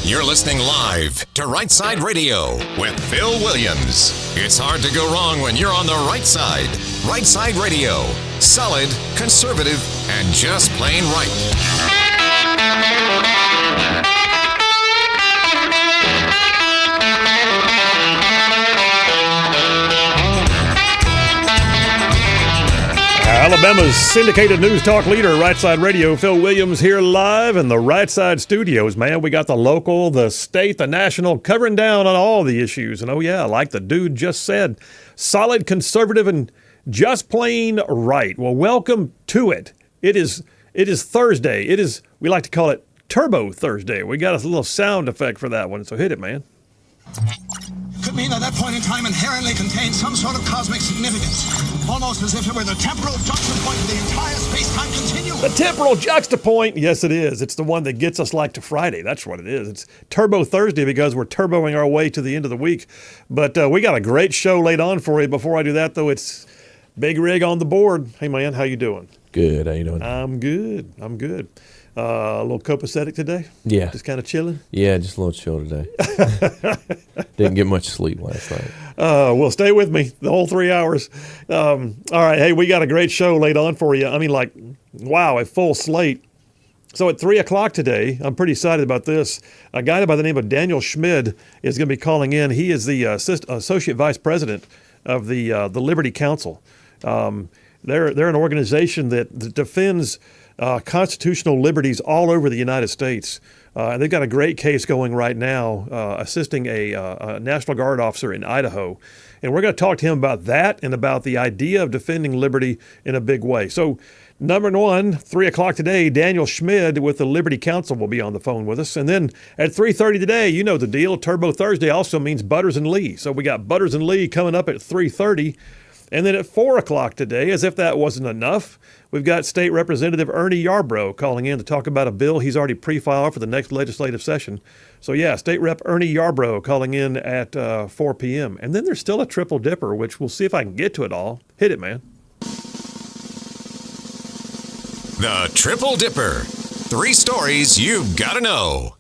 You're listening live to Rightside Radio with Phil Williams. It's hard to go wrong when you're on the right side. Rightside Radio. Solid, conservative, and just plain right. Alabama's syndicated news talk leader, Rightside Radio. Phil Williams here live in the Rightside studios. Man, we got the local, the state, the national, covering down on all the issues. And oh yeah, like the dude just said, solid, conservative, and just plain right. Well, welcome to it. It is Thursday. We like to call it Turbo Thursday. We got a little sound effect for that one, so hit it, man. Could mean that that point in time inherently contains some sort of cosmic significance, almost as if it were the temporal juxtapoint of the entire space-time continuum. The temporal juxtapoint, yes it is. It's the one that gets us like to Friday. That's what it is. It's Turbo Thursday because we're turboing our way to the end of the week. But we got a great show laid on for you. Before I do that, though, it's Big Rig on the board. Hey, man, how you doing? Good. How you doing? I'm good. A little copacetic today? Yeah. Just kind of chilling? Yeah, just a little chill today. Didn't get much sleep last night. Well, stay with me the whole 3 hours. All right. Hey, we got a great show laid on for you. I mean, wow, a full slate. So at 3 o'clock today, I'm pretty excited about this. A guy by the name of Daniel Schmid is going to be calling in. He is the Associate Vice President of the Liberty Council. They're an organization that defends constitutional liberties all over the United States. And they've got a great case going right now, assisting a National Guard officer in Idaho. And we're going to talk to him about that and about the idea of defending liberty in a big way. So, number one, 3 o'clock today, Daniel Schmid with the Liberty Council will be on the phone with us. And then at 3:30 today, you know the deal, Turbo Thursday also means Butters and Lee. So we got Butters and Lee coming up at 3:30. And then at 4 o'clock today, as if that wasn't enough, we've got State Representative Ernie Yarbrough calling in to talk about a bill he's already pre-filed for the next legislative session. So yeah, State Rep Ernie Yarbrough calling in at 4 p.m. And then there's still a triple dipper, which we'll see if I can get to it all. Hit it, man. The Triple Dipper. 3 stories you've got to know.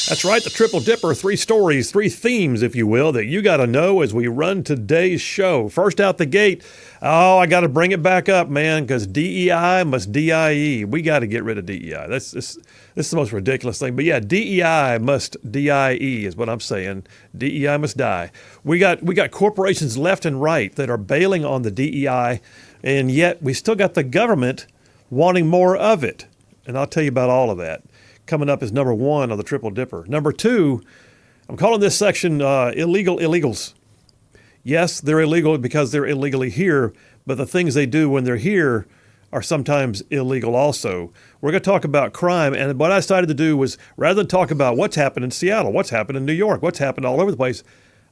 That's right, the Triple Dipper, 3 stories, 3 themes, if you will, that you got to know as we run today's show. First out the gate, I got to bring it back up, man, because DEI must DIE. We got to get rid of DEI. This is the most ridiculous thing. But yeah, DEI must DIE is what I'm saying. DEI must die. We got corporations left and right that are bailing on the DEI, and yet we still got the government wanting more of it. And I'll tell you about all of that. Coming up is number 1 on the Triple Dipper. Number 2, I'm calling this section illegal illegals. Yes, they're illegal because they're illegally here, but the things they do when they're here are sometimes illegal also. We're going to talk about crime, and what I decided to do was, rather than talk about what's happened in Seattle, what's happened in New York, what's happened all over the place,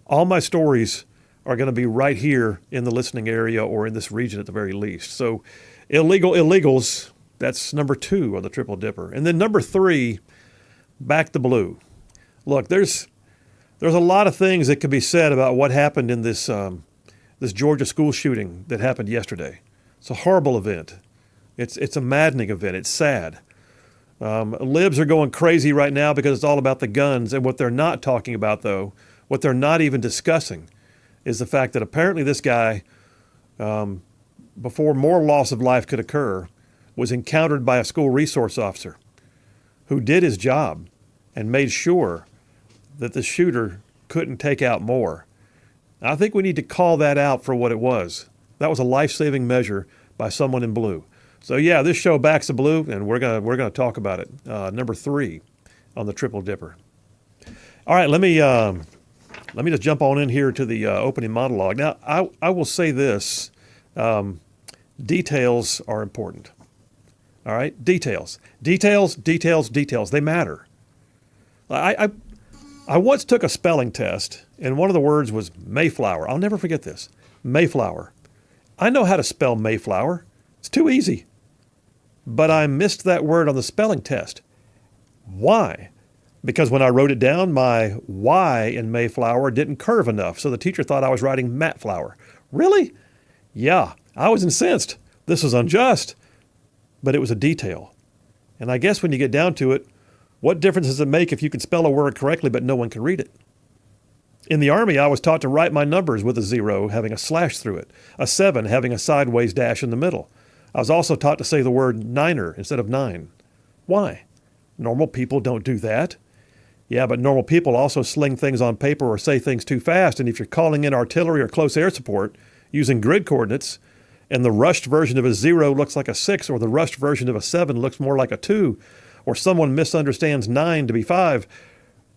all my stories are going to be right here in the listening area or in this region at the very least. So illegal illegals. That's number 2 on the Triple Dipper. And then number 3, back the blue. Look, there's a lot of things that could be said about what happened in this Georgia school shooting that happened yesterday. It's a horrible event. It's a maddening event. It's sad. Libs are going crazy right now because it's all about the guns. And what they're not talking about, though, what they're not even discussing, is the fact that apparently this guy, before more loss of life could occur, was encountered by a school resource officer who did his job and made sure that the shooter couldn't take out more. I think we need to call that out for what it was. That was a life-saving measure by someone in blue. So yeah, this show backs the blue, and we're gonna talk about it. Number 3 on the Triple Dipper. All right, let me just jump on in here to the opening monologue. Now, I will say this: details are important. All right, details. They matter. I once took a spelling test, and one of the words was Mayflower. I'll never forget this. Mayflower. I know how to spell Mayflower. It's too easy. But I missed that word on the spelling test. Why? Because when I wrote it down, my Y in Mayflower didn't curve enough, so the teacher thought I was writing Matflower. Really? Yeah, I was incensed. This was unjust. But it was a detail. And I guess when you get down to it, What difference does it make if you can spell a word correctly but no one can read it? In the Army, I was taught to write my numbers with a 0 having a slash through it, a 7 having a sideways dash in the middle. I was also taught to say the word niner instead of 9. Why? Normal people don't do that. Yeah, but normal people also sling things on paper or say things too fast, and if you're calling in artillery or close air support using grid coordinates, and the rushed version of a 0 looks like a 6, or the rushed version of a 7 looks more like a 2, or someone misunderstands 9 to be 5,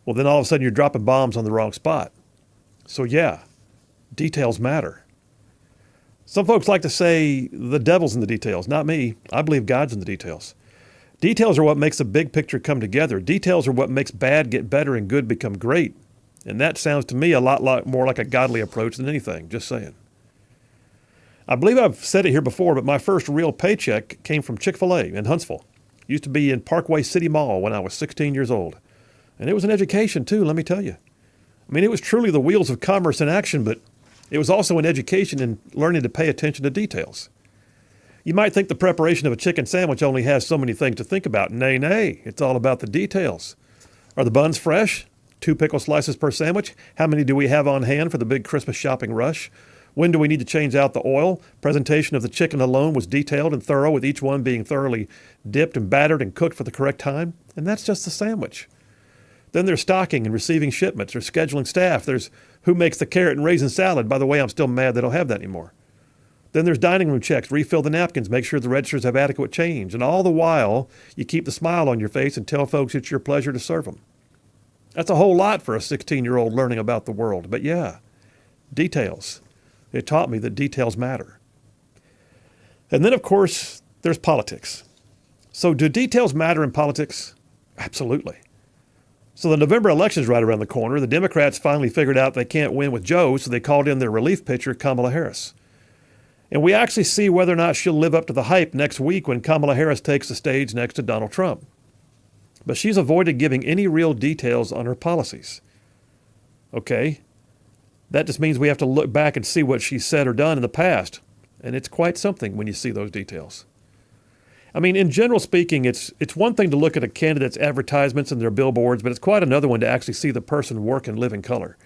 well, then all of a sudden you're dropping bombs on the wrong spot. So yeah, details matter. Some folks like to say the devil's in the details. Not me. I believe God's in the details. Details are what makes the big picture come together. Details are what makes bad get better and good become great. And that sounds to me a lot more like a godly approach than anything, just saying. I believe I've said it here before, but my first real paycheck came from Chick-fil-A in Huntsville. Used to be in Parkway City Mall when I was 16 years old. And it was an education too, let me tell you. I mean, it was truly the wheels of commerce in action, but it was also an education in learning to pay attention to details. You might think the preparation of a chicken sandwich only has so many things to think about. Nay, it's all about the details. Are the buns fresh? 2 pickle slices per sandwich? How many do we have on hand for the big Christmas shopping rush? When do we need to change out the oil? Presentation of the chicken alone was detailed and thorough, with each one being thoroughly dipped and battered and cooked for the correct time. And that's just the sandwich. Then there's stocking and receiving shipments. There's scheduling staff. There's who makes the carrot and raisin salad. By the way, I'm still mad they don't have that anymore. Then there's dining room checks, refill the napkins, make sure the registers have adequate change. And all the while, you keep the smile on your face and tell folks it's your pleasure to serve them. That's a whole lot for a 16-year-old learning about the world. But yeah, details. It taught me that details matter. And then, of course, there's politics. So do details matter in politics? Absolutely. So the November election's right around the corner. The Democrats finally figured out they can't win with Joe, so they called in their relief pitcher, Kamala Harris. And we actually see whether or not she'll live up to the hype next week when Kamala Harris takes the stage next to Donald Trump. But she's avoided giving any real details on her policies. Okay, that just means we have to look back and see what she's said or done in the past. And it's quite something when you see those details. I mean, in general speaking, it's one thing to look at a candidate's advertisements and their billboards, but it's quite another one to actually see the person work and live in color.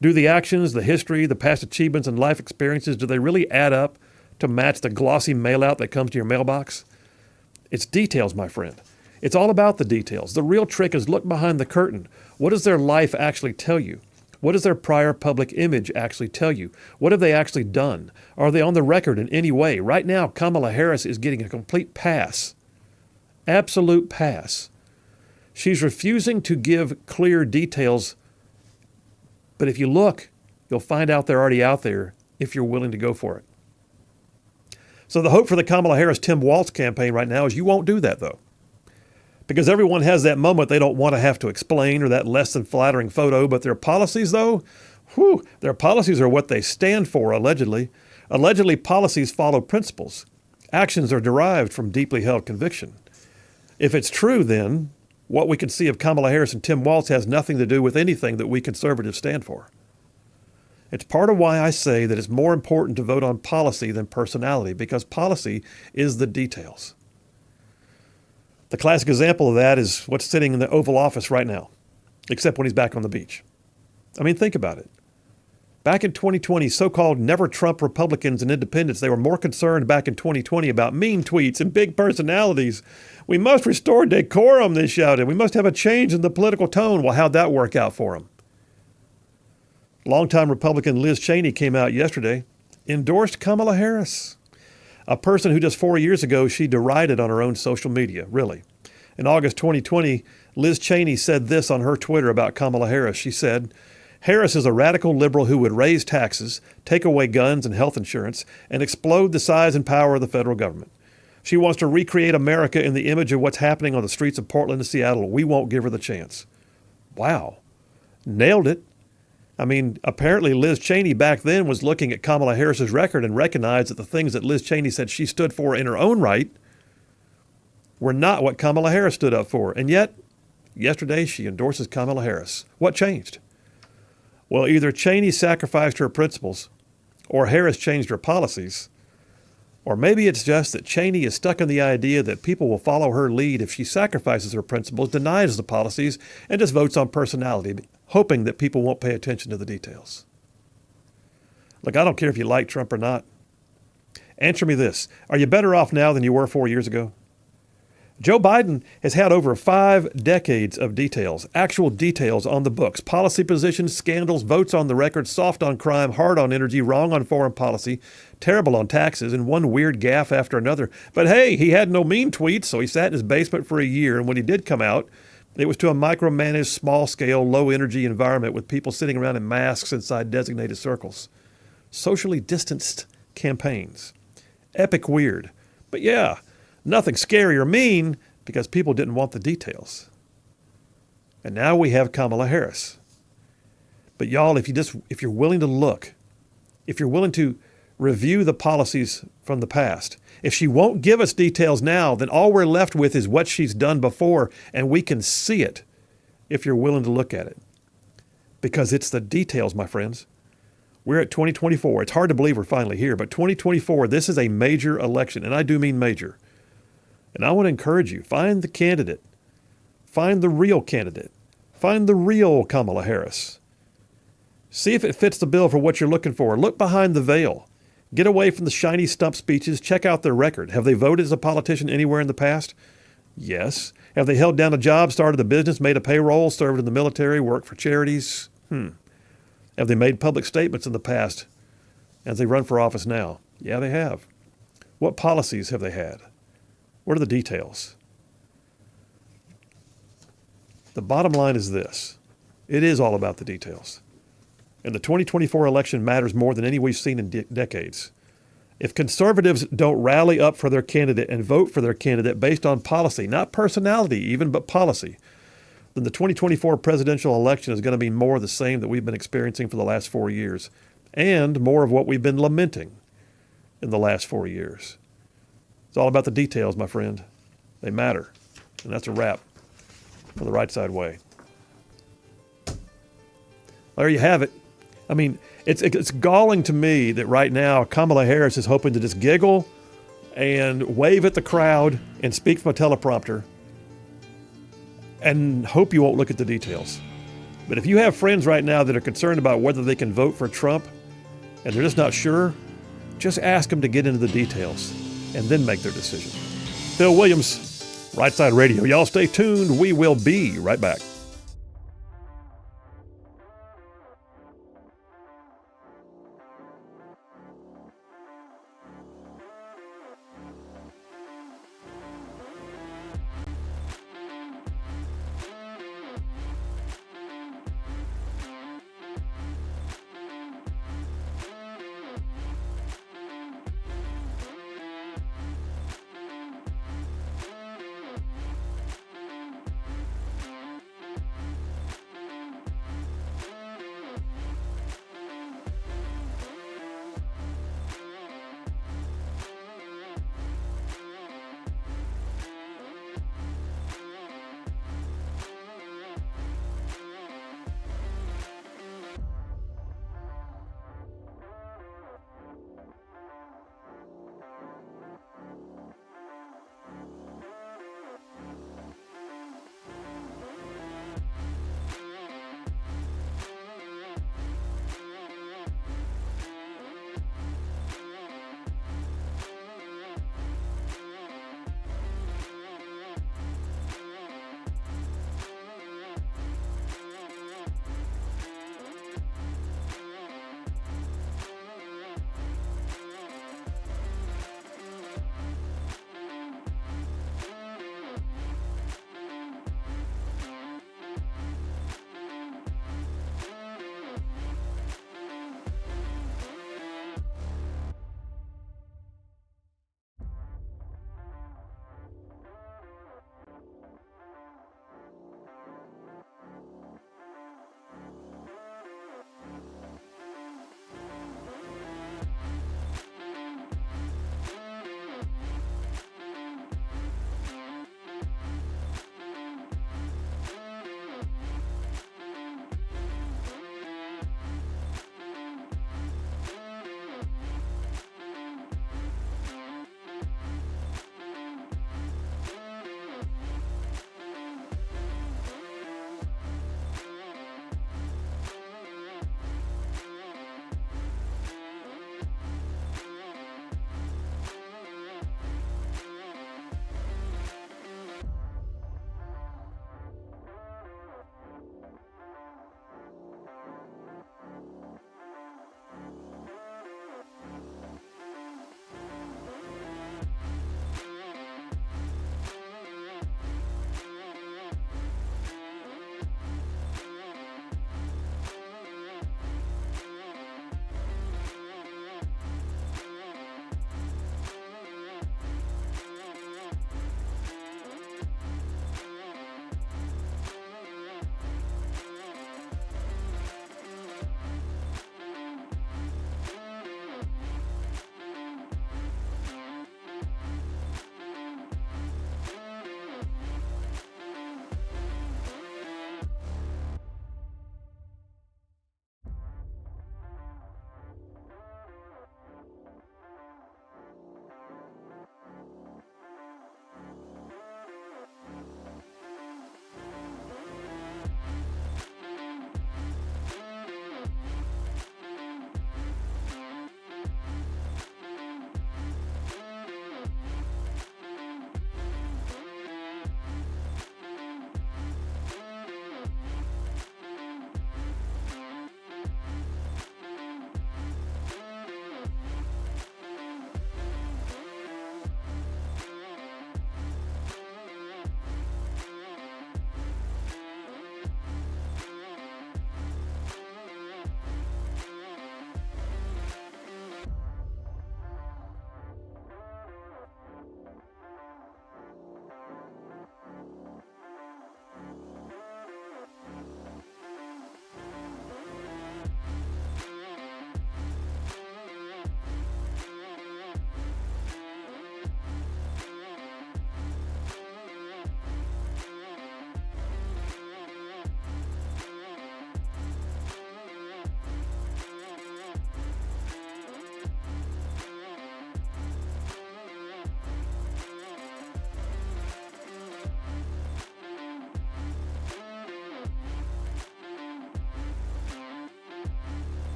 Do the actions, the history, the past achievements, and life experiences, do they really add up to match the glossy mail-out that comes to your mailbox? It's details, my friend. It's all about the details. The real trick is look behind the curtain. What does their life actually tell you? What does their prior public image actually tell you? What have they actually done? Are they on the record in any way? Right now, Kamala Harris is getting a complete pass. Absolute pass. She's refusing to give clear details, but if you look, you'll find out they're already out there if you're willing to go for it. So the hope for the Kamala Harris-Tim Walz campaign right now is you won't do that, though. Because everyone has that moment they don't want to have to explain, or that less than flattering photo, but their policies, though, their policies are what they stand for, allegedly. Allegedly, policies follow principles. Actions are derived from deeply held conviction. If it's true, then, what we can see of Kamala Harris and Tim Walz has nothing to do with anything that we conservatives stand for. It's part of why I say that it's more important to vote on policy than personality, because policy is the details. The classic example of that is what's sitting in the Oval Office right now, except when he's back on the beach. I mean, think about it. Back in 2020, so-called never-Trump Republicans and independents, they were more concerned back in 2020 about mean tweets and big personalities. We must restore decorum, they shouted. We must have a change in the political tone. Well, how'd that work out for them? Longtime Republican Liz Cheney came out yesterday, endorsed Kamala Harris, a person who just 4 years ago she derided on her own social media, really. In August 2020, Liz Cheney said this on her Twitter about Kamala Harris. She said, Harris is a radical liberal who would raise taxes, take away guns and health insurance, and explode the size and power of the federal government. She wants to recreate America in the image of what's happening on the streets of Portland and Seattle. We won't give her the chance. Wow. Nailed it. I mean, apparently Liz Cheney back then was looking at Kamala Harris's record and recognized that the things that Liz Cheney said she stood for in her own right were not what Kamala Harris stood up for. And yet, yesterday she endorses Kamala Harris. What changed? Well, either Cheney sacrificed her principles or Harris changed her policies. Or maybe it's just that Cheney is stuck in the idea that people will follow her lead if she sacrifices her principles, denies the policies, and just votes on personality, hoping that people won't pay attention to the details. Look, I don't care if you like Trump or not. Answer me this. Are you better off now than you were 4 years ago? Joe Biden has had over 5 decades of details, actual details on the books, policy positions, scandals, votes on the record, soft on crime, hard on energy, wrong on foreign policy, terrible on taxes, and one weird gaffe after another. But hey, he had no mean tweets, so he sat in his basement for a year, and when he did come out, it was to a micromanaged, small-scale, low-energy environment with people sitting around in masks inside designated circles. Socially distanced campaigns. Epic weird. But yeah, nothing scary or mean because people didn't want the details. And now we have Kamala Harris. But y'all, if you're willing to look, if you're willing to review the policies from the past, if she won't give us details now, then all we're left with is what she's done before, and we can see it if you're willing to look at it. Because it's the details, my friends. We're at 2024. It's hard to believe we're finally here, but 2024, this is a major election, and I do mean major. And I want to encourage you, find the candidate. Find the real candidate. Find the real Kamala Harris. See if it fits the bill for what you're looking for. Look behind the veil. Get away from the shiny stump speeches. Check out their record. Have they voted as a politician anywhere in the past? Yes. Have they held down a job, started a business, made a payroll, served in the military, worked for charities? Have they made public statements in the past as they run for office now? Yeah, they have. What policies have they had? What are the details? The bottom line is this. It is all about the details. And the 2024 election matters more than any we've seen in decades. If conservatives don't rally up for their candidate and vote for their candidate based on policy, not personality even, but policy, then the 2024 presidential election is going to be more of the same that we've been experiencing for the last 4 years, and more of what we've been lamenting in the last 4 years. It's all about the details, my friend. They matter. And that's a wrap for the Right Side Way. There you have it. I mean, it's galling to me that right now Kamala Harris is hoping to just giggle and wave at the crowd and speak from a teleprompter and hope you won't look at the details. But if you have friends right now that are concerned about whether they can vote for Trump and they're just not sure, just ask them to get into the details and then make their decision. Phil Williams, Right Side Radio. Y'all stay tuned. We will be right back.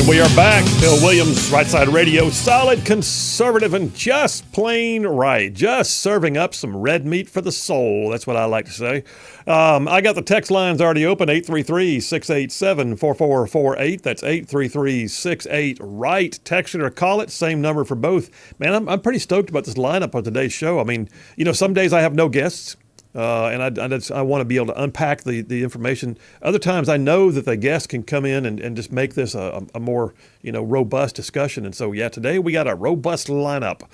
We are back. Phil Williams, Rightside Radio, solid, conservative, and just plain right. Just serving up some red meat for the soul. That's what I like to say. I got the text lines already open, 833-687-4448. That's 833-68-RIGHT. Text it or call it, same number for both. Man, I'm pretty stoked about this lineup on today's show. I mean, some days I have no guests. And I want to be able to unpack the information. Other times I know that the guests can come in and just make this a more robust discussion. And so, today we got a robust lineup.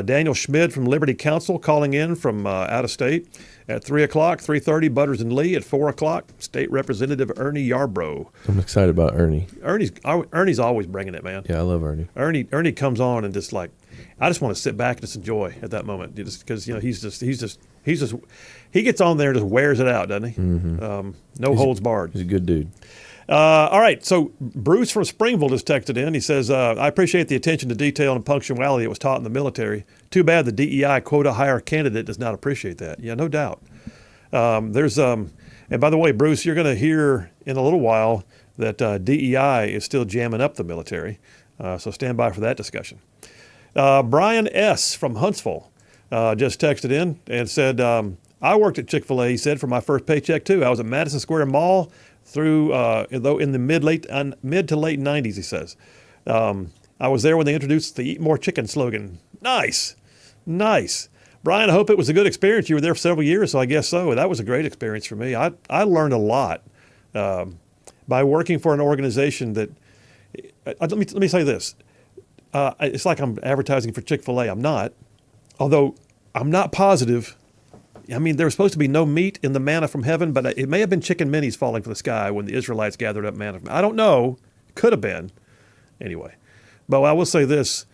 Daniel Schmid from Liberty Counsel calling in from out of state at 3 o'clock, 3:30, Butters and Lee at 4 o'clock, State Representative Ernie Yarbrough. I'm excited about Ernie. Ernie's always bringing it, man. Yeah, I love Ernie. Ernie comes on and just I just want to sit back and just enjoy at that moment, just because he gets on there and just wears it out, doesn't he? Mm-hmm. No holds barred. He's a good dude. All right, so Bruce from Springville just texted in. He says, I appreciate the attention to detail and punctuality that was taught in the military. Too bad the DEI quota hire candidate does not appreciate that. Yeah, no doubt. And by the way, Bruce, you're going to hear in a little while that DEI is still jamming up the military. So stand by for that discussion. Brian S. from Huntsville just texted in and said, I worked at Chick-fil-A, he said, for my first paycheck too. I was at Madison Square Mall through, though in the mid to late 90s, he says. I was there when they introduced the Eat More Chicken slogan. Nice. Brian, I hope it was a good experience. You were there for several years, so I guess so. That was a great experience for me. I learned a lot by working for an organization that, let me say this. It's like I'm advertising for Chick-fil-A. I'm not. Although I'm not positive. I mean, there was supposed to be no meat in the manna from heaven, but it may have been chicken minis falling from the sky when the Israelites gathered up manna. I don't know. Could have been. Anyway. But I will say this.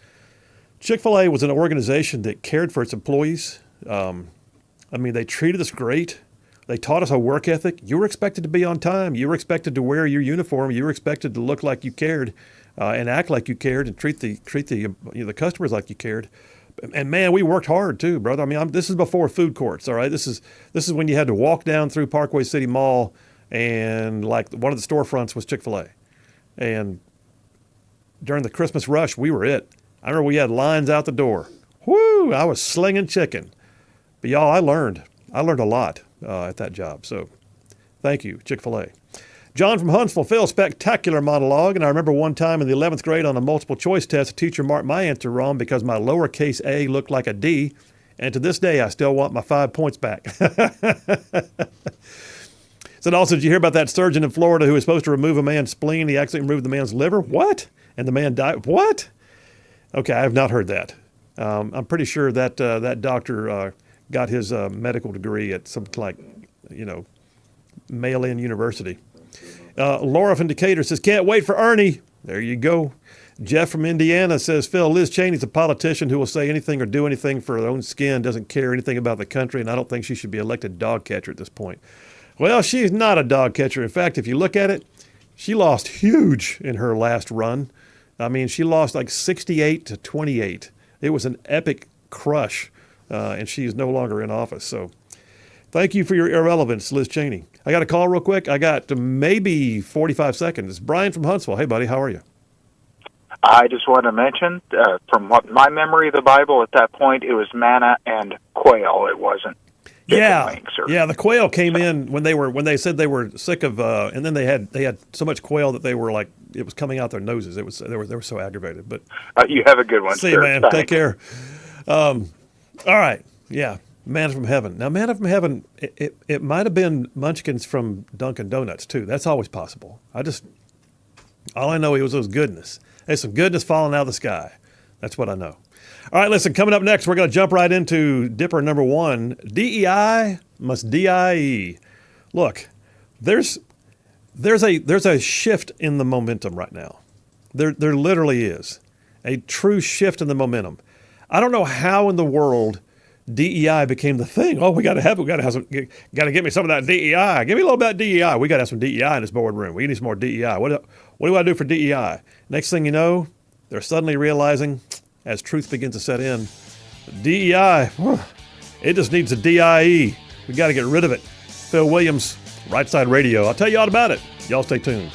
Chick-fil-A was an organization that cared for its employees. They treated us great. They taught us a work ethic. You were expected to be on time. You were expected to wear your uniform. You were expected to look like you cared and act like you cared and treat the customers like you cared. And man, we worked hard too, brother. I mean, this is before food courts, all right? This is when you had to walk down through Parkway City Mall, and like one of the storefronts was Chick-fil-A. And during the Christmas rush, we were it. I remember we had lines out the door. Whoo! I was slinging chicken. But y'all, I learned a lot at that job. So, thank you, Chick-fil-A. John from Huntsville, Phil, spectacular monologue. And I remember one time in the 11th grade on a multiple choice test, a teacher marked my answer wrong because my lowercase a looked like a D. And to this day, I still want my 5 points back. Said also, did you hear about that surgeon in Florida who was supposed to remove a man's spleen? He actually removed the man's liver. What? And the man died. What? Okay, I have not heard that. I'm pretty sure that that doctor got his medical degree at something like, mail-in university. Laura from Decatur says, can't wait for Ernie. There you go. Jeff from Indiana says, Phil, Liz Cheney's a politician who will say anything or do anything for her own skin, doesn't care anything about the country, and I don't think she should be elected dog catcher at this point. Well, she's not a dog catcher. In fact, if you look at it, she lost huge in her last run. I mean, she lost like 68-28. It was an epic crush, and she is no longer in office. So thank you for your irrelevance, Liz Cheney. I got a call real quick. I got maybe 45 seconds. It's Brian from Huntsville. Hey, buddy, how are you? I just want to mention, from what my memory of the Bible at that point, it was manna and quail. It wasn't chicken wings. The quail came in when they said they were sick of, and then they had so much quail that they were like, it was coming out their noses. They were so aggravated. But you have a good one. See you, man. Thanks. Take care. All right. Yeah. Manna from Heaven. Now, Manna from Heaven, it might have been Munchkins from Dunkin' Donuts, too. That's always possible. All I know was goodness. There's some goodness falling out of the sky. That's what I know. All right, listen, coming up next, we're going to jump right into Dipper number 1. DEI must DIE. Look, there's a shift in the momentum right now. There literally is a true shift in the momentum. I don't know how in the world DEI became the thing. Oh, we got to get me some of that DEI. Give me a little bit of DEI. We got to have some DEI in this boardroom. We need some more DEI. What do I do for DEI? Next thing you know, they're suddenly realizing, as truth begins to set in, DEI, it just needs a DIE. We got to get rid of it. Phil Williams, Rightside Radio. I'll tell you all about it. Y'all stay tuned.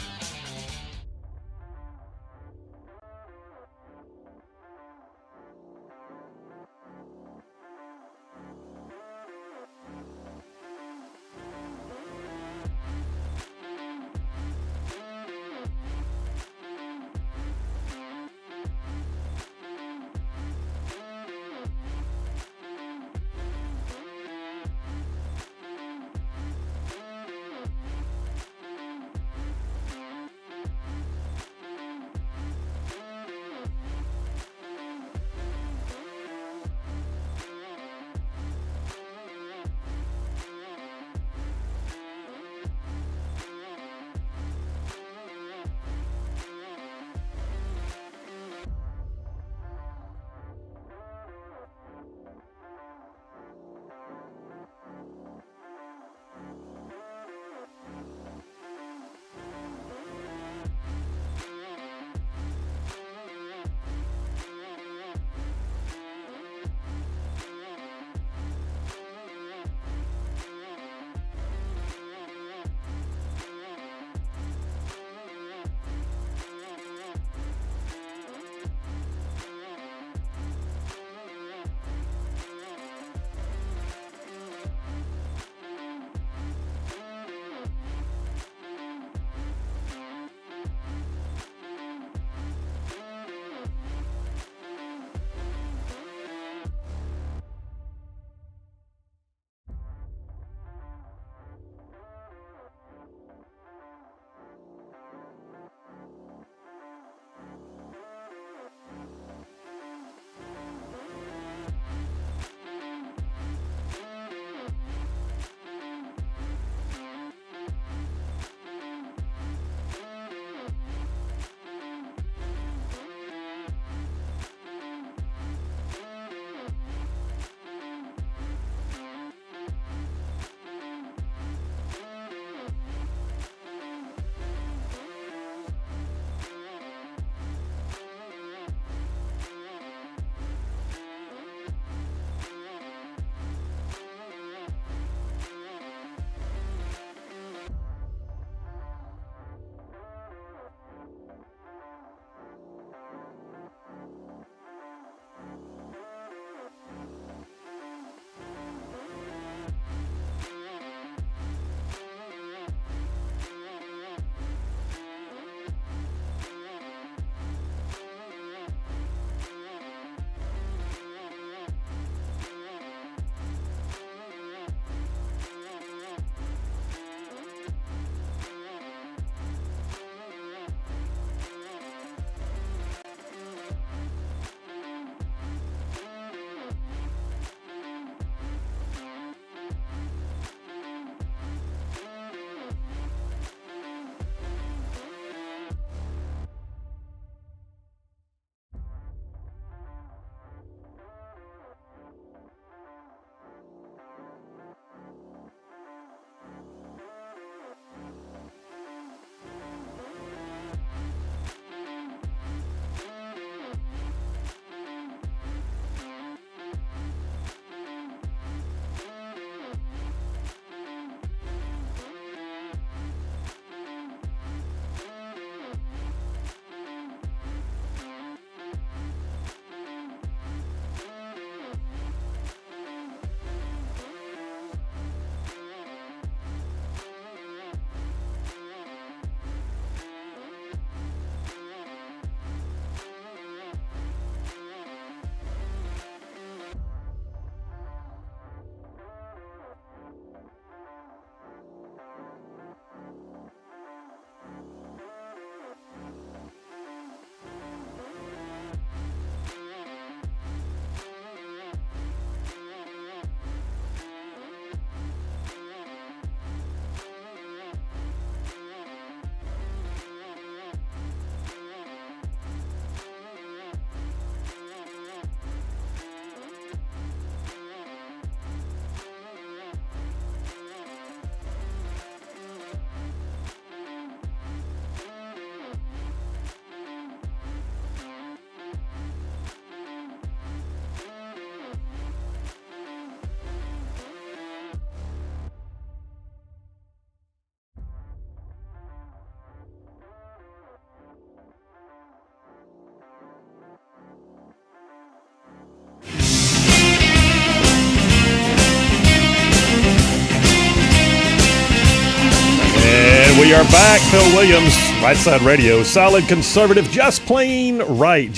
back. Phil Williams, Rightside Radio. Solid conservative, just plain right.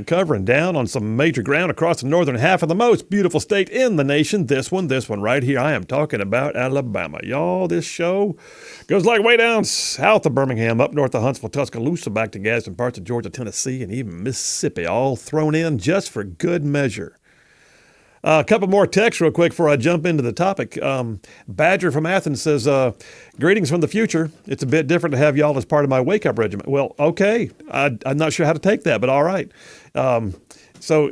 Covering down on some major ground across the northern half of the most beautiful state in the nation. This one right here. I am talking about Alabama. Y'all, this show goes like way down south of Birmingham, up north of Huntsville, Tuscaloosa, back to Gadsden, parts of Georgia, Tennessee, and even Mississippi, all thrown in just for good measure. A couple more texts real quick before I jump into the topic. Badger from Athens says, greetings from the future. It's a bit different to have y'all as part of my wake-up regiment. Well, okay. I'm not sure how to take that, but all right. So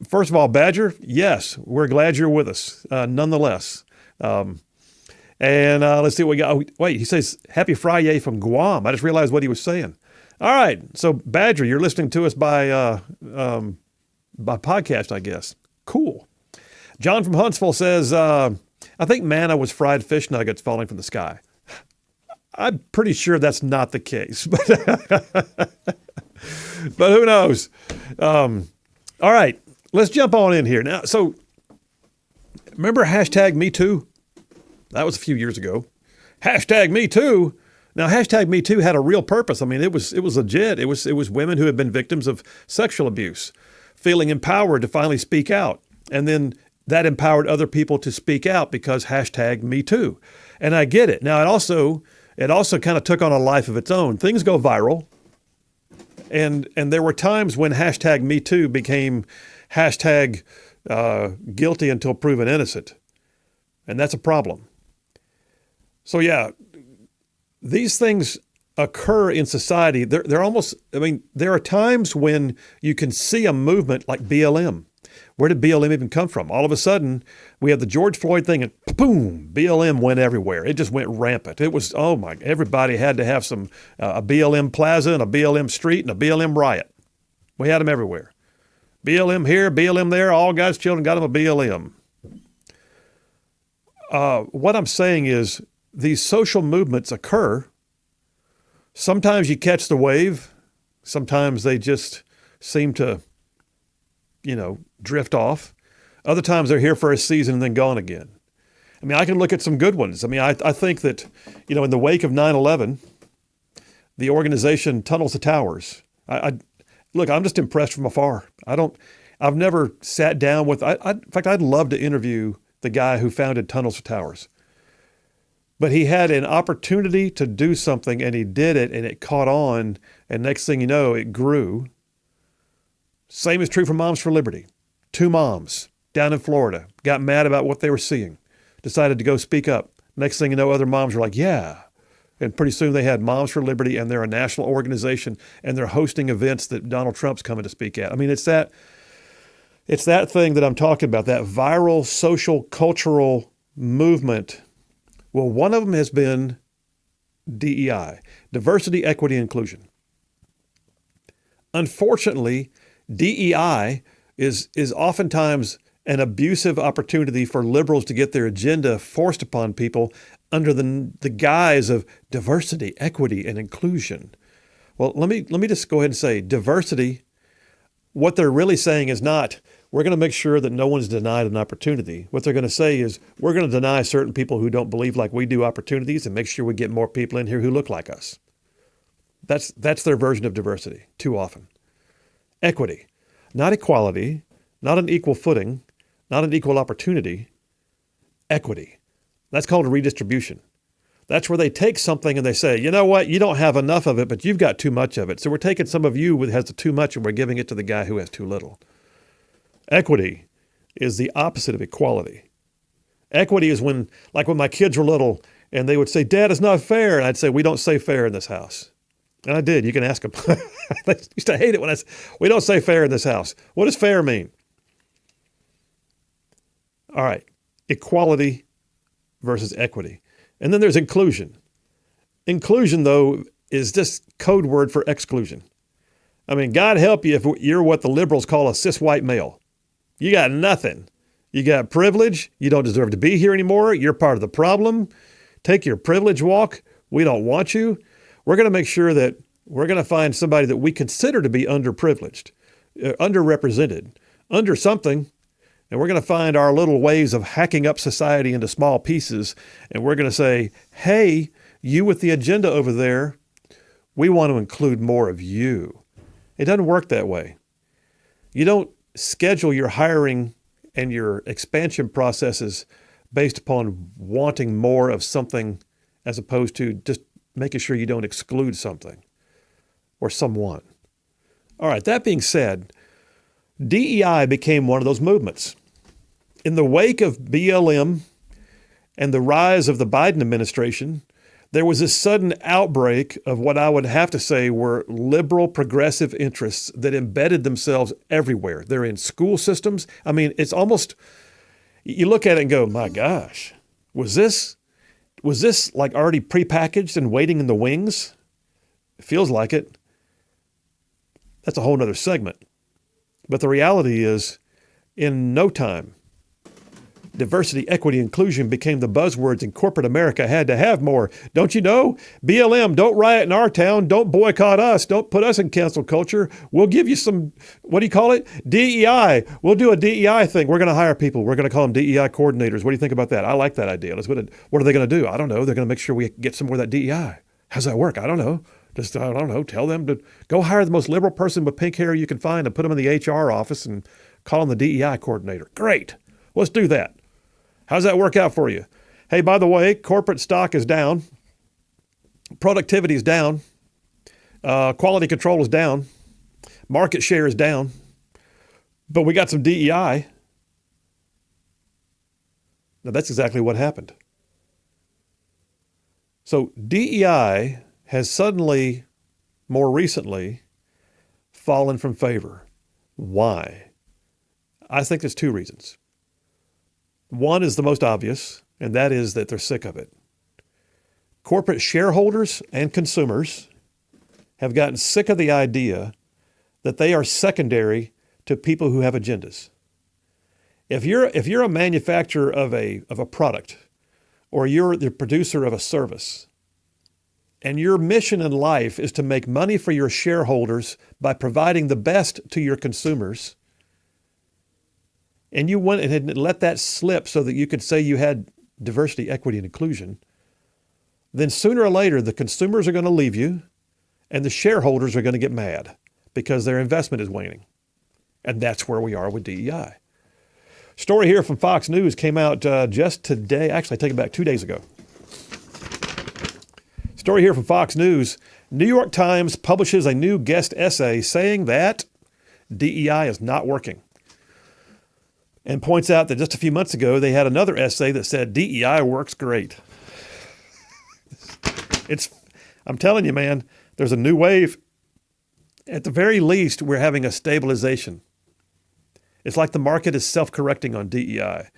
first of all, Badger, yes, we're glad you're with us nonetheless. And let's see what we got. Oh, wait, he says, happy Friday from Guam. I just realized what he was saying. All right. So, Badger, you're listening to us by podcast, I guess. Cool. John from Huntsville says, I think manna was fried fish nuggets falling from the sky. I'm pretty sure that's not the case, but who knows? All right, let's jump on in here. Now, so remember hashtag Me Too? That was a few years ago. Hashtag Me Too. Now, hashtag Me Too had a real purpose. I mean, it was legit. It was women who had been victims of sexual abuse, feeling empowered to finally speak out. And then that empowered other people to speak out because hashtag Me Too. And I get it. Now, it also kind of took on a life of its own. Things go viral. And there were times when hashtag Me Too became hashtag guilty until proven innocent. And that's a problem. So, yeah, these things occur in society. They're almost, there are times when you can see a movement like BLM. Where did BLM even come from? All of a sudden, we have the George Floyd thing and boom, BLM went everywhere. It just went rampant. It was, everybody had to have some, a BLM plaza and a BLM street and a BLM riot. We had them everywhere. BLM here, BLM there, all God's children got them a BLM. What I'm saying is these social movements occur. Sometimes you catch the wave. Sometimes they just seem to, drift off. Other times they're here for a season and then gone again. I can look at some good ones. I think that, in the wake of 9/11, the organization Tunnels to Towers, look, I'm just impressed from afar. I've never sat down with, in fact, I'd love to interview the guy who founded Tunnels to Towers. But he had an opportunity to do something and he did it and it caught on. And next thing you know, it grew. Same is true for Moms for Liberty. 2 moms down in Florida got mad about what they were seeing, decided to go speak up. Next thing you know, other moms were like, yeah. And pretty soon they had Moms for Liberty and they're a national organization and they're hosting events that Donald Trump's coming to speak at. It's that thing that I'm talking about, that viral social cultural movement. Well, one of them has been DEI, diversity, equity, inclusion. Unfortunately, DEI is oftentimes an abusive opportunity for liberals to get their agenda forced upon people under the guise of diversity, equity, and inclusion. Well, let me just go ahead and say diversity, what they're really saying is not, we're going to make sure that no one's denied an opportunity. What they're going to say is, we're going to deny certain people who don't believe like we do opportunities and make sure we get more people in here who look like us. That's their version of diversity too often. Equity, not equality, not an equal footing, not an equal opportunity. Equity. That's called a redistribution. That's where they take something and they say, you know what, you don't have enough of it, but you've got too much of it. So we're taking some of you who has the too much and we're giving it to the guy who has too little. Equity is the opposite of equality. Equity is when my kids were little and they would say, Dad, it's not fair. And I'd say, we don't say fair in this house. And I did. You can ask them. I used to hate it when I said, we don't say fair in this house. What does fair mean? All right. Equality versus equity. And then there's inclusion. Inclusion, though, is just code word for exclusion. God help you if you're what the liberals call a cis white male. You got nothing. You got privilege. You don't deserve to be here anymore. You're part of the problem. Take your privilege walk. We don't want you. We're going to make sure that we're going to find somebody that we consider to be underprivileged, underrepresented, under something, and we're going to find our little ways of hacking up society into small pieces, and we're going to say, hey, You with the agenda over there, we want to include more of you. It doesn't work that way. You don't schedule your hiring and your expansion processes based upon wanting more of something as opposed to just making sure you don't exclude something or someone. All right, that being said, DEI became one of those movements. In the wake of BLM and the rise of the Biden administration, there was this sudden outbreak of what I would have to say were liberal progressive interests that embedded themselves everywhere. They're in school systems. I mean, it's almost, you look at it and go, my gosh, was this like already prepackaged and waiting in the wings? It feels like it. That's a whole nother segment. But the reality is, in no time, diversity, equity, inclusion became the buzzwords, and corporate America had to have more. Don't you know? BLM, don't riot in our town. Don't boycott us. Don't put us in cancel culture. We'll give you some, what do you call it? DEI. We'll do a DEI thing. We're going to hire people. We're going to call them DEI coordinators. What do you think about that? I like that idea. What are they going to do? I don't know. They're going to make sure we get some more of that DEI. How's that work? I don't know. Just, I don't know, tell them to go hire the most liberal person with pink hair you can find and put them in the HR office and call them the DEI coordinator. Great. Let's do that. How's that work out for you? Hey, by the way, corporate stock is down. Productivity is down. Quality control is down. Market share is down. But we got some DEI. Now, that's exactly what happened. So DEI has suddenly, more recently, fallen from favor. Why? I think there's two reasons. One is the most obvious, and that is that they're sick of it. Corporate shareholders and consumers have gotten sick of the idea that they are secondary to people who have agendas. If you're a manufacturer of a product, or you're the producer of a service, and your mission in life is to make money for your shareholders by providing the best to your consumers, and you went and had let that slip so that you could say you had diversity, equity, and inclusion, then sooner or later the consumers are going to leave you and the shareholders are going to get mad because their investment is waning. And that's where we are with DEI. Story here from Fox News came out just today. Actually, I take it back 2 days ago. Story here from Fox News. New York Times publishes a new guest essay saying that DEI is not working, and points out that just a few months ago they had another essay that said DEI works great. I'm telling you, man, there's a new wave. At the very least, we're having a stabilization. It's like the market is self-correcting on DEI.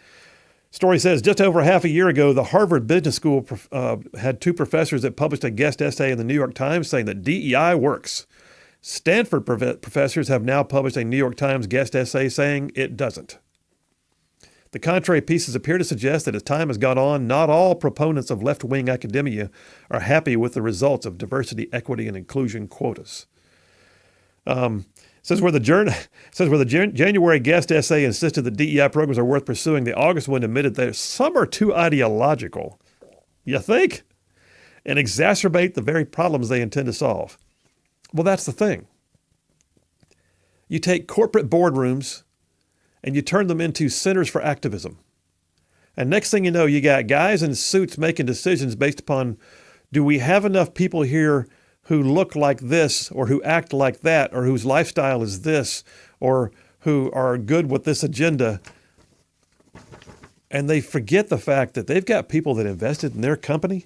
Story says just over half a year ago, the Harvard Business School had two professors that published a guest essay in the New York Times saying that DEI works. Stanford professors have now published a New York Times guest essay saying it doesn't. The contrary pieces appear to suggest that as time has gone on, not all proponents of left-wing academia are happy with the results of diversity, equity, and inclusion quotas. Says where the January guest essay insisted that DEI programs are worth pursuing, the August one admitted that some are too ideological, you think, and exacerbate the very problems they intend to solve. Well, that's the thing. You take corporate boardrooms and you turn them into centers for activism. And next thing you know, you got guys in suits making decisions based upon, do we have enough people here who look like this, or who act like that, or whose lifestyle is this, or who are good with this agenda. And they forget the fact that they've got people that invested in their company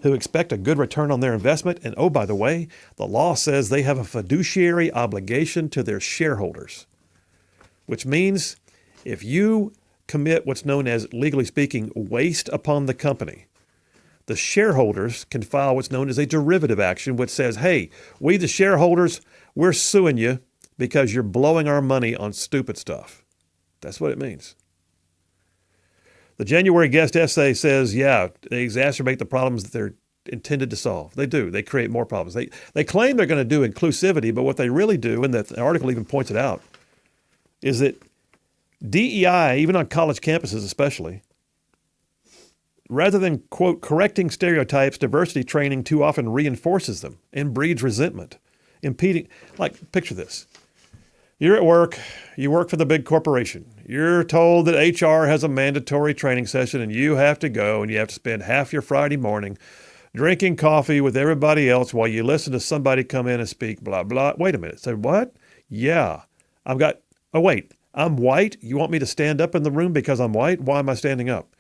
who expect a good return on their investment. And oh, by the way, the law says they have a fiduciary obligation to their shareholders, which means if you commit what's known as, legally speaking, waste upon the company, the shareholders can file what's known as a derivative action, which says, hey, we the shareholders, we're suing you because you're blowing our money on stupid stuff. That's what it means. The January guest essay says, yeah, they exacerbate the problems that they're intended to solve. They do. They create more problems. They claim they're going to do inclusivity, but what they really do, and the article even points it out, is that DEI, even on college campuses especially, Rather than, quote, correcting stereotypes, diversity training too often reinforces them and breeds resentment, impeding. Like, picture this. You're at work, you work for the big corporation. You're told that HR has a mandatory training session and you have to go and you have to spend half your Friday morning drinking coffee with everybody else while you listen to somebody come in and speak, blah, blah. Wait a minute. Say, what? Yeah. I'm white. You want me to stand up in the room because I'm white? Why am I standing up?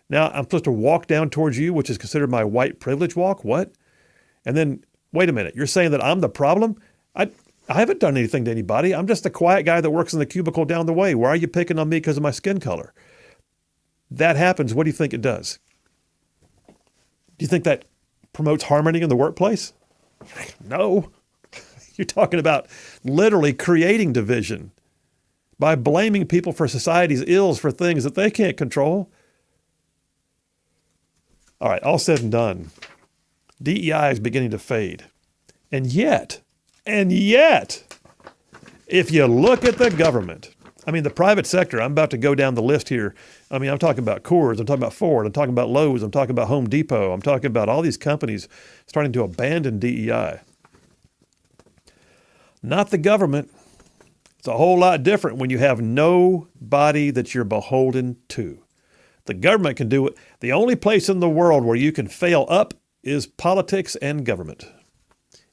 Now I'm supposed to walk down towards you, which is considered my white privilege walk. What? And then, wait a minute. You're saying that I'm the problem? I haven't done anything to anybody. I'm just the quiet guy that works in the cubicle down the way. Why are you picking on me because of my skin color? That happens. What do you think it does? Do you think that promotes harmony in the workplace? No. You're talking about literally creating division by blaming people for society's ills for things that they can't control. All right, all said and done, DEI is beginning to fade. And yet, if you look at the government, I mean, the private sector, I'm about to go down the list here. I mean, I'm talking about Coors, I'm talking about Ford, I'm talking about Lowe's, I'm talking about Home Depot, I'm talking about all these companies starting to abandon DEI. Not the government. It's a whole lot different when you have nobody that you're beholden to. The government can do it. The only place in the world where you can fail up is politics and government.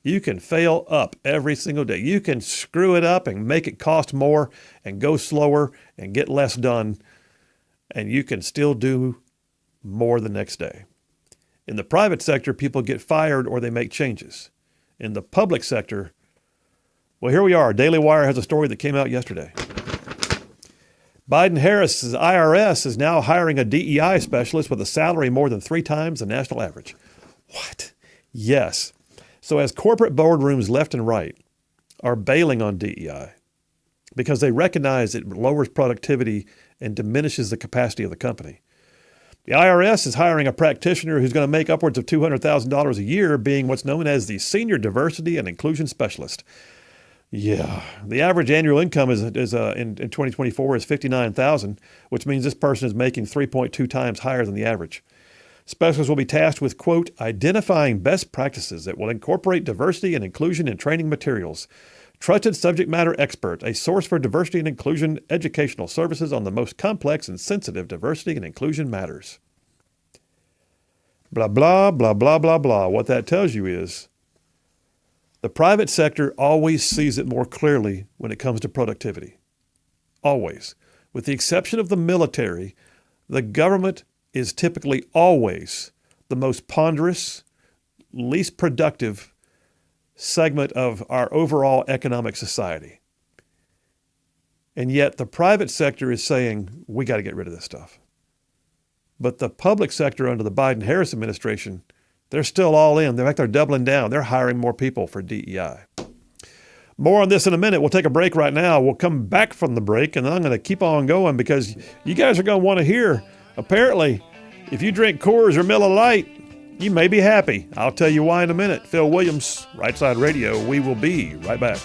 You can fail up every single day. You can screw it up and make it cost more and go slower and get less done, and you can still do more the next day. In the private sector, people get fired or they make changes. In the public sector, well, here we are. Daily Wire has a story that came out yesterday. Biden-Harris's IRS is now hiring a DEI specialist with a salary more than 3 times the national average. What? Yes. So as corporate boardrooms left and right are bailing on DEI because they recognize it lowers productivity and diminishes the capacity of the company, the IRS is hiring a practitioner who's going to make upwards of $200,000 a year, being what's known as the Senior Diversity and Inclusion Specialist. Yeah, the average annual income in 2024 is $59,000, which means this person is making 3.2 times higher than the average. Specialists will be tasked with, quote, identifying best practices that will incorporate diversity and inclusion in training materials. Trusted subject matter expert, a source for diversity and inclusion educational services on the most complex and sensitive diversity and inclusion matters. Blah, blah, blah, blah, blah, blah. What that tells you is the private sector always sees it more clearly when it comes to productivity. Always. With the exception of the military, the government is typically always the most ponderous, least productive segment of our overall economic society. And yet the private sector is saying, we got to get rid of this stuff. But the public sector under the Biden-Harris administration, they're still all in. In fact, they're doubling down. They're hiring more people for DEI. More on this in a minute. We'll take a break right now. We'll come back from the break, and then I'm going to keep on going because you guys are going to want to hear, apparently, if you drink Coors or Miller Lite, you may be happy. I'll tell you why in a minute. Phil Williams, Rightside Radio. We will be right back.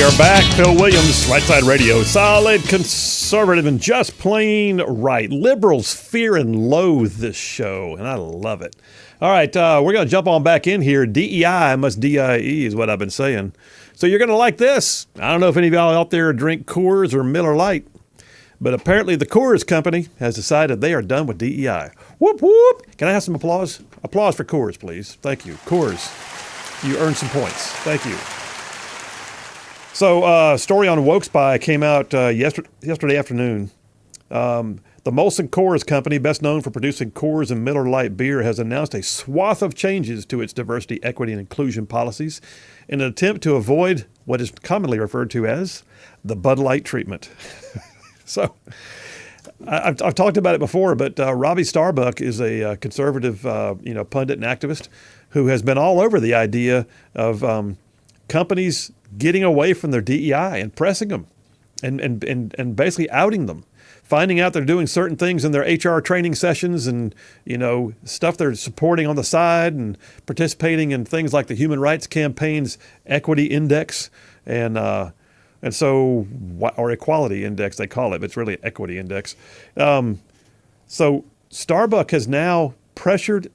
We are back. Phil Williams, Rightside Radio. Solid, conservative, and just plain right. Liberals fear and loathe this show, and I love it. All right, we're going to jump on back in here. DEI must DIE is what I've been saying. So you're going to like this. I don't know if any of y'all out there drink Coors or Miller Lite, but apparently the Coors Company has decided they are done with DEI. Whoop, whoop. Can I have some applause? Applause for Coors, please. Thank you. Coors, you earned some points. Thank you. So, story on Woke Spy came out yesterday afternoon. The Molson Coors Company, best known for producing Coors and Miller Lite beer, has announced a swath of changes to its diversity, equity, and inclusion policies in an attempt to avoid what is commonly referred to as the Bud Light treatment. So, I've talked about it before, but Robbie Starbuck is a conservative, pundit and activist who has been all over the idea of companies getting away from their DEI and pressing them and basically outing them, finding out they're doing certain things in their HR training sessions and, stuff they're supporting on the side and participating in things like the Human Rights Campaign's Equity Index or Equality Index, they call it, but it's really Equity Index. So Starbuck has now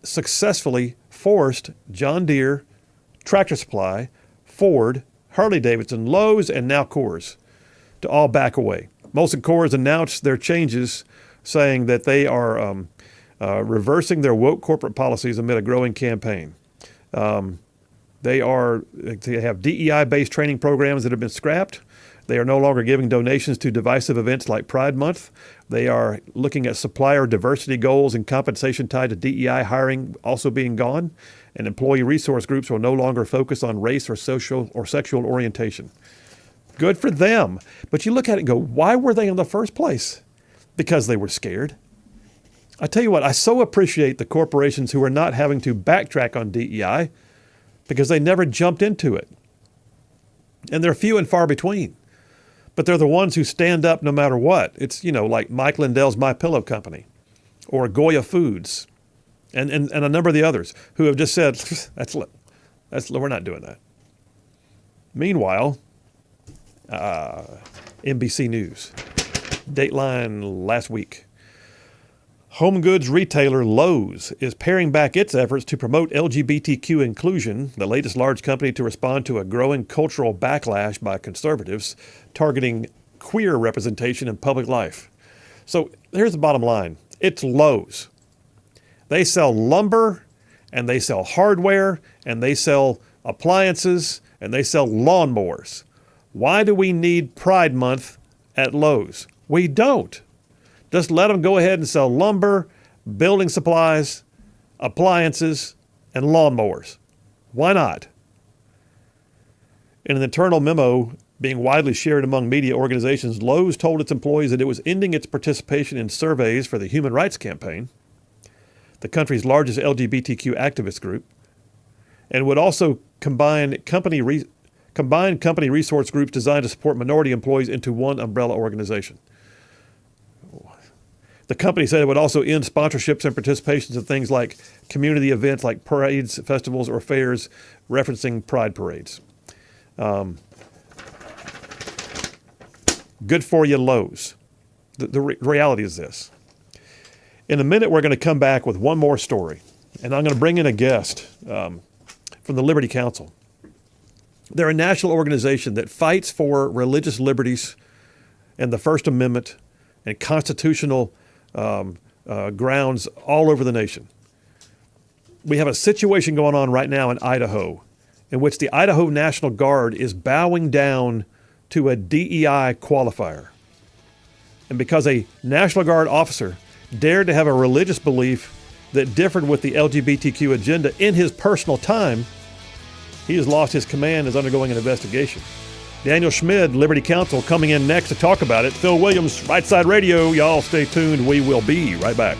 successfully forced John Deere, Tractor Supply, Ford, Harley-Davidson, Lowe's, and now Coors to all back away. Molson Coors announced their changes, saying that they are reversing their woke corporate policies amid a growing campaign. They have DEI-based training programs that have been scrapped. They are no longer giving donations to divisive events like Pride Month. They are looking at supplier diversity goals and compensation tied to DEI hiring also being gone. And employee resource groups will no longer focus on race or social or sexual orientation. Good for them. But you look at it and go, why were they in the first place? Because they were scared. I tell you what, I so appreciate the corporations who are not having to backtrack on DEI because they never jumped into it. And they're few and far between. But they're the ones who stand up no matter what. It's, like Mike Lindell's My Pillow Company or Goya Foods and a number of the others who have just said, we're not doing that. Meanwhile, NBC News, Dateline last week. Home goods retailer Lowe's is paring back its efforts to promote LGBTQ inclusion, the latest large company to respond to a growing cultural backlash by conservatives targeting queer representation in public life. So here's the bottom line. It's Lowe's. They sell lumber, and they sell hardware, and they sell appliances, and they sell lawnmowers. Why do we need Pride Month at Lowe's? We don't. Just let them go ahead and sell lumber, building supplies, appliances, and lawnmowers. Why not? In an internal memo being widely shared among media organizations, Lowe's told its employees that it was ending its participation in surveys for the Human Rights Campaign, the country's largest LGBTQ activist group, and would also combine company resource groups designed to support minority employees into one umbrella organization. The company said it would also end sponsorships and participations in things like community events like parades, festivals, or fairs referencing pride parades. Good for you, Lowe's. The reality is this. In a minute, we're going to come back with one more story, and I'm going to bring in a guest from the Liberty Council. They're a national organization that fights for religious liberties and the First Amendment and constitutional grounds all over the nation. We have a situation going on right now in Idaho in which the Idaho National Guard is bowing down to a DEI qualifier. And because a National Guard officer dared to have a religious belief that differed with the LGBTQ agenda in his personal time, he has lost his command and is undergoing an investigation. Daniel Schmid, Liberty Counsel, coming in next to talk about it. Phil Williams, Rightside Radio. Y'all stay tuned. We will be right back.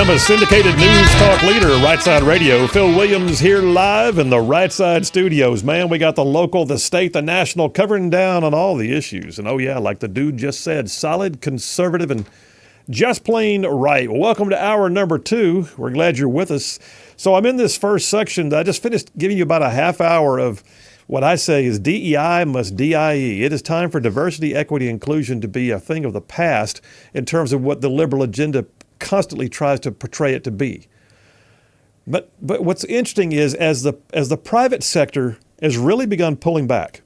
Alabama's syndicated news talk leader, Rightside Radio. Phil Williams here live in the Rightside studios. Man, we got the local, the state, the national, covering down on all the issues. And oh yeah, like the dude just said, solid, conservative, and just plain right. Well, welcome to hour number 2. We're glad you're with us. So I'm in this first section. I just finished giving you about a half hour of what I say is DEI must DIE. It is time for diversity, equity, inclusion to be a thing of the past in terms of what the liberal agenda constantly tries to portray it to be. But what's interesting is as the private sector has really begun pulling back,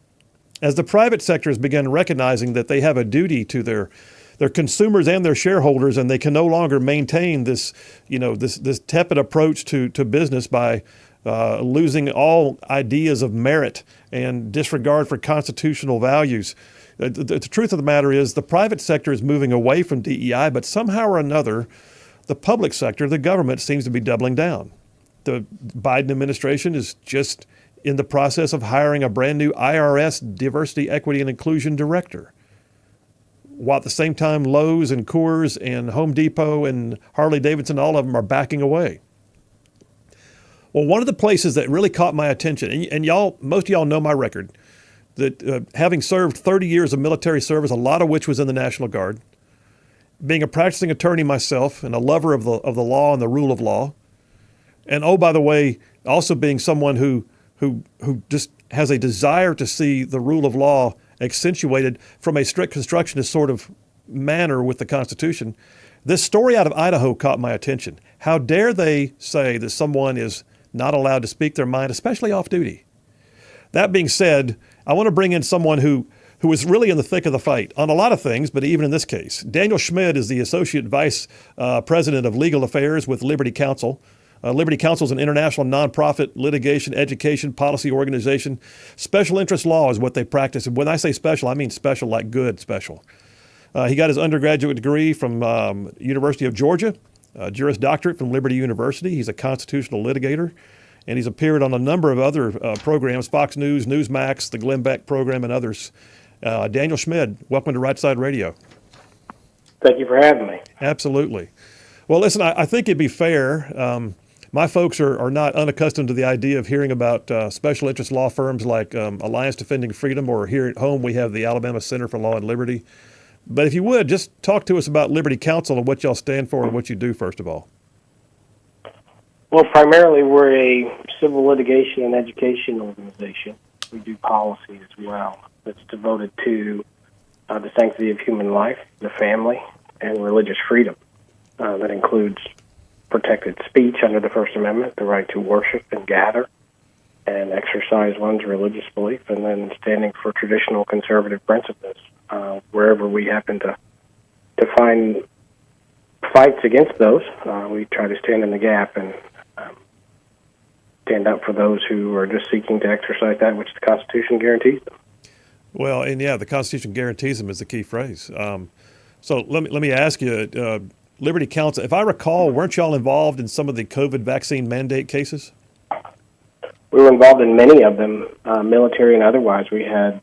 as the private sector has begun recognizing that they have a duty to their consumers and their shareholders, and they can no longer maintain this tepid approach to business by losing all ideas of merit and disregard for constitutional values. The truth of the matter is the private sector is moving away from DEI, but somehow or another, the public sector, the government, seems to be doubling down. The Biden administration is just in the process of hiring a brand new IRS diversity, equity, and inclusion director, while at the same time Lowe's and Coors and Home Depot and Harley Davidson, all of them are backing away. Well, one of the places that really caught my attention, and most of y'all know my record, that having served 30 years of military service, a lot of which was in the National Guard, being a practicing attorney myself and a lover of the law and the rule of law, and oh, by the way, also being someone who just has a desire to see the rule of law accentuated from a strict constructionist sort of manner with the Constitution, this story out of Idaho caught my attention. How dare they say that someone is not allowed to speak their mind, especially off duty? That being said, I want to bring in someone who is really in the thick of the fight on a lot of things, but even in this case. Daniel Schmid is the Associate Vice President of Legal Affairs with Liberty Counsel. Liberty Counsel is an international nonprofit litigation, education, policy organization. Special interest law is what they practice. And when I say special, I mean special like good special. He got his undergraduate degree from University of Georgia, a Juris Doctorate from Liberty University. He's a constitutional litigator, and he's appeared on a number of other programs, Fox News, Newsmax, the Glenn Beck program, and others. Daniel Schmid, welcome to Rightside Radio. Thank you for having me. Absolutely. Well, listen, I think it'd be fair. My folks are not unaccustomed to the idea of hearing about special interest law firms like Alliance Defending Freedom, or here at home we have the Alabama Center for Law and Liberty. But if you would, just talk to us about Liberty Counsel and what y'all stand for and what you do, first of all. Well, primarily we're a civil litigation and education organization. We do policy as well that's devoted to the sanctity of human life, the family, and religious freedom. That includes protected speech under the First Amendment, the right to worship and gather and exercise one's religious belief, and then standing for traditional conservative principles. Wherever we happen to find fights against those, we try to stand in the gap and stand up for those who are just seeking to exercise that which the Constitution guarantees them. Well, and yeah, the Constitution guarantees them is the key phrase. So let me ask you, Liberty Counsel, if I recall, weren't y'all involved in some of the COVID vaccine mandate cases? We were involved in many of them, military and otherwise. We had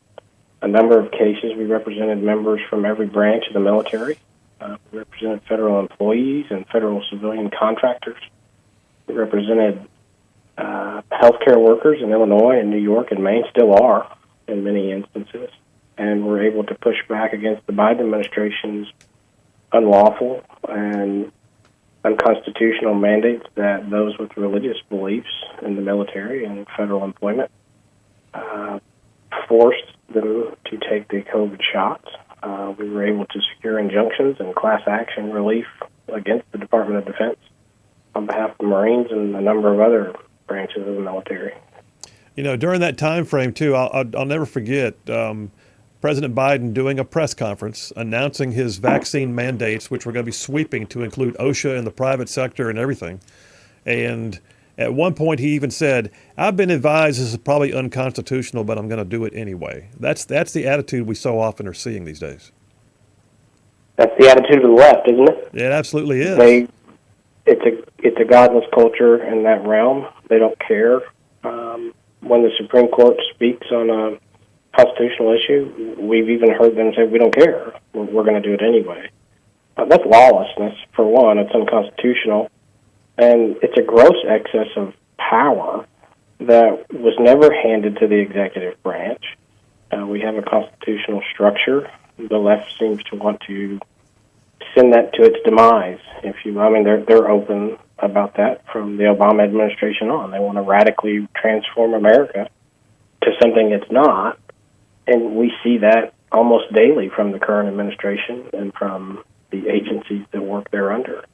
a number of cases. We represented members from every branch of the military. We represented federal employees and federal civilian contractors. We represented healthcare workers in Illinois and New York and Maine, still are in many instances, and were able to push back against the Biden administration's unlawful and unconstitutional mandates that those with religious beliefs in the military and federal employment forced them to take the COVID shots. We were able to secure injunctions and class action relief against the Department of Defense on behalf of the Marines and a number of other branches of the military. You know, during that time frame, too, I'll never forget President Biden doing a press conference announcing his vaccine mandates, which were going to be sweeping to include OSHA and the private sector and everything. And at one point, he even said, "I've been advised this is probably unconstitutional, but I'm going to do it anyway." That's the attitude we so often are seeing these days. That's the attitude of the left, isn't it? It absolutely is. It's a godless culture in that realm. They don't care. When the Supreme Court speaks on a constitutional issue, we've even heard them say, "We don't care. We're going to do it anyway." That's lawlessness, for one. It's unconstitutional. And it's a gross excess of power that was never handed to the executive branch. We have a constitutional structure. The left seems to want to send that to its demise. They're open about that from the Obama administration on. They want to radically transform America to something it's not, and we see that almost daily from the current administration and from the agencies that work there under.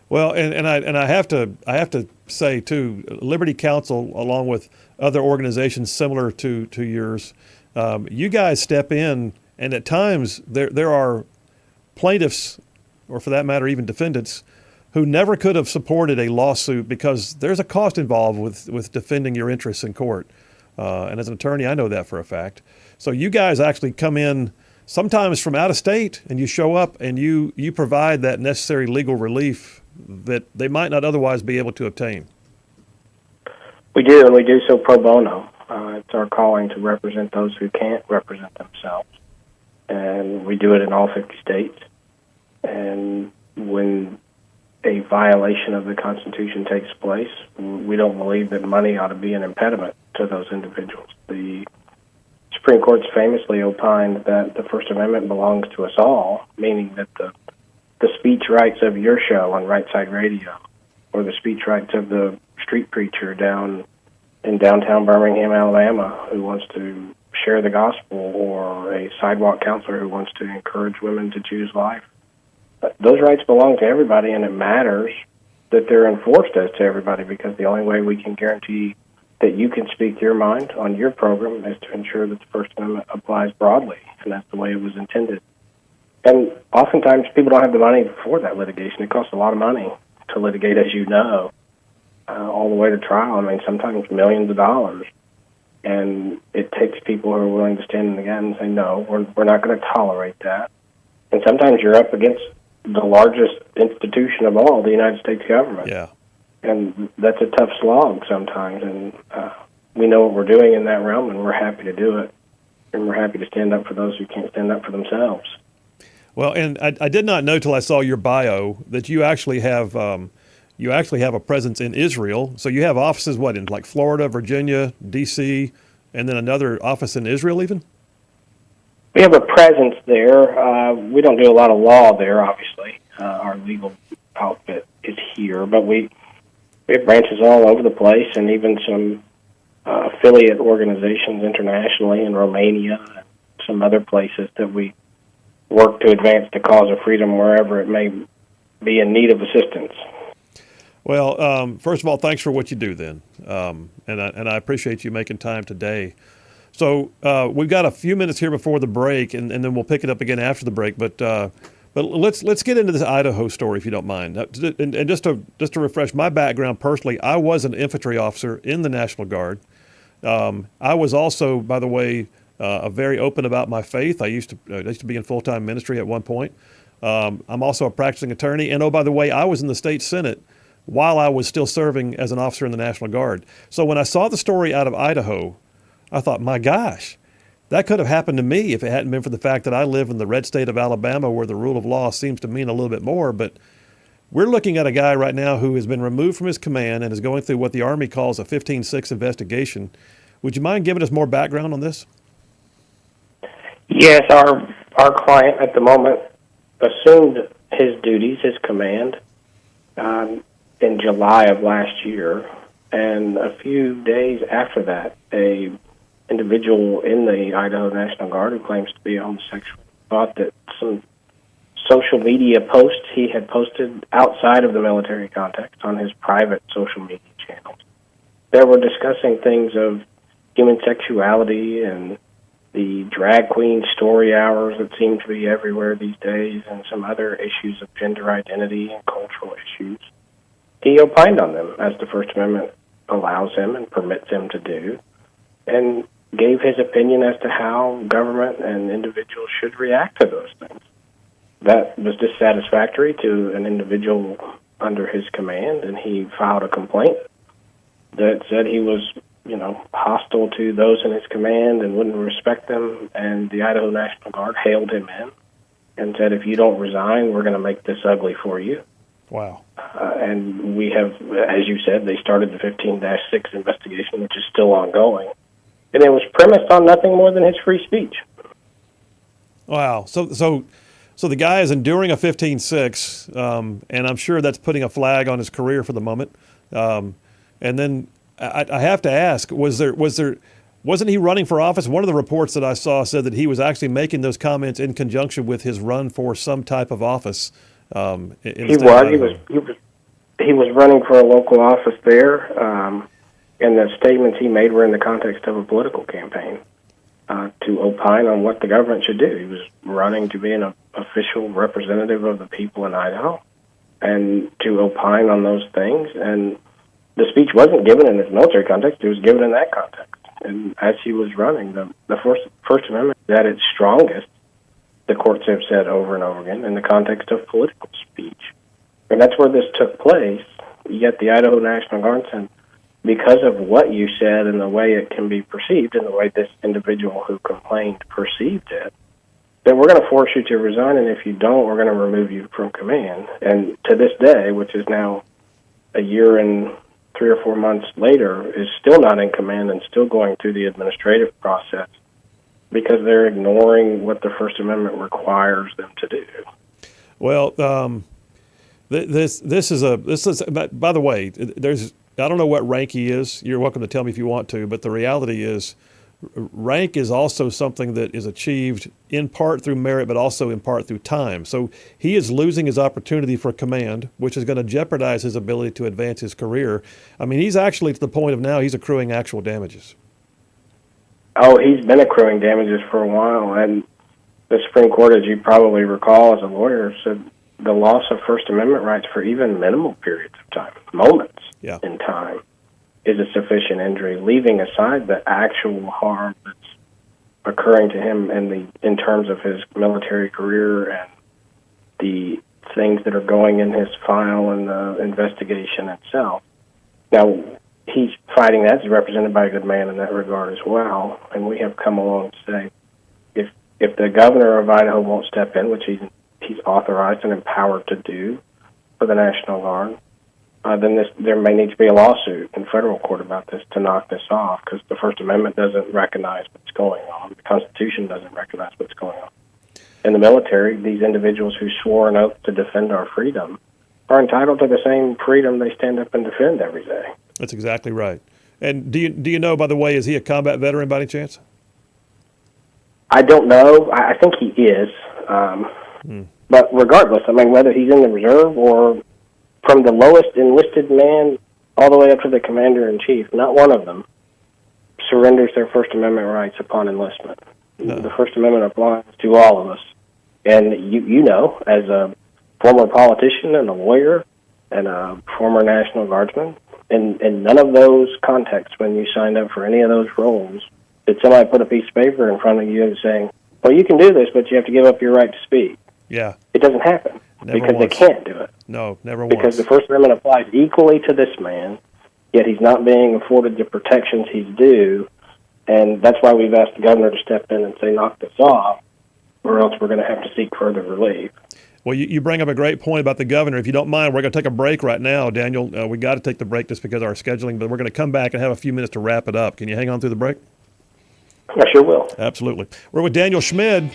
Well, and I have to say too, Liberty Counsel, along with other organizations similar to yours, you guys step in, and at times there are plaintiffs, or for that matter, even defendants, who never could have supported a lawsuit because there's a cost involved with defending your interests in court. And as an attorney, I know that for a fact. So you guys actually come in sometimes from out of state, and you show up and you provide that necessary legal relief that they might not otherwise be able to obtain. We do, and we do so pro bono. It's our calling to represent those who can't represent themselves. And we do it in all 50 states. And when a violation of the Constitution takes place, we don't believe that money ought to be an impediment to those individuals. The Supreme Court's famously opined that the First Amendment belongs to us all, meaning that the speech rights of your show on Rightside Radio, or the speech rights of the street preacher down in downtown Birmingham, Alabama, who wants to share the gospel, or a sidewalk counselor who wants to encourage women to choose life. Those rights belong to everybody, and it matters that they're enforced as to everybody, because the only way we can guarantee that you can speak your mind on your program is to ensure that the First Amendment applies broadly, and that's the way it was intended. And oftentimes people don't have the money for that litigation. It costs a lot of money to litigate, as you know, all the way to trial. I mean, sometimes millions of dollars. And it takes people who are willing to stand in the gap and say, no, we're not going to tolerate that. And sometimes you're up against the largest institution of all, the United States government. Yeah. And that's a tough slog sometimes. And we know what we're doing in that realm, and we're happy to do it. And we're happy to stand up for those who can't stand up for themselves. Well, and I did not know till I saw your bio that you actually have a presence in Israel. So you have offices, in like Florida, Virginia, D.C., and then another office in Israel even? We have a presence there. We don't do a lot of law there, obviously. Our legal outfit is here, but we have branches all over the place, and even some affiliate organizations internationally in Romania and some other places that we work to advance the cause of freedom wherever it may be in need of assistance. Well, first of all, thanks for what you do then, and I appreciate you making time today. So we've got a few minutes here before the break, and then we'll pick it up again after the break. But let's get into this Idaho story, if you don't mind. And just to refresh my background personally, I was an infantry officer in the National Guard. I was also, by the way, very open about my faith. I used to be in full-time ministry at one point. I'm also a practicing attorney, and oh, by the way, I was in the state Senate while I was still serving as an officer in the National Guard. So when I saw the story out of Idaho, I thought, my gosh, that could have happened to me if it hadn't been for the fact that I live in the red state of Alabama, where the rule of law seems to mean a little bit more. But we're looking at a guy right now who has been removed from his command and is going through what the Army calls a 15-6 investigation. Would you mind giving us more background on this? Yes, our client at the moment assumed his duties, his command, in July of last year, and a few days after that, a individual in the Idaho National Guard who claims to be homosexual thought that some social media posts he had posted outside of the military context on his private social media channels that were discussing things of human sexuality and the drag queen story hours that seem to be everywhere these days, and some other issues of gender identity and cultural issues. He opined on them, as the First Amendment allows him and permits him to do, and gave his opinion as to how government and individuals should react to those things. That was dissatisfactory to an individual under his command, and he filed a complaint that said he was, hostile to those in his command and wouldn't respect them, and the Idaho National Guard hailed him in and said, if you don't resign, we're going to make this ugly for you. Wow. And we have, as you said, they started the 15-6 investigation, which is still ongoing. And it was premised on nothing more than his free speech. Wow. So the guy is enduring a 15-6, and I'm sure that's putting a flag on his career for the moment. And then I have to ask, wasn't he running for office? One of the reports that I saw said that he was actually making those comments in conjunction with his run for some type of office. He was running for a local office there, and the statements he made were in the context of a political campaign to opine on what the government should do. He was running to be an official representative of the people in Idaho and to opine on those things. And the speech wasn't given in its military context; it was given in that context. And as he was running, the First Amendment is at its strongest, the courts have said over and over again, in the context of political speech. And that's where this took place. Yet the Idaho National Guard said, because of what you said and the way it can be perceived and the way this individual who complained perceived it, that we're going to force you to resign, and if you don't, we're going to remove you from command. And to this day, which is now a year and 3 or 4 months later, is still not in command and still going through the administrative process because they're ignoring what the First Amendment requires them to do. Well, this is by the way, I don't know what rank he is. You're welcome to tell me if you want to, but the reality is rank is also something that is achieved in part through merit, but also in part through time. So he is losing his opportunity for command, which is going to jeopardize his ability to advance his career. I mean, he's actually to the point of now he's accruing actual damages. Oh, he's been accruing damages for a while, and the Supreme Court, as you probably recall as a lawyer, said the loss of First Amendment rights for even minimal periods of time, moments in time, is a sufficient injury, leaving aside the actual harm that's occurring to him in terms of his military career and the things that are going in his file and the investigation itself. Now, he's fighting that. He's represented by a good man in that regard as well, and we have come along to say if the governor of Idaho won't step in, which he's authorized and empowered to do for the National Guard, then there may need to be a lawsuit in federal court about this to knock this off, because the First Amendment doesn't recognize what's going on. The Constitution doesn't recognize what's going on. In the military, these individuals who swore an oath to defend our freedom are entitled to the same freedom they stand up and defend every day. That's exactly right. And do you know, by the way, is he a combat veteran by any chance? I don't know. I think he is. But regardless, I mean, whether he's in the reserve or from the lowest enlisted man all the way up to the commander-in-chief, not one of them surrenders their First Amendment rights upon enlistment. No. The First Amendment applies to all of us. And you know, as a former politician and a lawyer and a former National Guardsman, in none of those contexts, when you signed up for any of those roles, did somebody put a piece of paper in front of you and saying, well, you can do this, but you have to give up your right to speak. Yeah. It doesn't happen. Because they can't do it. No, never because the First Amendment applies equally to this man, yet he's not being afforded the protections he's due, and that's why we've asked the governor to step in and say, knock this off, or else we're going to have to seek further relief. Well, you bring up a great point about the governor. If you don't mind, we're going to take a break right now, Daniel. We got to take the break just because of our scheduling, but we're going to come back and have a few minutes to wrap it up. Can you hang on through the break? I sure will. Absolutely. We're with Daniel Schmid,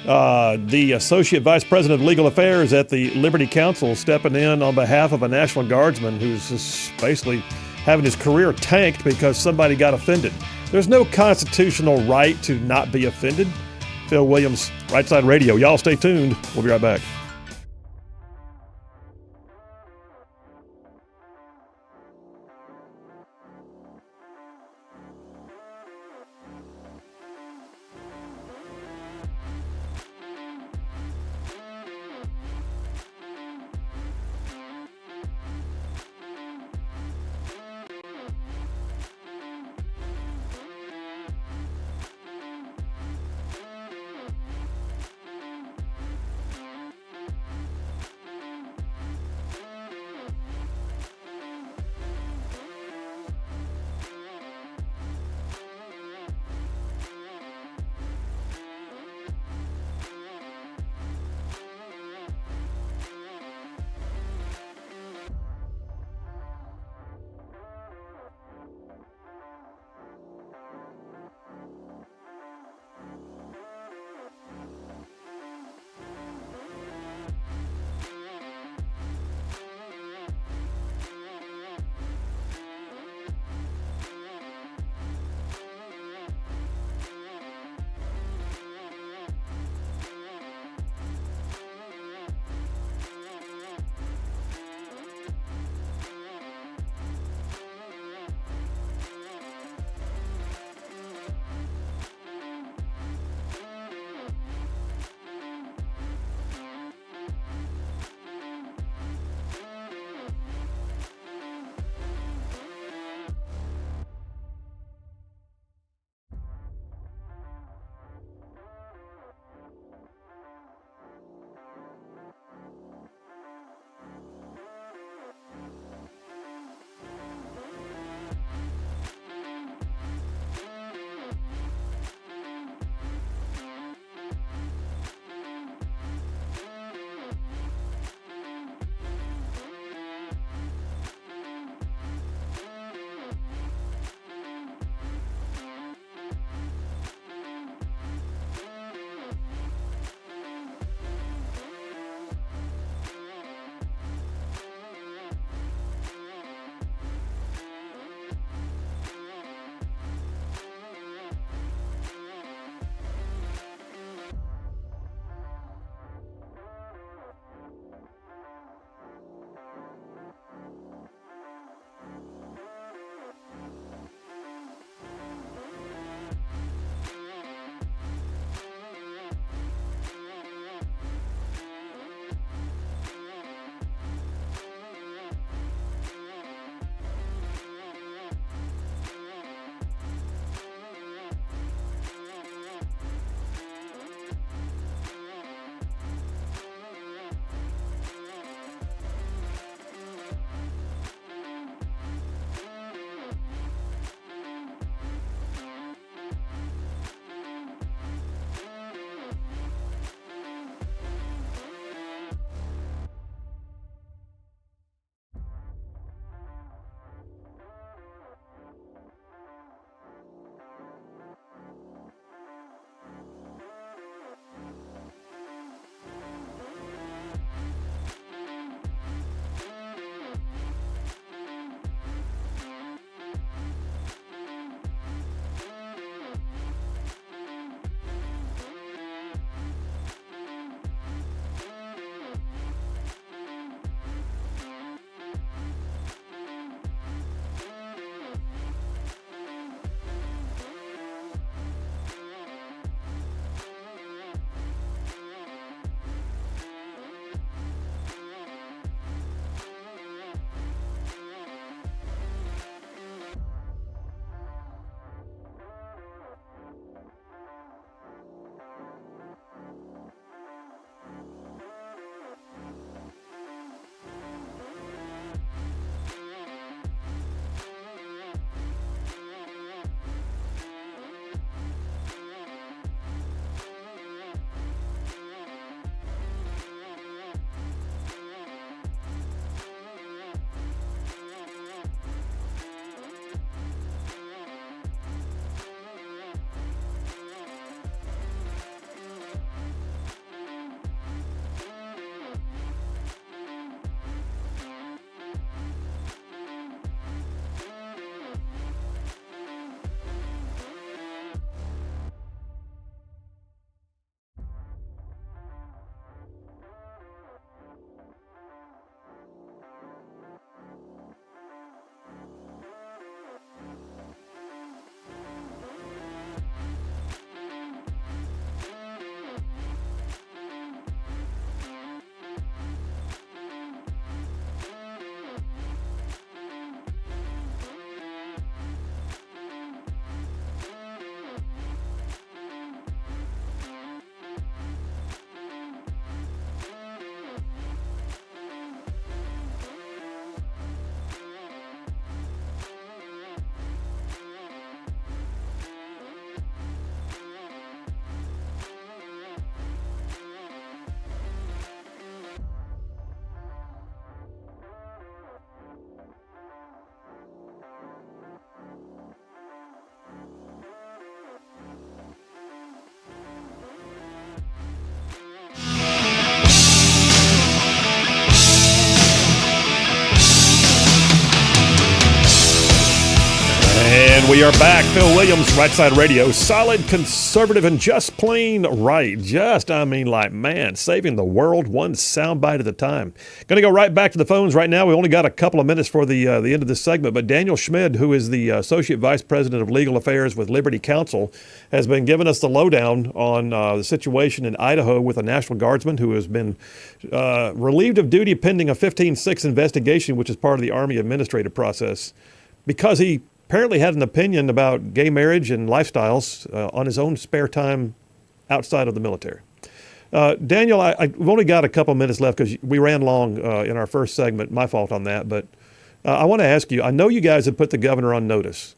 the Associate Vice President of Legal Affairs at the Liberty Council, stepping in on behalf of a National Guardsman who's just basically having his career tanked because somebody got offended. There's no constitutional right to not be offended. Phil Williams, Rightside Radio. Y'all stay tuned. We'll be right back. And we are back. Phil Williams, Rightside Radio. Solid, conservative, and just plain right. Saving the world one soundbite at a time. Going to go right back to the phones right now. We only got a couple of minutes for the end of this segment, but Daniel Schmid, who is the Associate Vice President of Legal Affairs with Liberty Counsel, has been giving us the lowdown on the situation in Idaho with a National Guardsman who has been relieved of duty pending a 15-6 investigation, which is part of the Army administrative process, because he apparently had an opinion about gay marriage and lifestyles on his own spare time outside of the military. Daniel, we've only got a couple minutes left because we ran long in our first segment. My fault on that. But I want to ask you, I know you guys have put the governor on notice.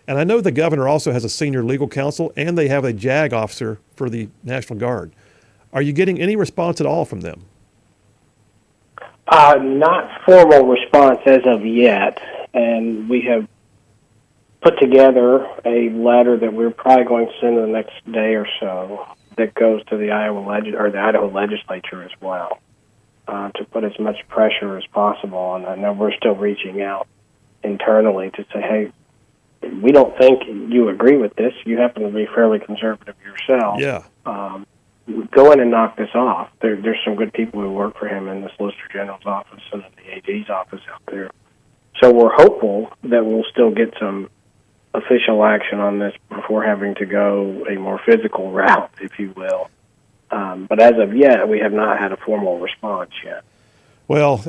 And I know the governor also has a senior legal counsel and they have a JAG officer for the National Guard. Are you getting any response at all from them? Not formal response as of yet. And we have put together a letter that we're probably going to send in the next day or so that goes to the Idaho legislature as well, to put as much pressure as possible. And I know we're still reaching out internally to say, hey, we don't think you agree with this. You happen to be fairly conservative yourself. Yeah. Go in and knock this off. There's some good people who work for him in the Solicitor General's office and in the AG's office out there. So we're hopeful that we'll still get some official action on this before having to go a more physical route, if you will. But as of yet, we have not had a formal response yet. Well,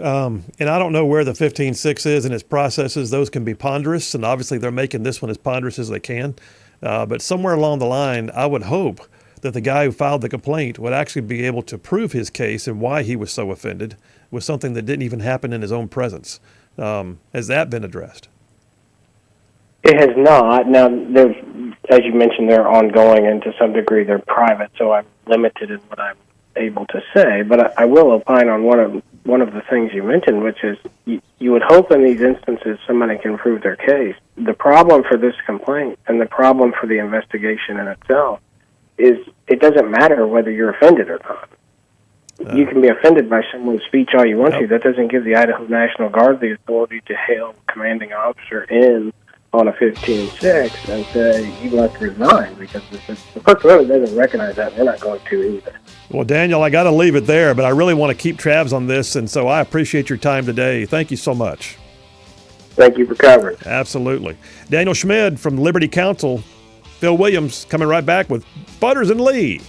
and I don't know where the 15-6 is in its processes. Those can be ponderous, and obviously they're making this one as ponderous as they can. But somewhere along the line, I would hope that the guy who filed the complaint would actually be able to prove his case and why he was so offended with something that didn't even happen in his own presence. Has that been addressed? It has not. Now, there's, as you mentioned, they're ongoing, and to some degree they're private, so I'm limited in what I'm able to say. But I will opine on one of the things you mentioned, which is you would hope in these instances somebody can prove their case. The problem for this complaint and the problem for the investigation in itself is it doesn't matter whether you're offended or not. You can be offended by someone's speech all you want to. That doesn't give the Idaho National Guard the authority to hail a commanding officer in on a 15-6 and say, you must resign, because the First Amendment doesn't recognize that. They're not going to either. Well, Daniel, I got to leave it there, but I really want to keep tabs on this, and so I appreciate your time today. Thank you so much. Thank you for covering. Absolutely. Daniel Schmid from Liberty Counsel. Phil Williams coming right back with Butters and Lee.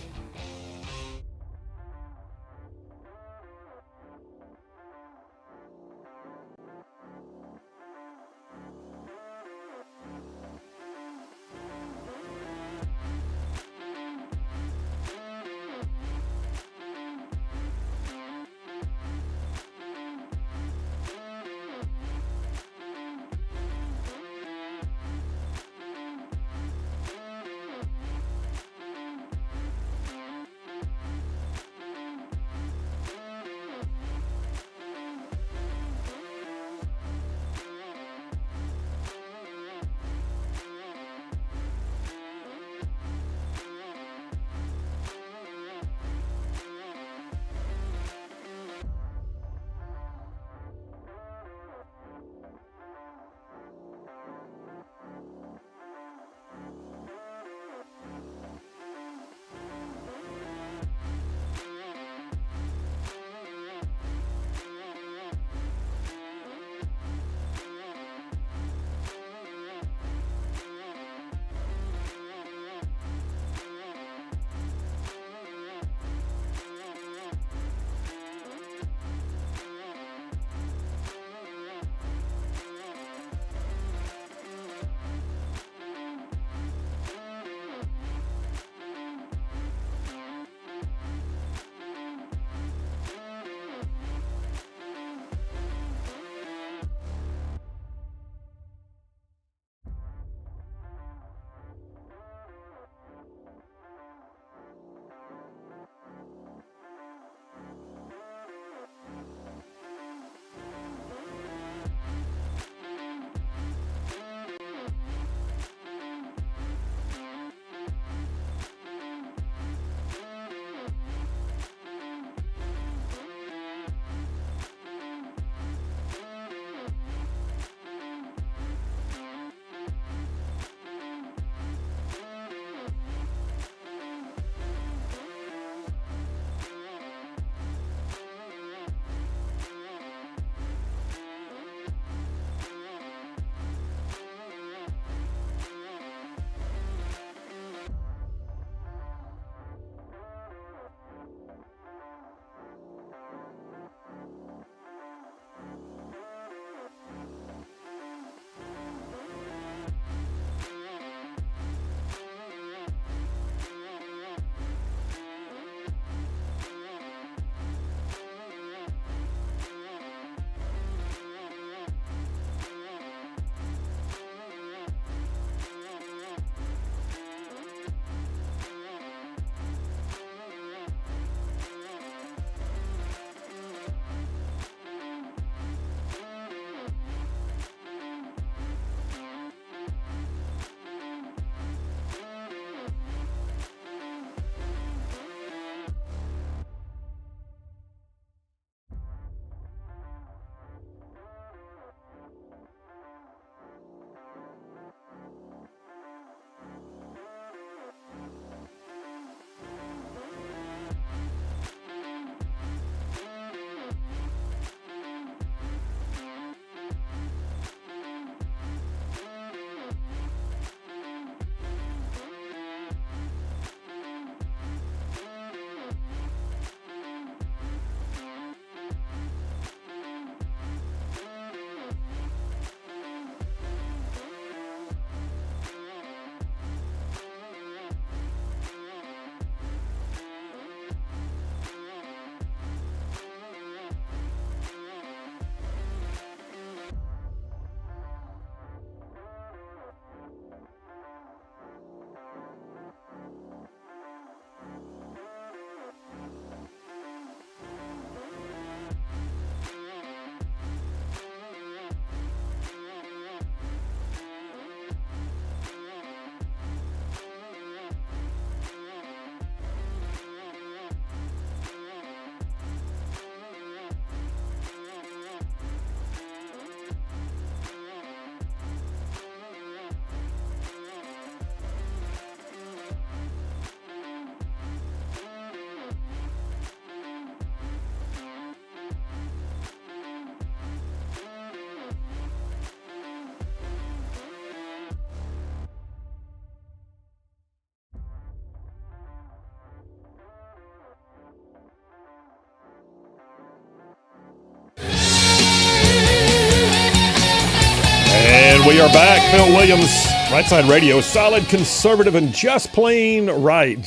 We are back. Phil Williams, Rightside Radio, solid, conservative, and just plain right.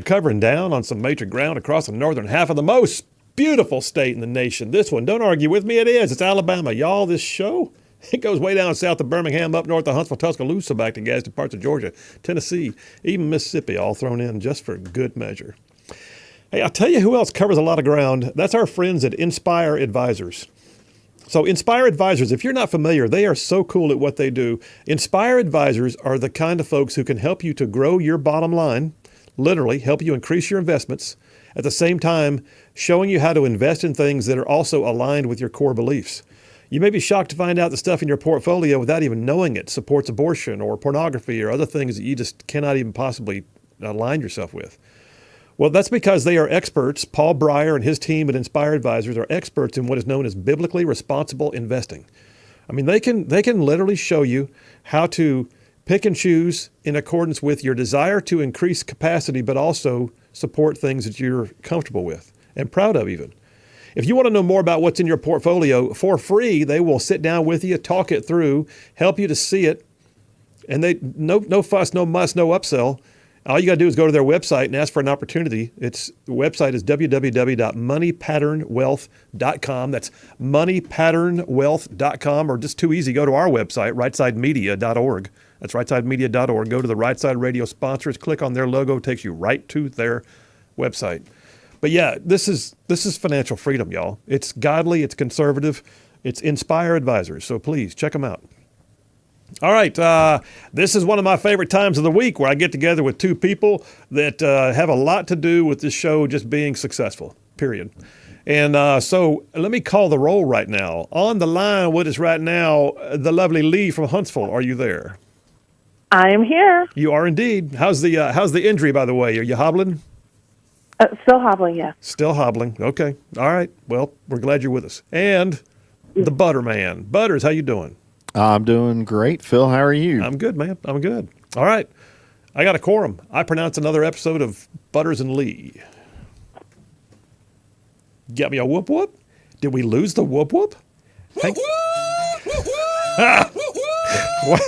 Covering down on some major ground across the northern half of the most beautiful state in the nation. This one, don't argue with me, it is. It's Alabama. Y'all, this show, it goes way down south of Birmingham, up north of Huntsville, Tuscaloosa, back to Gadsden parts of Georgia, Tennessee, even Mississippi, all thrown in just for good measure. Hey, I'll tell you who else covers a lot of ground. That's our friends at Inspire Advisors. So Inspire Advisors, if you're not familiar, they are so cool at what they do. Inspire Advisors are the kind of folks who can help you to grow your bottom line, literally help you increase your investments, at the same time showing you how to invest in things that are also aligned with your core beliefs. You may be shocked to find out the stuff in your portfolio without even knowing it supports abortion or pornography or other things that you just cannot even possibly align yourself with. Well, that's because they are experts. Paul Breyer and his team at Inspire Advisors are experts in what is known as biblically responsible investing. I mean, they can literally show you how to pick and choose in accordance with your desire to increase capacity, but also support things that you're comfortable with and proud of even. If you want to know more about what's in your portfolio for free, they will sit down with you, talk it through, help you to see it, and no fuss, no muss, no upsell. All you got to do is go to their website and ask for an opportunity. The website is www.moneypatternwealth.com. That's moneypatternwealth.com, or just too easy, go to our website, rightside.media.org. That's rightside.media.org. Go to the Rightside Radio sponsors, click on their logo, takes you right to their website. But yeah, this is financial freedom, y'all. It's godly, it's conservative, it's Inspire Advisors. So please check them out. All right, this is one of my favorite times of the week where I get together with two people that have a lot to do with this show just being successful, period. And so let me call the roll right now. On the line with us right now, the lovely Lee from Huntsville. Are you there? I am here. You are indeed. How's the injury, by the way? Are you hobbling? Still hobbling, yeah. Still hobbling. Okay. All right. Well, we're glad you're with us. And the Butter Man. Butters, how you doing? I'm doing great. Phil, how are you? I'm good, man. I'm good. All right. I got a quorum. I pronounce another episode of Butters and Lee. Got me a whoop whoop? Did we lose the whoop whoop? Whoop whoop!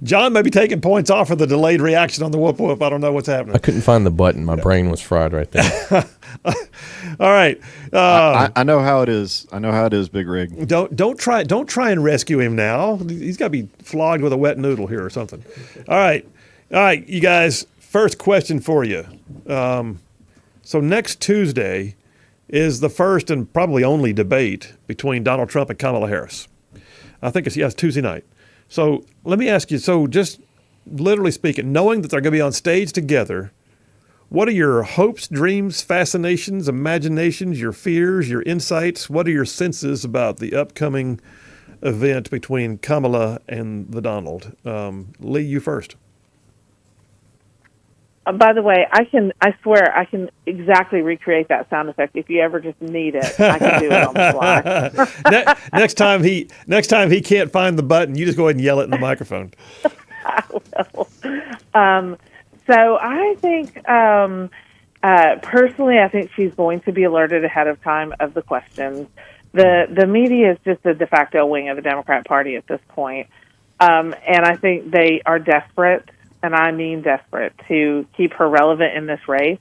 John may be taking points off for the delayed reaction on the whoop whoop. I don't know what's happening. I couldn't find the button. My brain was fried right there. All right. I know how it is. I know how it is, Big Rig. Don't try and rescue him now. He's got to be flogged with a wet noodle here or something. All right, you guys. First question for you. So next Tuesday is the first and probably only debate between Donald Trump and Kamala Harris. I think it's Tuesday night. So let me ask you. So just literally speaking, knowing that they're going to be on stage together, what are your hopes, dreams, fascinations, imaginations, your fears, your insights? What are your senses about the upcoming event between Kamala and the Donald? Lee, you first. By the way, I swear I can exactly recreate that sound effect. If you ever just need it, I can do it on the fly. Next time he can't find the button, you just go ahead and yell it in the microphone. I will. So I think, personally, I think she's going to be alerted ahead of time of the questions. The media is just a de facto wing of the Democrat Party at this point. And I think they are desperate, and I mean desperate, to keep her relevant in this race.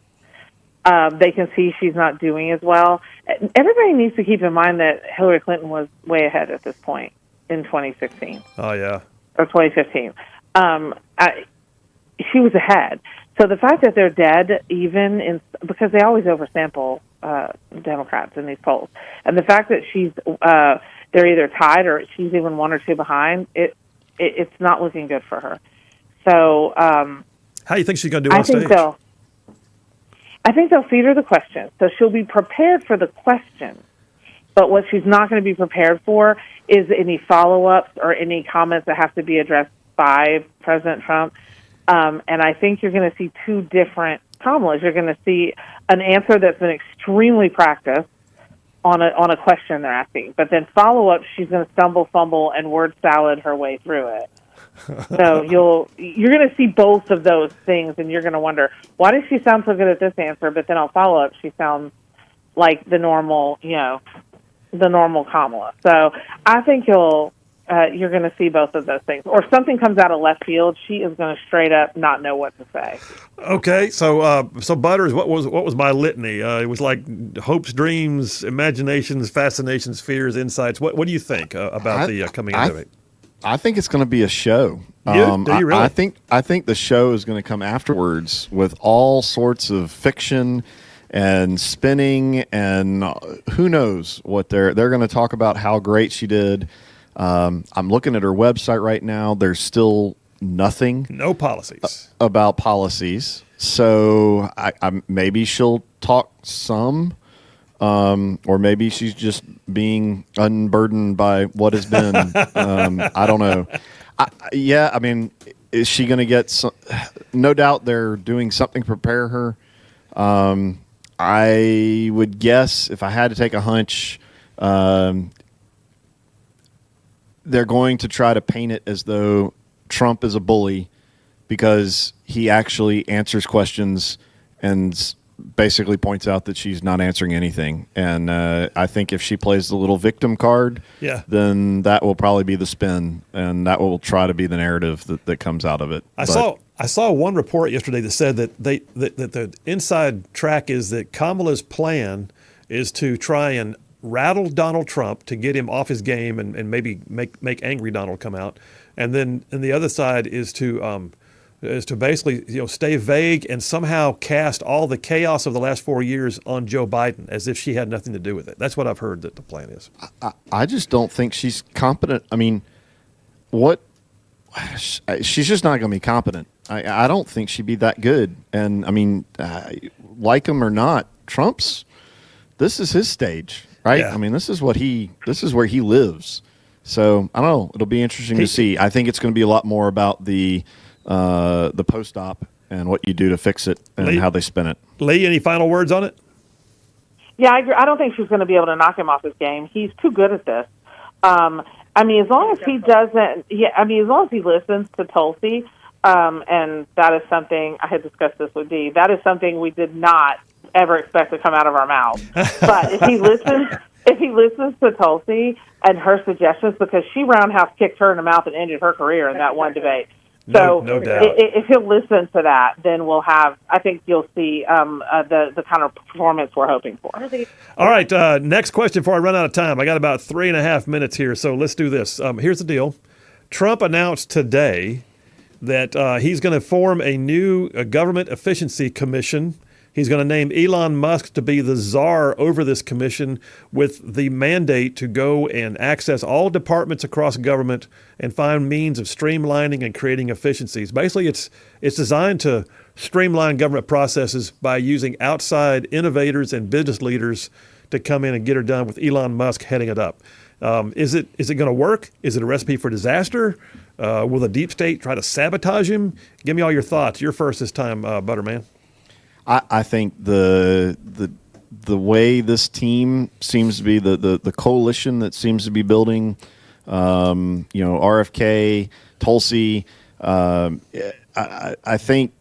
They can see she's not doing as well. Everybody needs to keep in mind that Hillary Clinton was way ahead at this point in 2016. Oh, yeah. Or 2015. She was ahead. So the fact that they're dead, because they always oversample Democrats in these polls, and the fact that they're either tied or she's even one or two behind, it's not looking good for her. So how do you think she's going to do on stage? I think they'll feed her the questions, so she'll be prepared for the questions. But what she's not going to be prepared for is any follow-ups or any comments that have to be addressed by President Trump. And I think you're going to see two different Kamalas. You're going to see an answer that's been extremely practiced on a question they're asking. But then follow-up, she's going to stumble, fumble, and word salad her way through it. So you're going to see both of those things, and you're going to wonder, why does she sound so good at this answer, but then on follow-up she sounds like the normal Kamala. So I think you're going to see both of those things. Or if something comes out of left field, she is going to straight up not know what to say. Okay, so Butters, what was my litany? It was like hopes, dreams, imaginations, fascinations, fears, insights. What do you think about the coming into it? I think it's going to be a show. Do you really? I think the show is going to come afterwards with all sorts of fiction and spinning, and who knows what they're going to talk about how great she did. I'm looking at her website right now. There's still nothing. No policies. About policies. So I maybe she'll talk some, or maybe she's just being unburdened by what has been. I don't know. I mean, is she going to get some? No doubt they're doing something to prepare her. I would guess, if I had to take a hunch, they're going to try to paint it as though Trump is a bully because he actually answers questions and basically points out that she's not answering anything. And I think if she plays the little victim card, then that will probably be the spin, and that will try to be the narrative that comes out of it. I saw one report yesterday that said that that the inside track is that Kamala's plan is to try and rattle Donald Trump to get him off his game and maybe make angry Donald come out, and the other side is to basically stay vague and somehow cast all the chaos of the last 4 years on Joe Biden as if she had nothing to do with it. That's what I've heard that the plan is. I just don't think she's competent. I mean, she's just not going to be competent. I don't think she'd be that good. And I mean, like him or not, this is his stage. Right. Yeah. I mean, this is where he lives. So I don't know. It'll be interesting to see. I think it's going to be a lot more about the post-op and what you do to fix it and how they spin it. Lee, any final words on it? Yeah, I agree. I don't think she's going to be able to knock him off his game. He's too good at this. I mean, as long as he doesn't, as long as he listens to Tulsi, and that is something, I had discussed this with Dee, that is something we did not ever expect to come out of our mouth. But if he listens to Tulsi and her suggestions, because she roundhouse kicked her in the mouth and ended her career in that one debate. So no doubt. If he'll listen to that, then I think you'll see the kind of performance we're hoping for. All right, next question before I run out of time. I got about 3.5 minutes here, so let's do this. Here's the deal. Trump announced today that he's going to form a new government efficiency commission. He's going to name Elon Musk to be the czar over this commission with the mandate to go and access all departments across government and find means of streamlining and creating efficiencies. Basically, it's designed to streamline government processes by using outside innovators and business leaders to come in and get her done, with Elon Musk heading it up. Is it going to work? Is it a recipe for disaster? Will the deep state try to sabotage him? Give me all your thoughts. You're first this time, Butterman. I think the way this team seems to be, the coalition that seems to be building, RFK, Tulsi, I think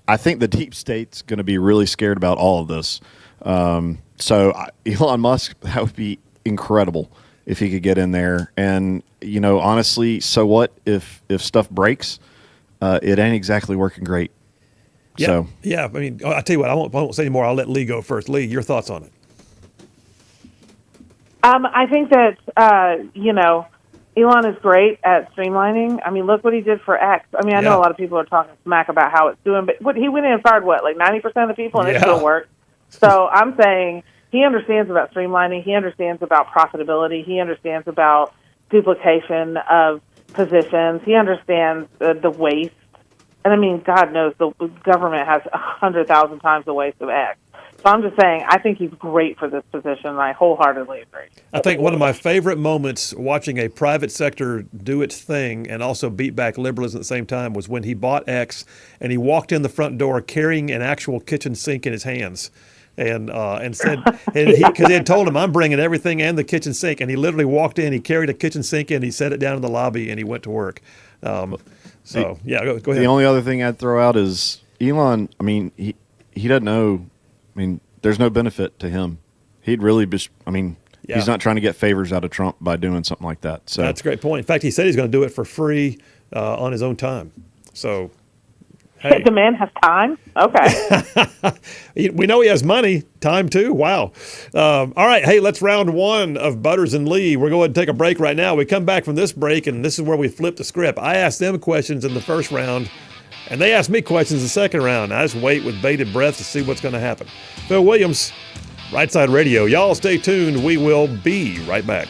the deep state's going to be really scared about all of this. So Elon Musk, that would be incredible if he could get in there. And honestly, so what if stuff breaks? It ain't exactly working great. Yeah, So I mean, I'll tell you what, I won't say anymore. I'll let Lee go first. Lee, your thoughts on it? I think that, Elon is great at streamlining. I mean, look what he did for X. I mean, I know a lot of people are talking smack about how it's doing, but he went in and fired, like 90% of the people, and it still worked. So I'm saying he understands about streamlining. He understands about profitability. He understands about duplication of positions. He understands the waste. And I mean, God knows the government has 100,000 times the waste of X. So I'm just saying, I think he's great for this position, and I wholeheartedly agree. I think one of my favorite moments watching a private sector do its thing and also beat back liberalism at the same time was when he bought X and he walked in the front door carrying an actual kitchen sink in his hands. And said, because he had told him, I'm bringing everything and the kitchen sink. And he literally walked in, he carried a kitchen sink in, he set it down in the lobby, and he went to work. Go ahead. The only other thing I'd throw out is Elon. I mean, he doesn't know. I mean, there's no benefit to him. He'd really be. I mean, Yeah. He's not trying to get favors out of Trump by doing something like that. So That's a great point. In fact, he said he's going to do it for free on his own time. So, hey. The man has time? Okay. We know he has money, time too. Wow. All right. Hey, let's round one of Butters and Lee. We're going to take a break right now. We come back from this break, and this is where we flip the script. I asked them questions in the first round, and they asked me questions in the second round. I just wait with bated breath to see what's going to happen. Phil Williams, Rightside Radio. Y'all stay tuned. We will be right back.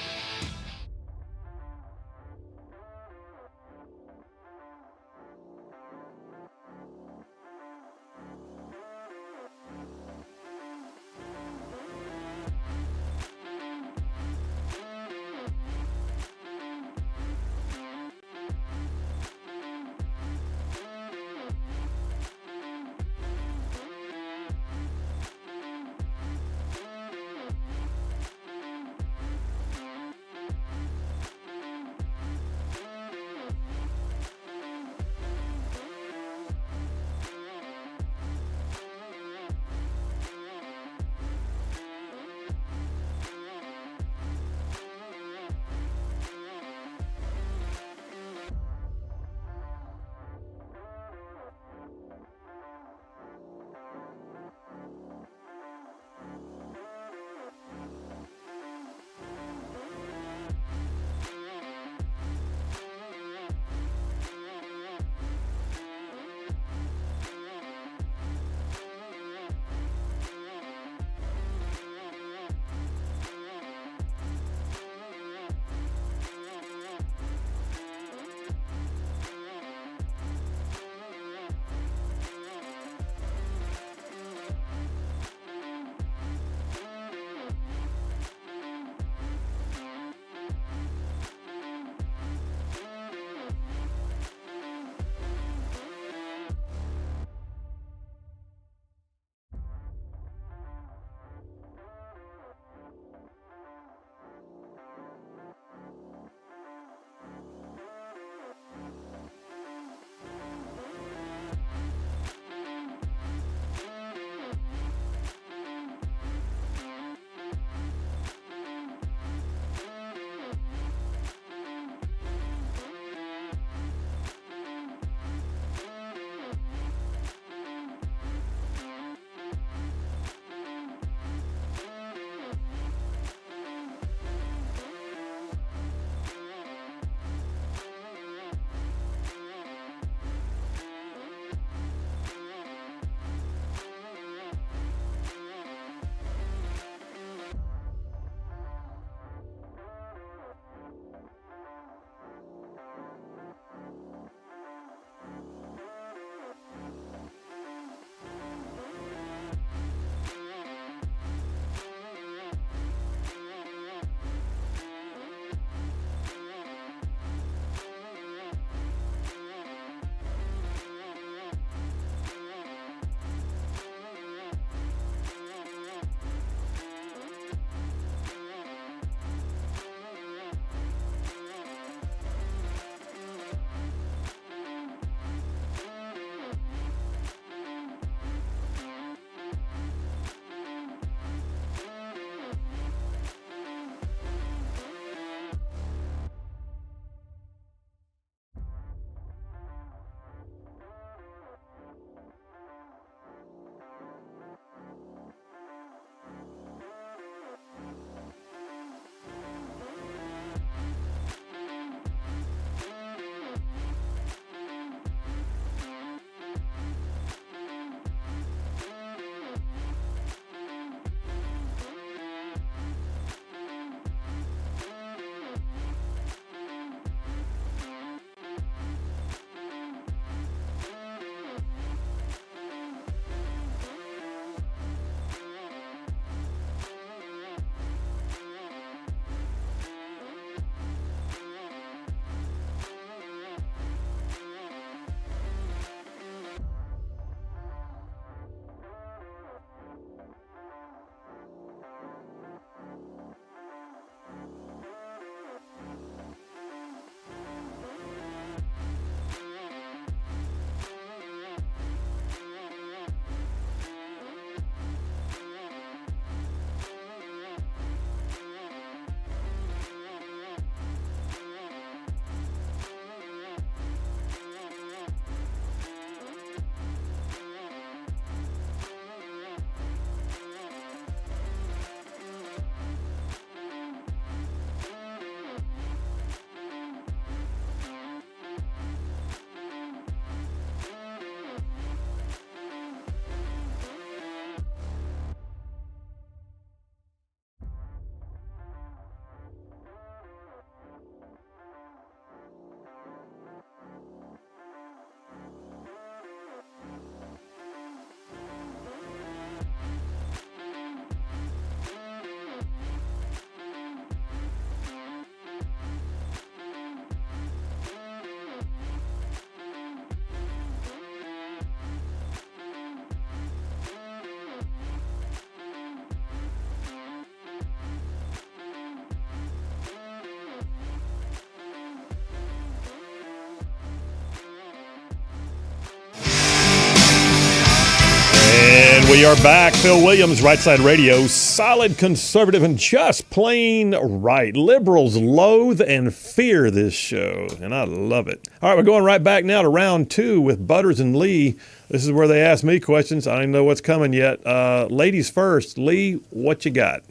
We are back. Phil Williams, Rightside Radio. Solid, conservative, and just plain right. Liberals loathe and fear this show, and I love it. All right, we're going right back now to round 2 with Butters and Lee. This is where they ask me questions. I don't even know what's coming yet. Ladies first. Lee, what you got?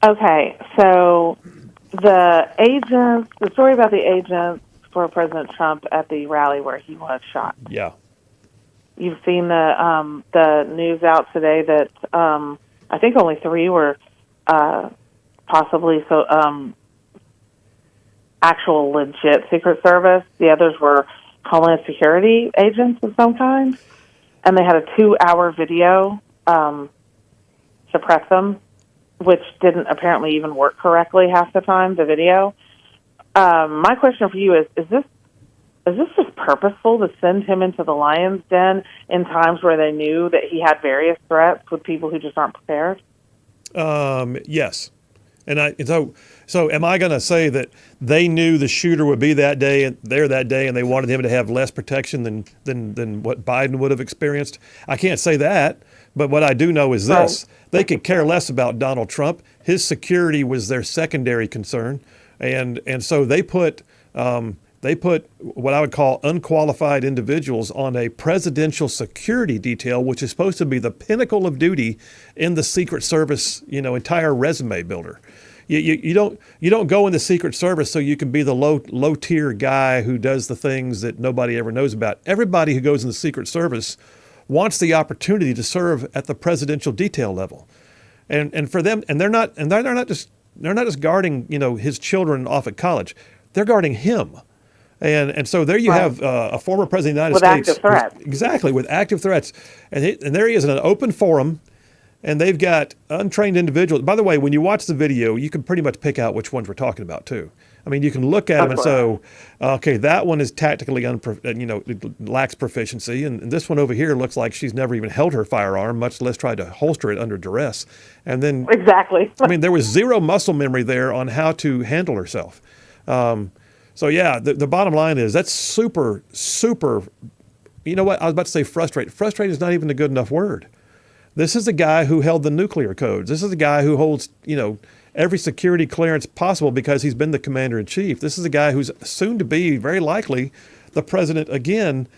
Okay, so the story about the agents for President Trump at the rally where he was shot. Yeah. You've seen the news out today that I think only 3 were possibly actual legit Secret Service. The others were Homeland Security agents of some kind, and they had a 2-hour video to press them, which didn't apparently even work correctly half the time. The video. My question for you is this just purposeful to send him into the lion's den in times where they knew that he had various threats with people who just aren't prepared? Yes. So am I going to say that they knew the shooter would be that day and they wanted him to have less protection than what Biden would have experienced? I can't say that, but what I do know is this. Right. They could care less about Donald Trump. His security was their secondary concern. And so they put what I would call unqualified individuals on a presidential security detail, which is supposed to be the pinnacle of duty in the Secret Service, entire resume builder. You don't go in the Secret Service so you can be the low tier guy who does the things that nobody ever knows about. Everybody who goes in the Secret Service wants the opportunity to serve at the presidential detail level, and for them, they're not just guarding his children off at college, they're guarding him. And so there you have a former president of the United States. With active threats. Exactly, with active threats. And there he is in an open forum, and they've got untrained individuals. By the way, when you watch the video, you can pretty much pick out which ones we're talking about, too. I mean, you can look at them and say, okay, that one is tactically, lacks proficiency. And this one over here looks like she's never even held her firearm, much less tried to holster it under duress. And then, exactly. I mean, there was zero muscle memory there on how to handle herself. So, yeah, the bottom line is that's super, super, you know what? I was about to say frustrate. Frustrate is not even a good enough word. This is a guy who held the nuclear codes. This is a guy who holds, every security clearance possible because he's been the commander in chief. This is a guy who's soon to be, very likely, the president again.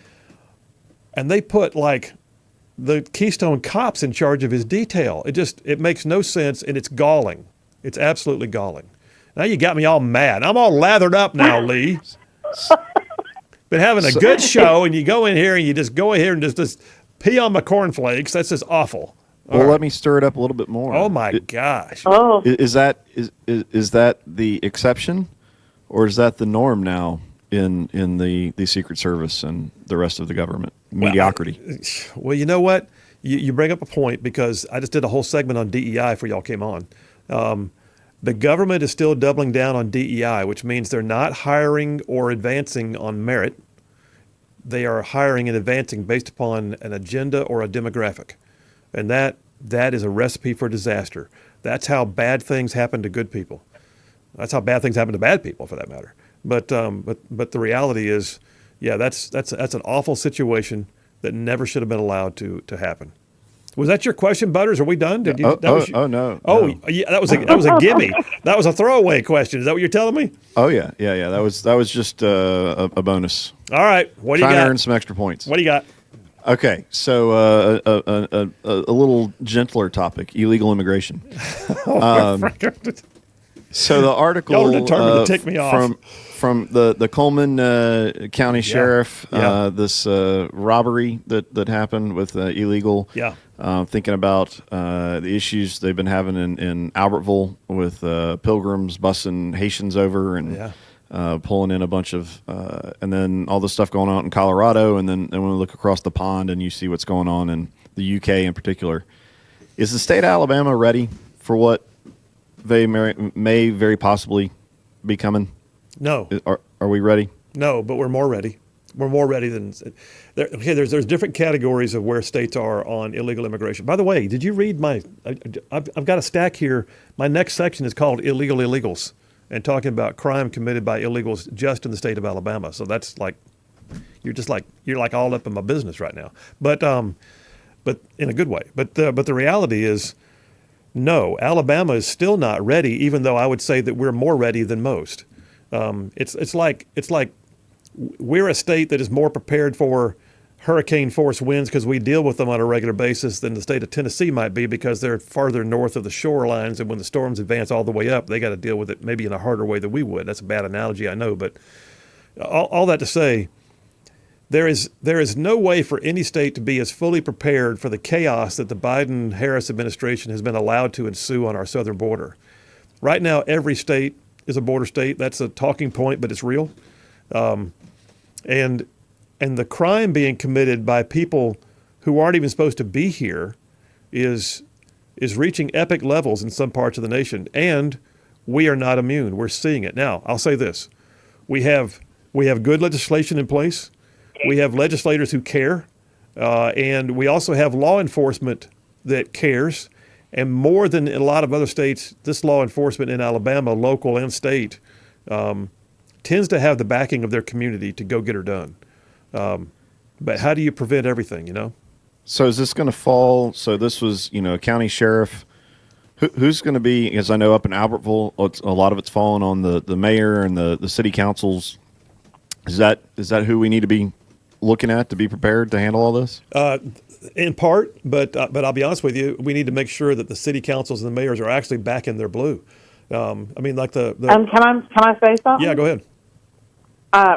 And they put, the Keystone Cops in charge of his detail. It makes no sense, and it's galling. It's absolutely galling. Now you got me all mad. I'm all lathered up now, Lee. Been having a good show, and you go in here and you just go in here and just pee on my cornflakes. That's just awful. Well, let me stir it up a little bit more. Oh my gosh! Oh, is that the exception, or is that the norm now in the Secret Service and the rest of the government? Mediocrity. Well, you know what? You bring up a point because I just did a whole segment on DEI before y'all came on. The government is still doubling down on DEI, which means they're not hiring or advancing on merit. They are hiring and advancing based upon an agenda or a demographic. And that is a recipe for disaster. That's how bad things happen to good people. That's how bad things happen to bad people, for that matter. But the reality is, yeah, that's an awful situation that never should have been allowed to happen. Was that your question, Butters? Are we done? No. Yeah, that was a gimme. That was a throwaway question. Is that what you're telling me? Oh yeah. That was just a bonus. All right. What do you got? Trying to earn some extra points. What do you got? Okay, so a little gentler topic: illegal immigration. So the article y'all are determined to tick me off. From the Coleman County Sheriff, this robbery that happened with illegal. Yeah. Thinking about the issues they've been having in Albertville with pilgrims busing Haitians over and pulling in a bunch of, and then all this stuff going on in Colorado, and then when we look across the pond and you see what's going on in the UK in particular. Is the state of Alabama ready for what they may very possibly be coming? No. Are we ready? No, but we're more ready. We're more ready than there's different categories of where states are on illegal immigration. By the way, did you read I've got a stack here. My next section is called Illegal Illegals and talking about crime committed by illegals just in the state of Alabama. So that's you're all up in my business right now. But but in a good way. But the reality is, no, Alabama is still not ready, even though I would say that we're more ready than most. It's like we're a state that is more prepared for hurricane force winds because we deal with them on a regular basis than the state of Tennessee might be, because they're farther north of the shorelines, and when the storms advance all the way up, they got to deal with it maybe in a harder way than we would. That's a bad analogy, I know, but all that to say, there is no way for any state to be as fully prepared for the chaos that the Biden-Harris administration has been allowed to ensue on our southern border. Right now, every state is a border state. That's a talking point, but it's real. And the crime being committed by people who aren't even supposed to be here is reaching epic levels in some parts of the nation. And we are not immune. We're seeing it. Now, I'll say this. We have good legislation in place. We have legislators who care. And we also have law enforcement that cares. And more than in a lot of other states, this law enforcement in Alabama, local and state, tends to have the backing of their community to go get her done. But how do you prevent everything, you know? So is this going to fall? So this was, a county sheriff. Who's going to be, as I know up in Albertville, a lot of it's fallen on the mayor and the city councils. Is that who we need to be looking at to be prepared to handle all this? In part, but I'll be honest with you, we need to make sure that the city councils and the mayors are actually back in their blue. I mean, like the Can I say something? Yeah, go ahead.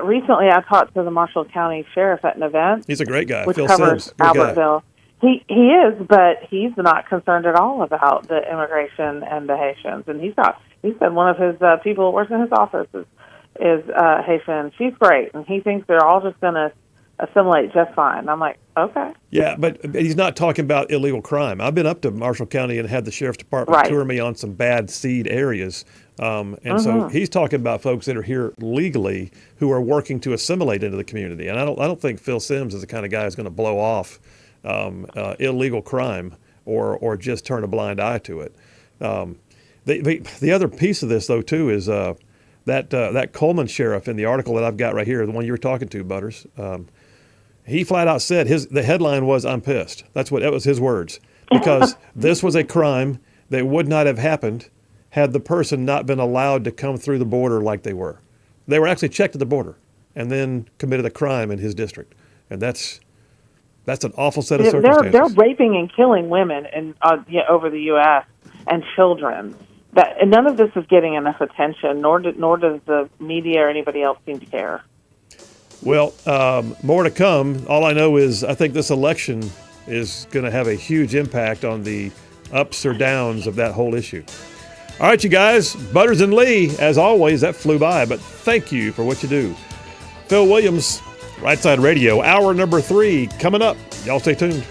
Recently, I talked to the Marshall County Sheriff at an event. He's a great guy. Which Phil covers Sims, great Albertville. Guy. He is, but he's not concerned at all about the immigration and the Haitians. And he said one of his people who works in his office is Haitian. She's great, and he thinks they're all just going to assimilate just fine. I'm like, okay. Yeah, but he's not talking about illegal crime. I've been up to Marshall County and had the sheriff's department tour me on some bad seed areas. So he's talking about folks that are here legally who are working to assimilate into the community. And I don't think Phil Sims is the kind of guy who's going to blow off illegal crime or just turn a blind eye to it. The other piece of this, though, too, is that Coleman sheriff in the article that I've got right here, the one you were talking to, Butters. He flat out said the headline was, "I'm pissed." That was his words, because this was a crime that would not have happened had the person not been allowed to come through the border like they were. They were actually checked at the border and then committed a crime in his district. And that's an awful set of circumstances. They're raping and killing women over the U.S. and children. And none of this is getting enough attention, nor does the media or anybody else seem to care. Well, more to come. All I know is I think this election is going to have a huge impact on the ups or downs of that whole issue. All right, you guys, Butters and Lee, as always, that flew by, but thank you for what you do. Phil Williams, Rightside Radio, hour number 3 coming up. Y'all stay tuned.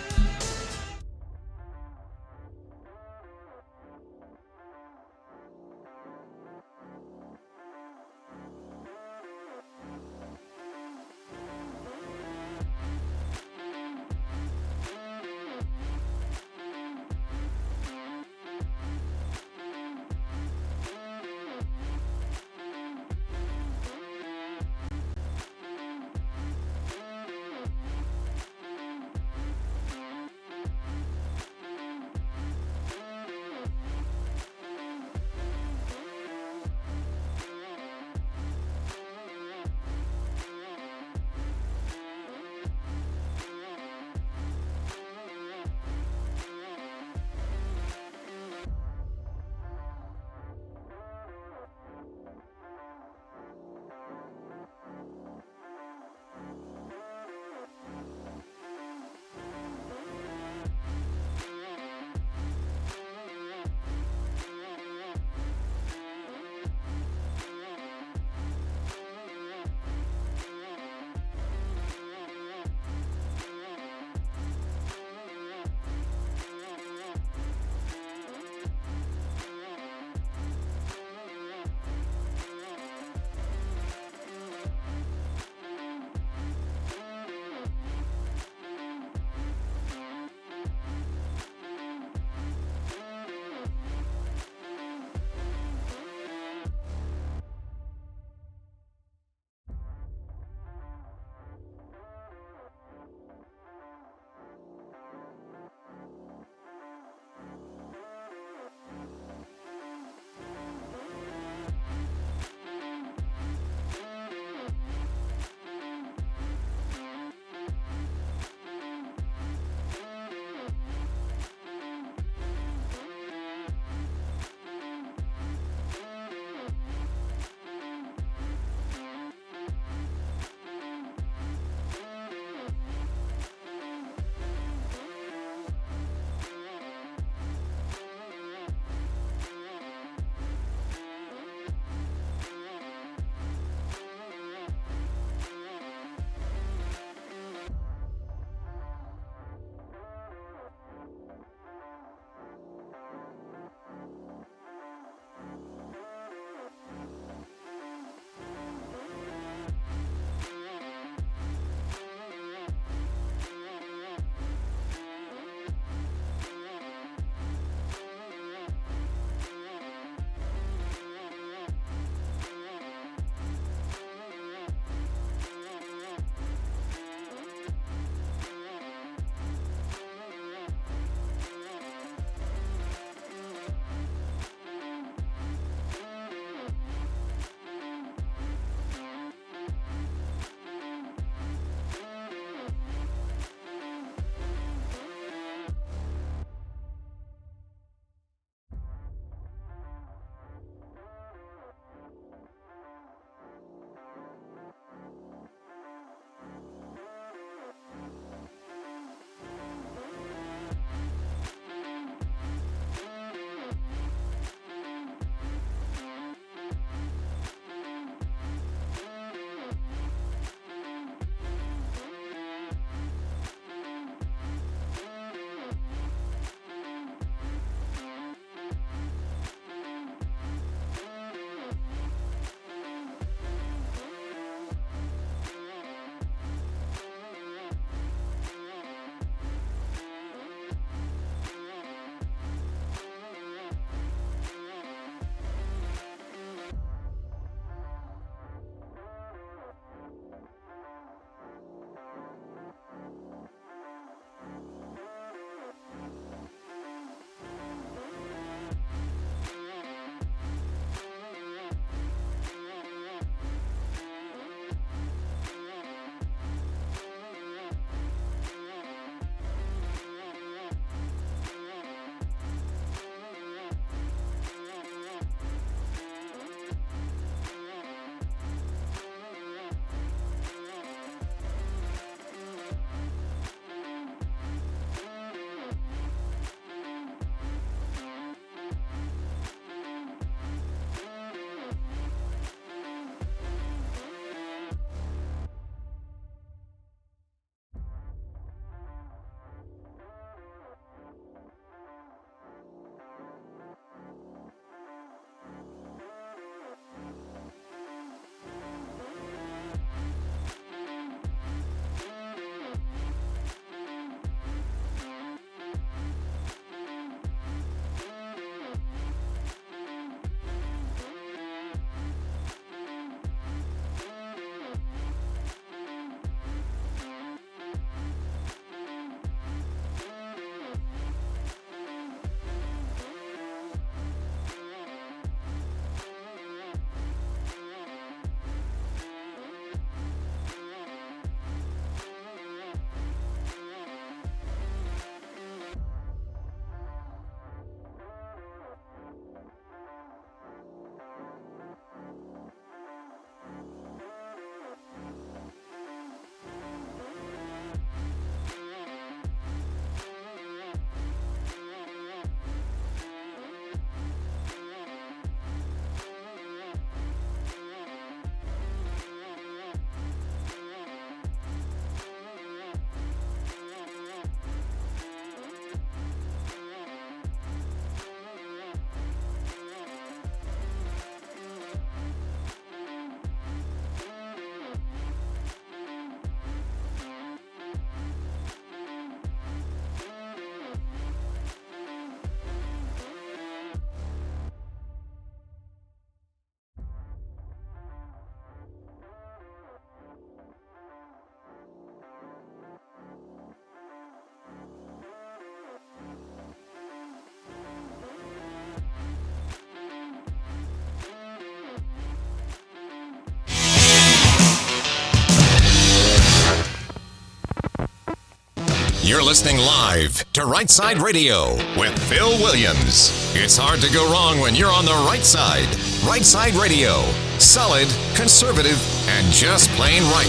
You're listening live to Rightside Radio with Phil Williams. It's hard to go wrong when you're on the right side. Rightside Radio. Solid, conservative, and just plain right.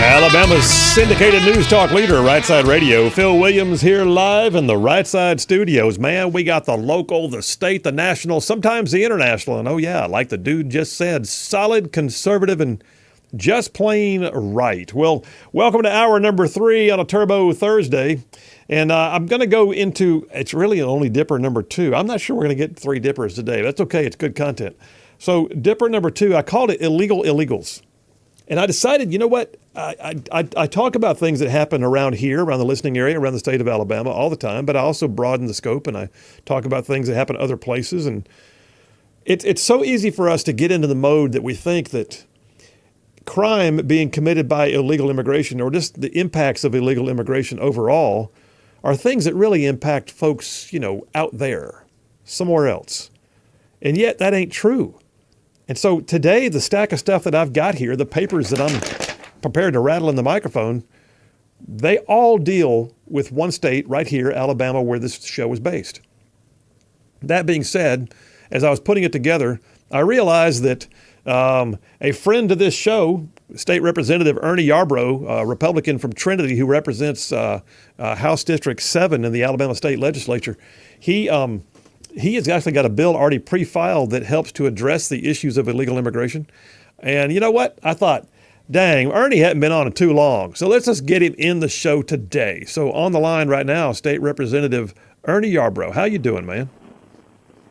Alabama's syndicated news talk leader, Rightside Radio. Phil Williams here live in the Rightside studios. Man, we got the local, the state, the national, sometimes the international. And oh yeah, like the dude just said, solid, conservative, and just plain right. Well, welcome to hour number 3 on a Turbo Thursday. And I'm going to go into, it's really only Dipper number 2. I'm not sure we're going to get 3 Dippers today. That's okay. It's good content. So Dipper number 2, I called it Illegal Illegals. And I decided, you know what, I talk about things that happen around here, around the listening area, around the state of Alabama all the time, but I also broaden the scope and I talk about things that happen other places. And it's so easy for us to get into the mode that we think that crime being committed by illegal immigration or just the impacts of illegal immigration overall are things that really impact folks, you know, out there, somewhere else. And yet that ain't true. And so today, the stack of stuff that I've got here, the papers that I'm prepared to rattle in the microphone, they all deal with one state right here, Alabama, where this show is based. That being said, as I was putting it together, I realized that a friend of this show, State Representative Ernie Yarbrough, a Republican from Trinity who represents House District 7 in the Alabama State Legislature, he has actually got a bill already pre-filed that helps to address the issues of illegal immigration. And you know what? I thought, dang, Ernie hadn't been on in too long. So let's just get him in the show today. So on the line right now, State Representative Ernie Yarbrough. How you doing, man?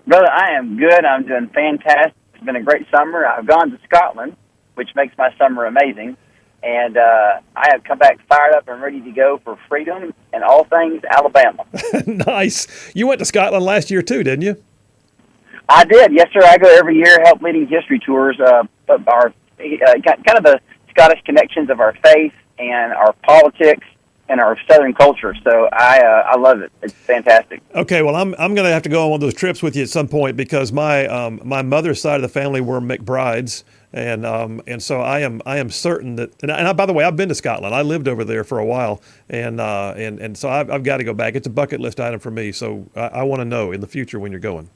Brother, I am good. I'm doing fantastic. It's been a great summer. I've gone to Scotland, which makes my summer amazing. And I have come back fired up and ready to go for freedom and all things Alabama. Nice. You went to Scotland last year too, didn't you? I did. Yes, sir. I go every year, help leading history tours. Our kind of the Scottish connections of our faith and our politics and our Southern culture. So I love it. It's fantastic. Okay, well, I'm going to have to go on one of those trips with you at some point because my mother's side of the family were McBrides. And so I am certain that, and by the way, I've been to Scotland. I lived over there for a while, and so I've got to go back. It's a bucket list item for me. So I want to know in the future when you're going.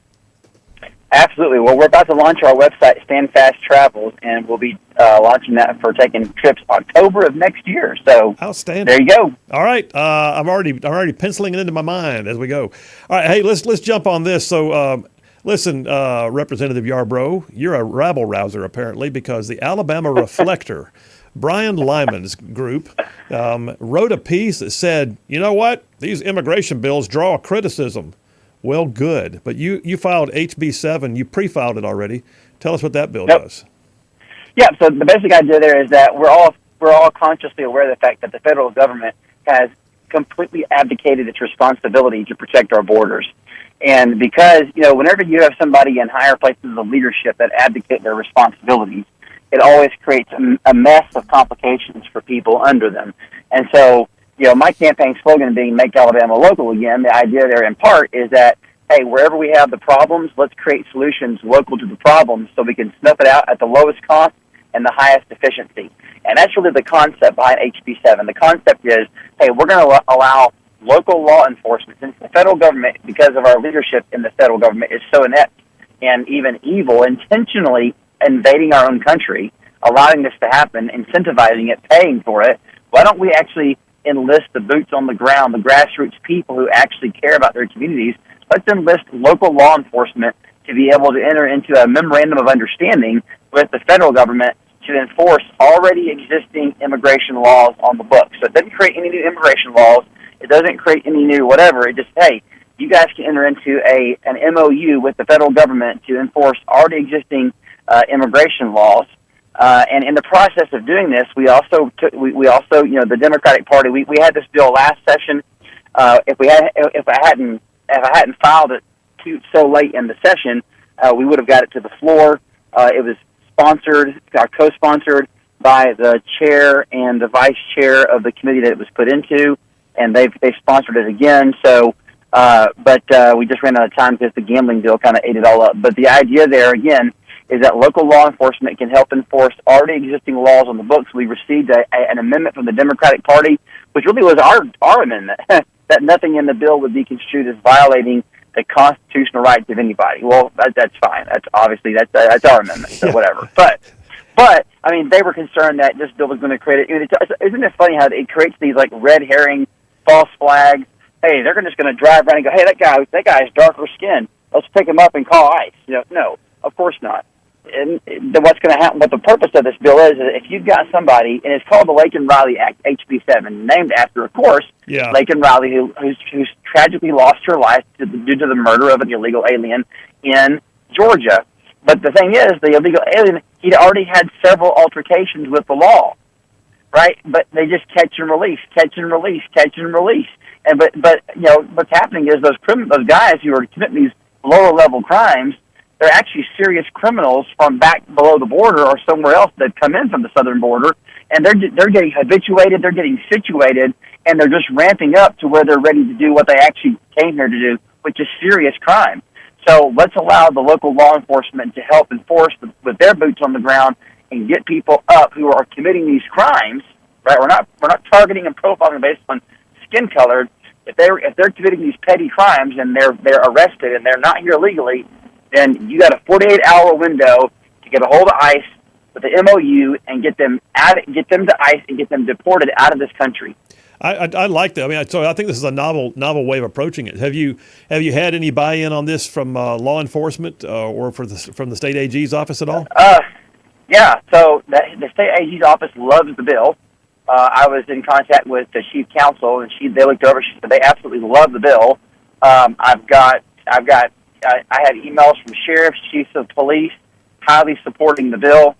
Absolutely. Well, we're about to launch our website, Stand Fast Travels, and we'll be launching that for taking trips October of next year. So outstanding. There you go. All right. I'm already penciling it into my mind as we go. All right. Hey, let's jump on this. So. Listen, Representative Yarbrough, you're a rabble-rouser, apparently, because the Alabama Reflector, Brian Lyman's group, wrote a piece that said, you know what, these immigration bills draw criticism. Well, good. But you filed HB 7. You pre-filed it already. Tell us what that bill does. Yeah, so the basic idea there is that we're all consciously aware of the fact that the federal government has completely abdicated its responsibility to protect our borders. And because, you know, whenever you have somebody in higher places of leadership that abdicate their responsibilities, it always creates a mess of complications for people under them. And so, you know, my campaign slogan being Make Alabama Local Again, the idea there in part is that, hey, wherever we have the problems, let's create solutions local to the problems so we can snuff it out at the lowest cost and the highest efficiency. And that's really the concept behind HB 7. The concept is, hey, we're going to allow local law enforcement, since the federal government, because of our leadership in the federal government, is so inept and even evil, intentionally invading our own country, allowing this to happen, incentivizing it, paying for it. Why don't we actually enlist the boots on the ground, the grassroots people who actually care about their communities? Let's enlist local law enforcement to be able to enter into a memorandum of understanding with the federal government to enforce already existing immigration laws on the books. So it doesn't create any new immigration laws. It doesn't create any new whatever. It just, hey, you guys can enter into an MOU with the federal government to enforce already existing immigration laws. And in the process of doing this, we also, you know, the Democratic Party, we had this bill last session. If I hadn't filed it so late in the session, we would have got it to the floor. It was co-sponsored by the chair and the vice chair of the committee that it was put into, and they've sponsored it again. So But we just ran out of time because the gambling bill kind of ate it all up. But the idea there, again, is that local law enforcement can help enforce already existing laws on the books. We received an amendment from the Democratic Party, which really was our amendment, that nothing in the bill would be construed as violating the constitutional rights of anybody. Well, that's fine. That's obviously that's our amendment, so whatever. But I mean, they were concerned that this bill was going to create isn't it funny how it creates these like red herring, false flags? Hey, they're just going to drive around and go, hey, that guy is darker skinned. Let's pick him up and call ICE. No, of course not. And what's going to happen? What the purpose of this bill is if you've got somebody, and it's called the Laken Riley Act, HB 7, named after, of course, Laken Riley, who's tragically lost her life due to the murder of an illegal alien in Georgia. But the thing is, the illegal alien, he'd already had several altercations with the law, right? But they just catch and release, catch and release, catch and release. And but what's happening is those guys who are committing these lower level crimes, they're actually serious criminals from back below the border or somewhere else that come in from the southern border, and they're getting habituated, they're getting situated, and they're just ramping up to where they're ready to do what they actually came here to do, which is serious crime. So let's allow the local law enforcement to help enforce with their boots on the ground and get people up who are committing these crimes. Right? We're not targeting and profiling based on skin color. If they're committing these petty crimes and they're arrested and they're not here legally, then you got a 48-hour window to get a hold of ICE with the MOU and get them to ICE and get them deported out of this country. I like that. I mean, so I think this is a novel way of approaching it. Have you had any buy-in on this from law enforcement or from the state AG's office at all? Yeah. So the state AG's office loves the bill. I was in contact with the chief counsel, and they looked over. She said they absolutely love the bill. I had emails from sheriffs, chiefs of police, highly supporting the bill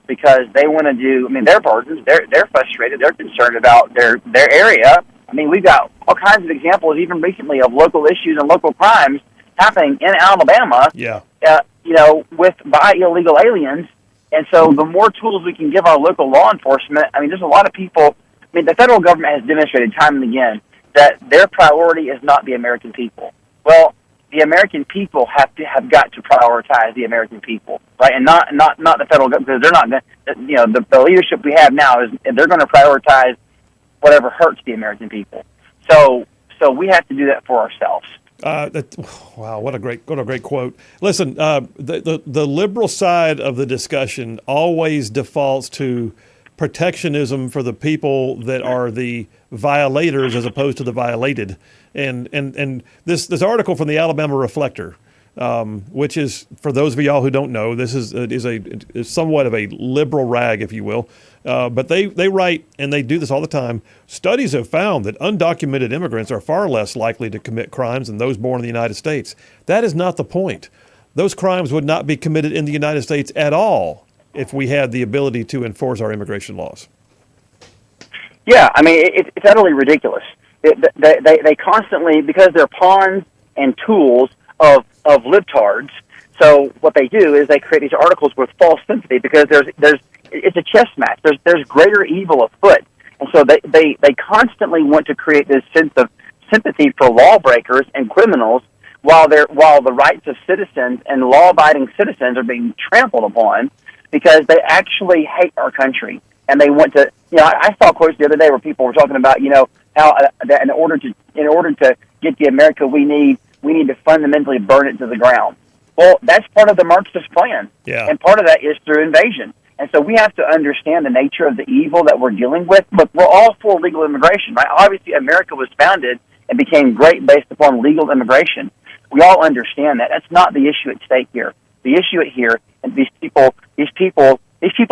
because they want to do. I mean, their burdens. They're frustrated. They're concerned about their area. I mean, we've got all kinds of examples, even recently, of local issues and local crimes happening in Alabama. Yeah. By illegal aliens. And so the more tools we can give our local law enforcement, I mean, there's a lot of people. I mean, the federal government has demonstrated time and again that their priority is not the American people. Well, the American people have got to prioritize the American people, right? And not the federal government, because they're not going to, the leadership we have now is they're going to prioritize whatever hurts the American people. So we have to do that for ourselves. Wow, what a great quote. Listen, the liberal side of the discussion always defaults to protectionism for the people that are the violators as opposed to the violated. And this article from the Alabama Reflector, which is, for those of y'all who don't know, this is somewhat of a liberal rag, if you will. But they write, and they do this all the time, studies have found that undocumented immigrants are far less likely to commit crimes than those born in the United States. That is not the point. Those crimes would not be committed in the United States at all if we had the ability to enforce our immigration laws. Yeah, I mean, it's utterly ridiculous. They constantly, because they're pawns and tools of libtards, so what they do is they create these articles with false sympathy because it's a chess match. There's greater evil afoot, and so they constantly want to create this sense of sympathy for lawbreakers and criminals while the rights of citizens and law-abiding citizens are being trampled upon because they actually hate our country and they want to. I saw quotes the other day where people were talking about how that in order to get the America we need to fundamentally burn it to the ground. Well, that's part of the Marxist plan, and part of that is through invasion. And so we have to understand the nature of the evil that we're dealing with. But we're all for legal immigration, right? Obviously, America was founded and became great based upon legal immigration. We all understand that. That's not the issue at stake here. The issue here, and these people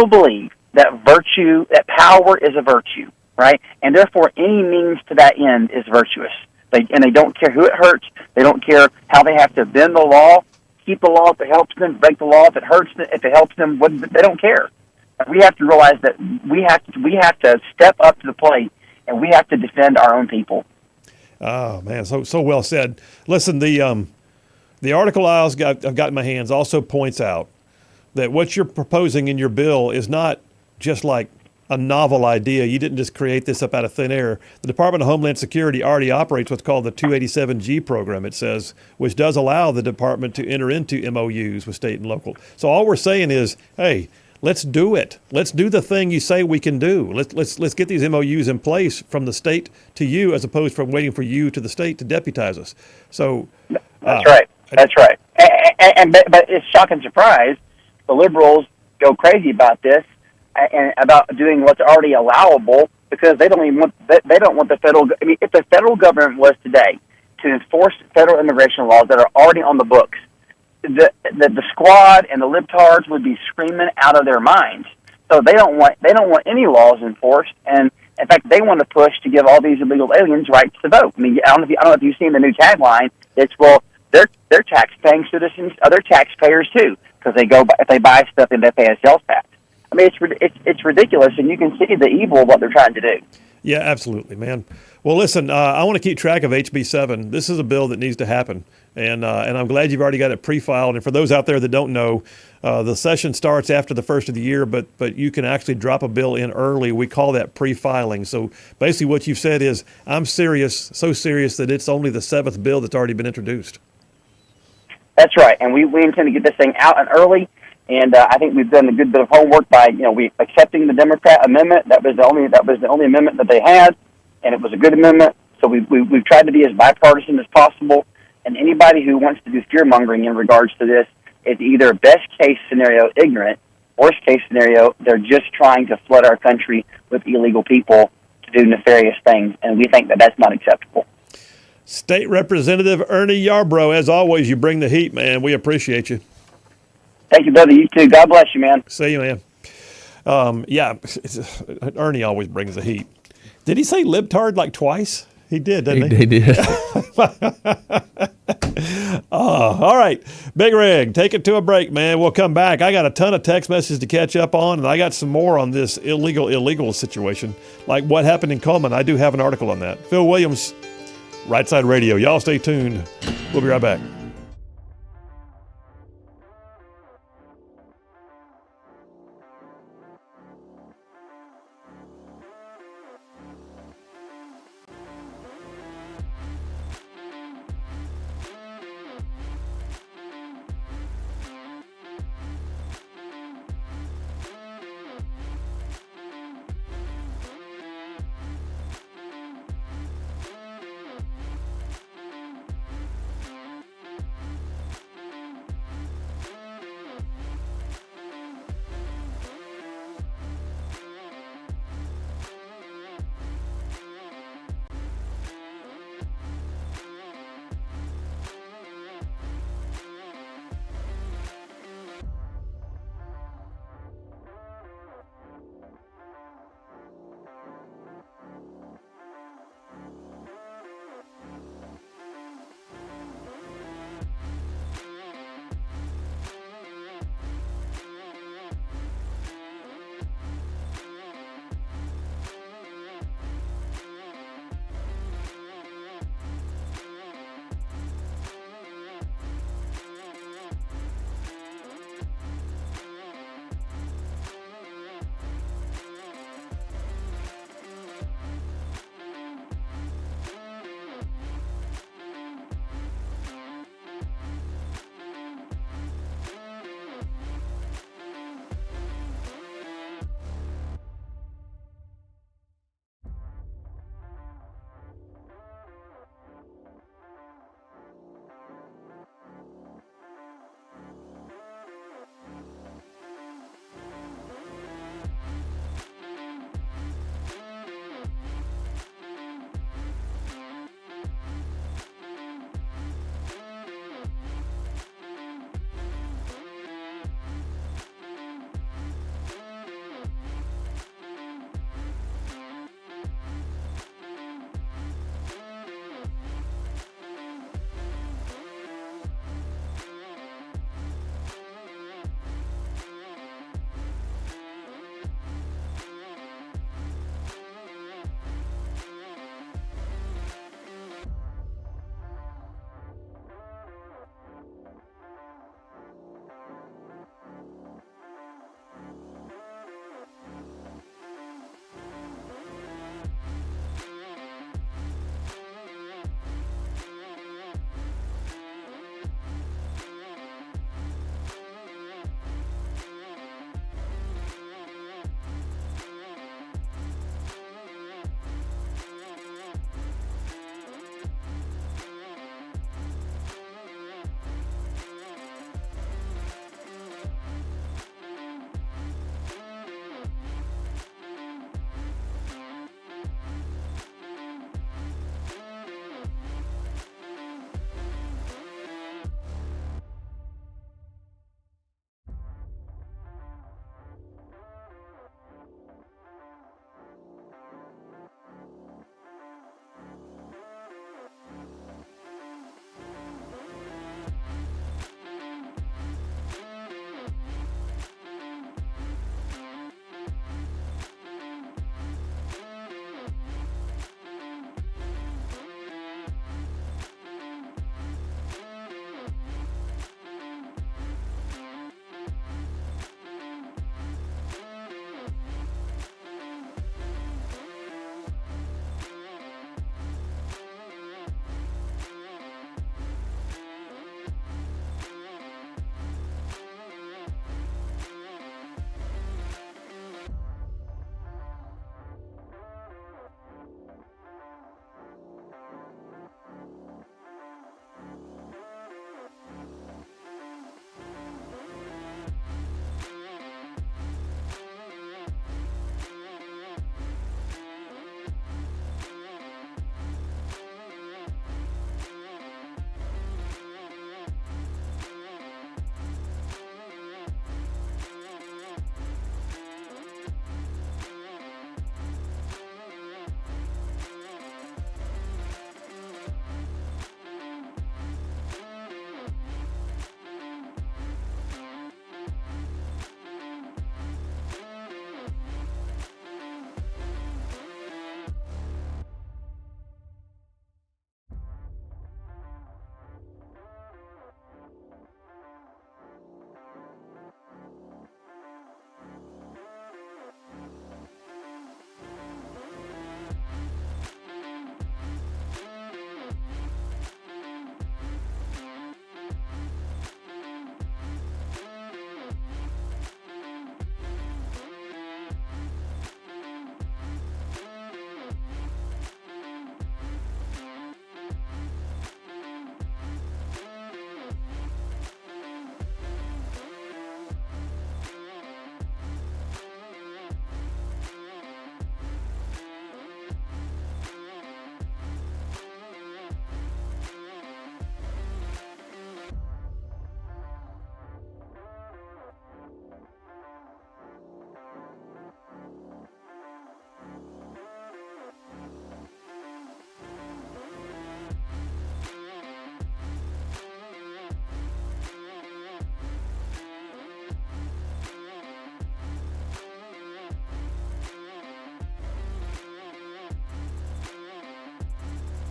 believe that power is a virtue, right? And therefore, any means to that end is virtuous. They don't care who it hurts. They don't care how they have to bend the law, keep the law if it helps them, break the law if it hurts them, if it helps them. They don't care. We have to realize that we have to step up to the plate, and we have to defend our own people. Oh man, so well said. Listen, the article I've got in my hands also points out that what you're proposing in your bill is not just like a novel idea. You didn't just create this up out of thin air. The Department of Homeland Security already operates what's called the 287G program, it says, which does allow the department to enter into MOUs with state and local. So all we're saying is, hey, let's do it. Let's do the thing you say we can do. Let's get these MOUs in place from the state to you, as opposed from waiting for you to the state to deputize us. So that's right. That's right. But it's shock and surprise. The liberals go crazy about this and about doing what's already allowable, because they don't want the federal. I mean, if the federal government was today to enforce federal immigration laws that are already on the books, the squad and the libtards would be screaming out of their minds. So they don't want any laws enforced, and in fact, they want to push to give all these illegal aliens rights to vote. I mean, I don't know if you've seen the new tagline. It's, well, they're tax-paying citizens, other taxpayers too, because if they buy stuff, then they pay a sales tax. I mean, it's ridiculous, and you can see the evil of what they're trying to do. Yeah, absolutely, man. Well, listen, I want to keep track of HB 7. This is a bill that needs to happen, and I'm glad you've already got it pre-filed. And for those out there that don't know, the session starts after the first of the year, but you can actually drop a bill in early. We call that pre-filing. So basically what you've said is, I'm serious, so serious that it's only the 7th bill that's already been introduced. That's right, and we intend to get this thing out and early. And I think we've done a good bit of homework by we accepting the Democrat amendment. That was the only amendment that they had, and it was a good amendment. So we've tried to be as bipartisan as possible. And anybody who wants to do fear mongering in regards to this is either best case scenario ignorant, worst case scenario they're just trying to flood our country with illegal people to do nefarious things, and we think that that's not acceptable. State Representative Ernie Yarbrough, as always, you bring the heat, man. We appreciate you. Thank you, brother. You too. God bless you, man. See you, man. Ernie always brings the heat. Did he say libtard like twice? He did, didn't he? He did. All right. Big Rig, take it to a break, man. We'll come back. I got a ton of text messages to catch up on, and I got some more on this illegal situation, like what happened in Coleman. I do have an article on that. Phil Williams, Rightside Radio. Y'all stay tuned. We'll be right back.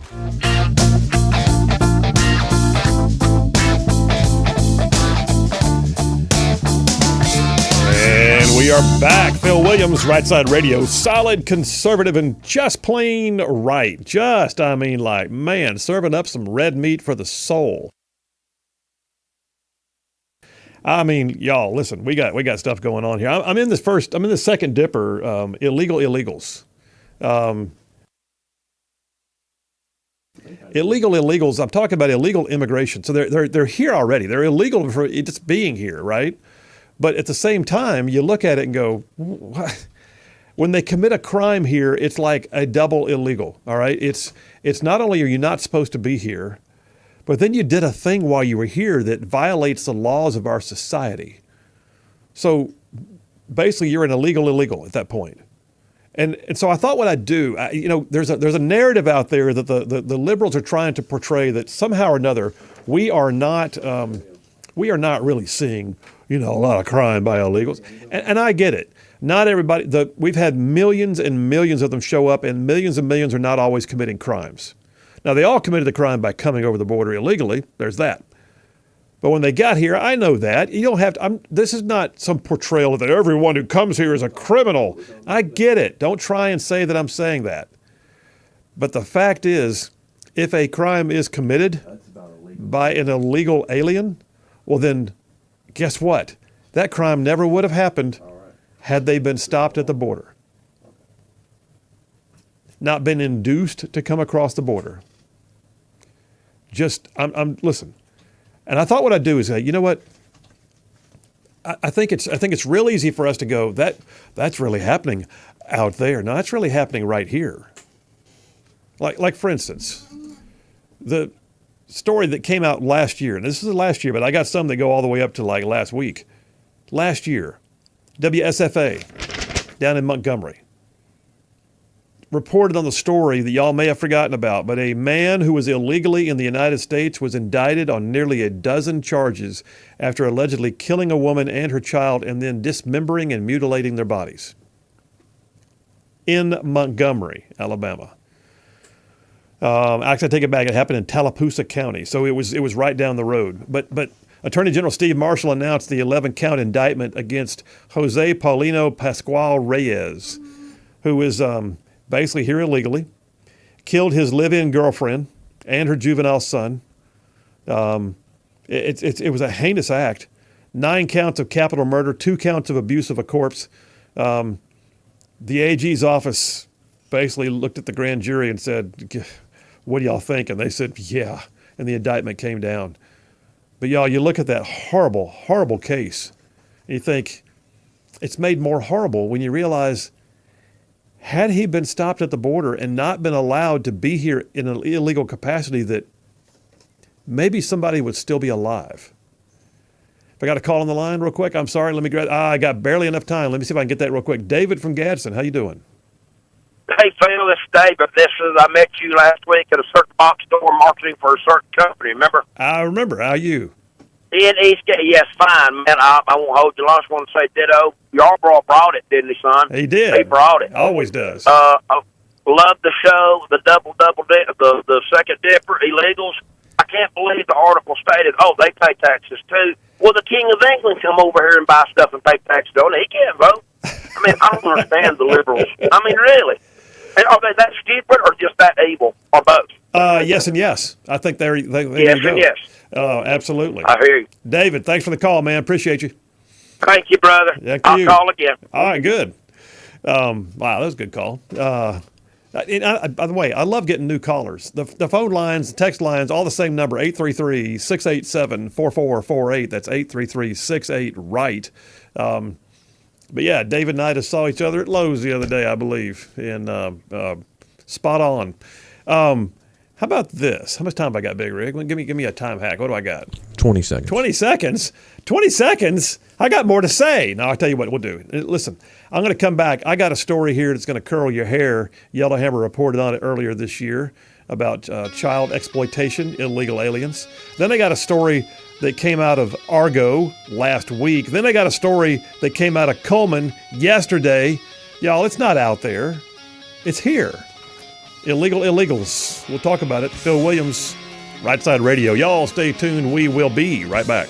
And we are back. Phil Williams, Rightside Radio. Solid, conservative, and just plain right. Serving up some red meat for the soul. I mean, y'all, listen, we got stuff going on here. I'm in the second dipper, illegal illegals. Illegal illegals. I'm talking about illegal immigration. So they're here already. They're illegal for just being here, right? But at the same time, you look at it and go, what? When they commit a crime here, it's like a double illegal. All right, it's not only are you not supposed to be here, but then you did a thing while you were here that violates the laws of our society. So basically, you're an illegal at that point. And so I thought what I'd do, there's a narrative out there that the liberals are trying to portray that somehow or another we are not really seeing a lot of crime by illegals, and I get it. Not everybody. We've had millions and millions of them show up, and millions are not always committing crimes. Now they all committed the crime by coming over the border illegally. There's that. But when they got here, I know that. You don't have to. This is not some portrayal that everyone who comes here is a criminal. I get it. Don't try and say that I'm saying that. But the fact is, if a crime is committed by an illegal alien, well then, guess what? That crime never would have happened had they been stopped at the border. Not been induced to come across the border. Listen. And I thought what I'd do is say, you know what? I think it's real easy for us to go, that's really happening out there. No, that's really happening right here. Like for instance, the story that came out last year, and this is the last year, but I got some that go all the way up to like last week. Last year, WSFA down in Montgomery reported on the story that y'all may have forgotten about, but a man who was illegally in the United States was indicted on nearly a dozen charges after allegedly killing a woman and her child and then dismembering and mutilating their bodies. In Montgomery, Alabama. Actually, I take it back. It happened in Tallapoosa County, so it was right down the road. But Attorney General Steve Marshall announced the 11-count indictment against Jose Paulino Pascual Reyes, who is basically here illegally, killed his live-in girlfriend and her juvenile son. It was a heinous act. 9 counts of capital murder, 2 counts of abuse of a corpse. The AG's office basically looked at the grand jury and said, what do y'all think? And they said, yeah. And the indictment came down. But y'all, you look at that horrible, horrible case, and you think it's made more horrible when you realize had he been stopped at the border and not been allowed to be here in an illegal capacity, that maybe somebody would still be alive. If I got a call on the line real quick, I'm sorry, let me grab, I got barely enough time. Let me see if I can get that real quick. David from Gadsden, how you doing? Hey, Phil, this is David. I met you last week at a certain box store marketing for a certain company, remember? I remember. How are you? Yes, fine, man. I won't hold you long. I just want to say ditto. Yarbrough brought it, didn't he, son? He did. He brought it. Always does. I love the show, the the second dipper, illegals. I can't believe the article stated, they pay taxes too. Well, the King of England come over here and buy stuff and pay taxes, don't he? He can't vote. I mean, I don't understand the liberals. I mean, really. Are they that stupid or just that evil, or both? Yes and yes. I think they yes and yes. Absolutely. I hear you. David, thanks for the call, man. Appreciate you. Thank you, brother. I'll call again. All right, good. Wow, that was a good call. By the way, I love getting new callers. The phone lines, the text lines, all the same number, 833-687-4448. That's 833-68-RIGHT. But yeah, David and I just saw each other at Lowe's the other day, I believe, and spot on. How about this? How much time have I got, Big Rig? Give me a time hack. What do I got? 20 seconds. 20 seconds? 20 seconds? I got more to say. Now, I'll tell you what we'll do. Listen, I'm going to come back. I got a story here that's going to curl your hair. Yellowhammer reported on it earlier this year about child exploitation, illegal aliens. Then I got a story that came out of Argo last week. Then I got a story that came out of Coleman yesterday. Y'all, it's not out there. It's here. illegal illegals. We'll talk about it. Phil Williams, Rightside Radio. Y'all stay tuned. We will be right back.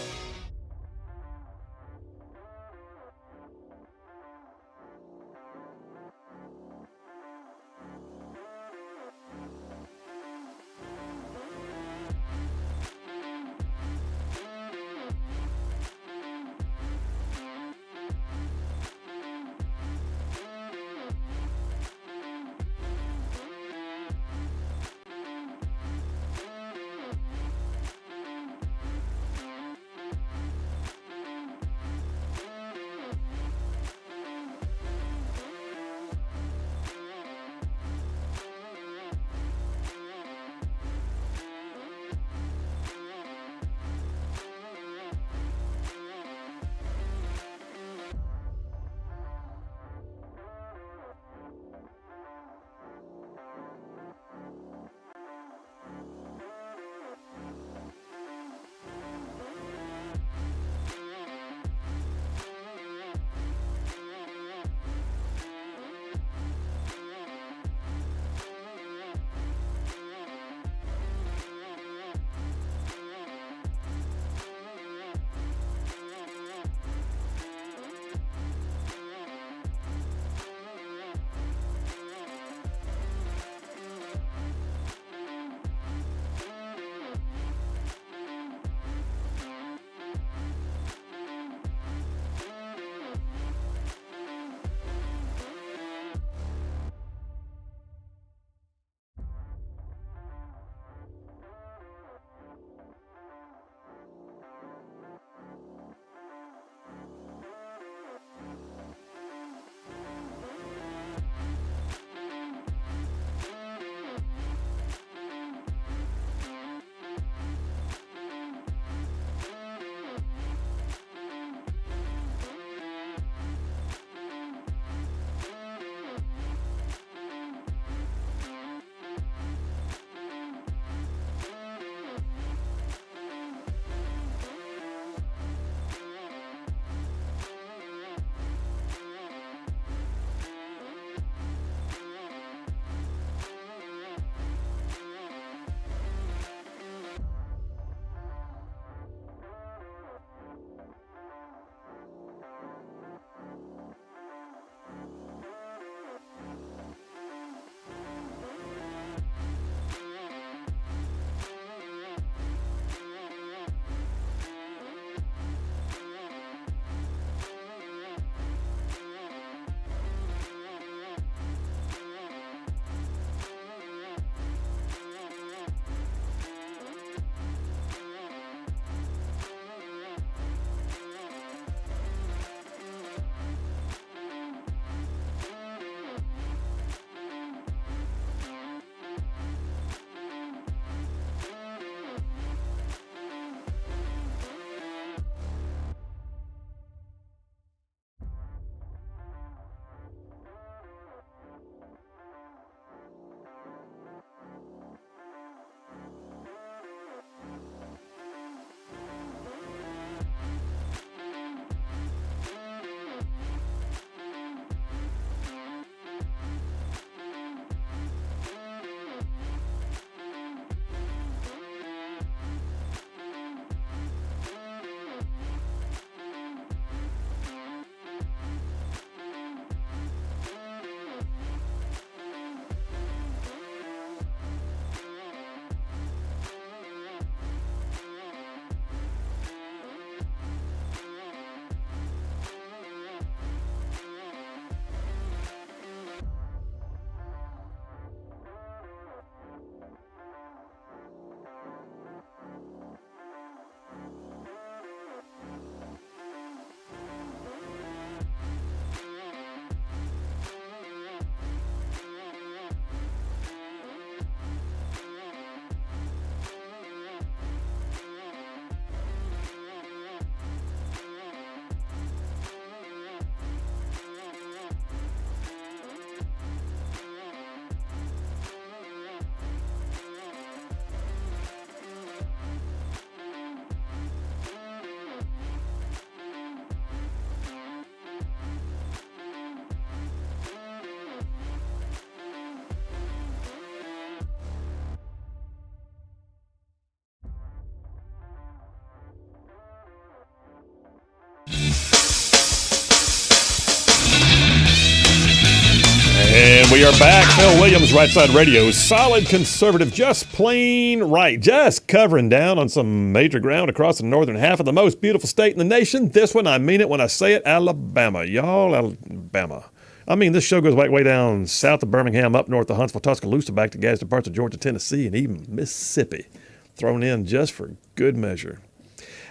We are back. Phil Williams, Rightside Radio. Solid conservative, just plain right. Just covering down on some major ground across the northern half of the most beautiful state in the nation. This one, I mean it when I say it, Alabama. Y'all, Alabama. I mean, this show goes way down south of Birmingham, up north of Huntsville, Tuscaloosa, back to gadsden parts of Georgia, Tennessee, and even Mississippi. Thrown in just for good measure.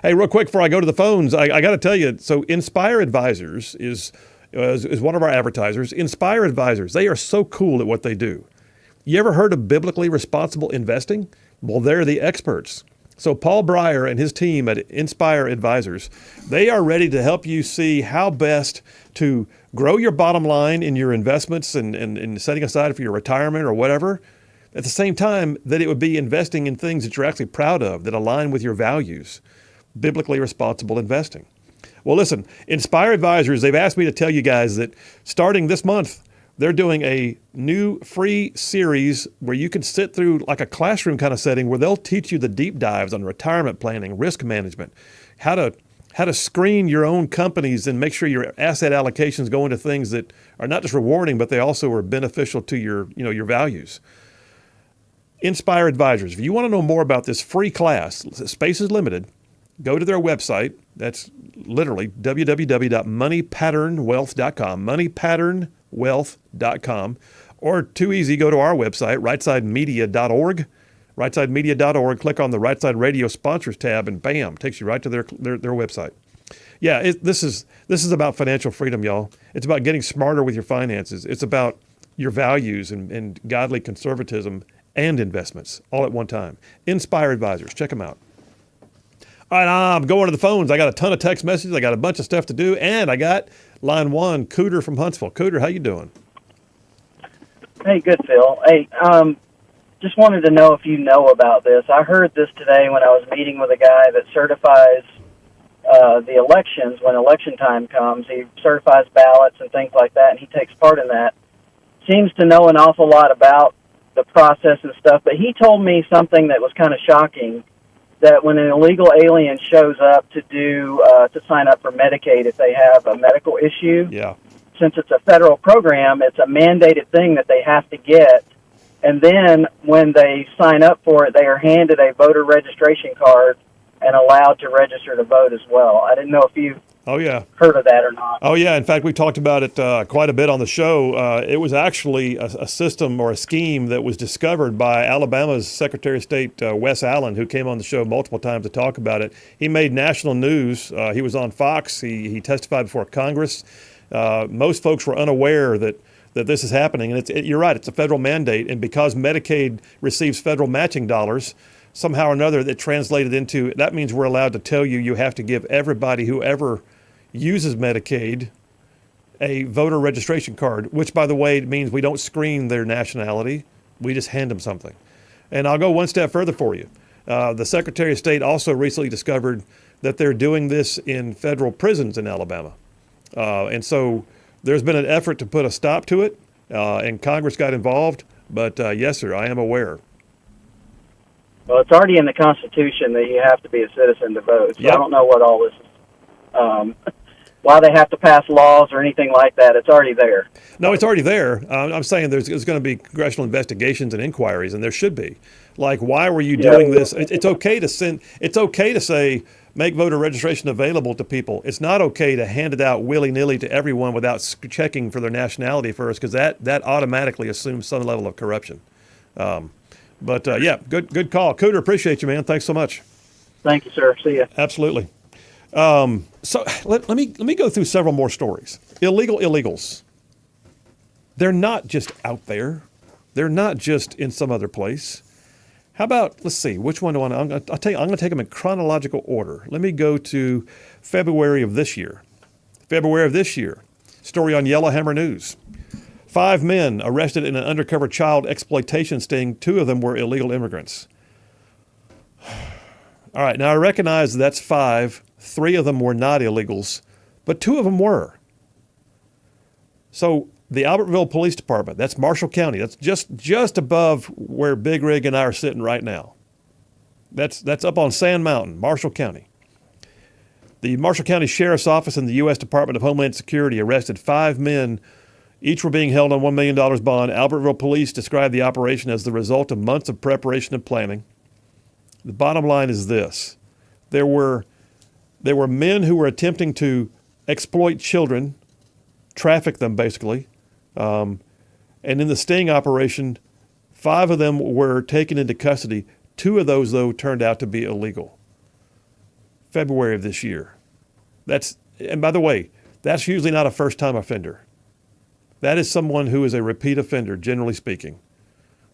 Hey, real quick before I go to the phones, I got to tell you, so Inspire Advisors is one of our advertisers. Inspire Advisors, they are so cool at what they do. You ever heard of biblically responsible investing? Well, they're the experts. So Paul Breyer and his team at Inspire Advisors, they are ready to help you see how best to grow your bottom line in your investments and setting aside for your retirement or whatever. At the same time, that it would be investing in things that you're actually proud of, that align with your values. Biblically responsible investing. Well, listen, Inspire Advisors, they've asked me to tell you guys that starting this month, they're doing a new free series where you can sit through like a classroom kind of setting where they'll teach you the deep dives on retirement planning, risk management, how to screen your own companies and make sure your asset allocations go into things that are not just rewarding, but they also are beneficial to your values. Inspire Advisors, if you want to know more about this free class, space is limited, go to their website. That's literally www.moneypatternwealth.com, moneypatternwealth.com, or too easy, go to our website, rightsidemedia.org, rightsidemedia.org, click on the Rightside Radio Sponsors tab, and bam, takes you right to their website. Yeah, this is about financial freedom, y'all. It's about getting smarter with your finances. It's about your values and godly conservatism and investments all at one time. Inspire Advisors, check them out. All right, I'm going to the phones. I got a ton of text messages. I got a bunch of stuff to do, and I got line one, Cooter from Huntsville. Cooter, how you doing? Hey, good, Phil. Hey, just wanted to know if you know about this. I heard this today when I was meeting with a guy that certifies the elections. When election time comes, he certifies ballots and things like that, and he takes part in that. Seems to know an awful lot about the process and stuff, but he told me something that was kind of shocking, that when an illegal alien shows up to sign up for Medicaid if they have a medical issue, since it's a federal program, it's a mandated thing that they have to get. And then when they sign up for it, they are handed a voter registration card and allowed to register to vote as well. I didn't know if you heard of that or not. Oh, yeah. In fact, we talked about it quite a bit on the show. It was actually a system or a scheme that was discovered by Alabama's Secretary of State, Wes Allen, who came on the show multiple times to talk about it. He made national news. He was on Fox. He testified before Congress. Most folks were unaware that this is happening. And you're right, it's a federal mandate. And because Medicaid receives federal matching dollars, somehow or another that translated into, that means we're allowed to tell you have to give everybody who ever uses Medicaid a voter registration card, which, by the way, means we don't screen their nationality. We just hand them something. And I'll go one step further for you. The Secretary of State also recently discovered that they're doing this in federal prisons in Alabama. And so there's been an effort to put a stop to it, and Congress got involved. But yes, sir, I am aware. Well, it's already in the Constitution that you have to be a citizen to vote. So I don't know what all this is. Why they have to pass laws or anything like that. It's already there. No, it's already there. I'm saying there's going to be congressional investigations and inquiries, and there should be. Like, why were you doing this? It's okay to send. It's okay to say make voter registration available to people. It's not okay to hand it out willy-nilly to everyone without checking for their nationality first, because that automatically assumes some level of corruption. But yeah, good call, Cooter. Appreciate you, man. Thanks so much. Thank you, sir. See you. Absolutely. So let me go through several more stories. Illegals. They're not just out there. They're not just in some other place. How about, let's see, which one do I want to, I'm going to take them in chronological order. Let me go to February of this year. February of this year, story on Yellowhammer News. 5 men arrested in an undercover child exploitation sting. 2 of them were illegal immigrants. All right, now I recognize that's 5. 3 of them were not illegals, but 2 of them were. So the Albertville Police Department, that's Marshall County. That's just above where Big Rig and I are sitting right now. That's up on Sand Mountain, Marshall County. The Marshall County Sheriff's Office and the U.S. Department of Homeland Security arrested 5 men Each were being held on $1 million bond. Albertville police described the operation as the result of months of preparation and planning. The bottom line is this. There were men who were attempting to exploit children, traffic them basically, and in the sting operation, 5 of them were taken into custody. 2 of those, though, turned out to be illegal. February of this year. And by the way, that's usually not a first-time offender. That is someone who is a repeat offender, generally speaking.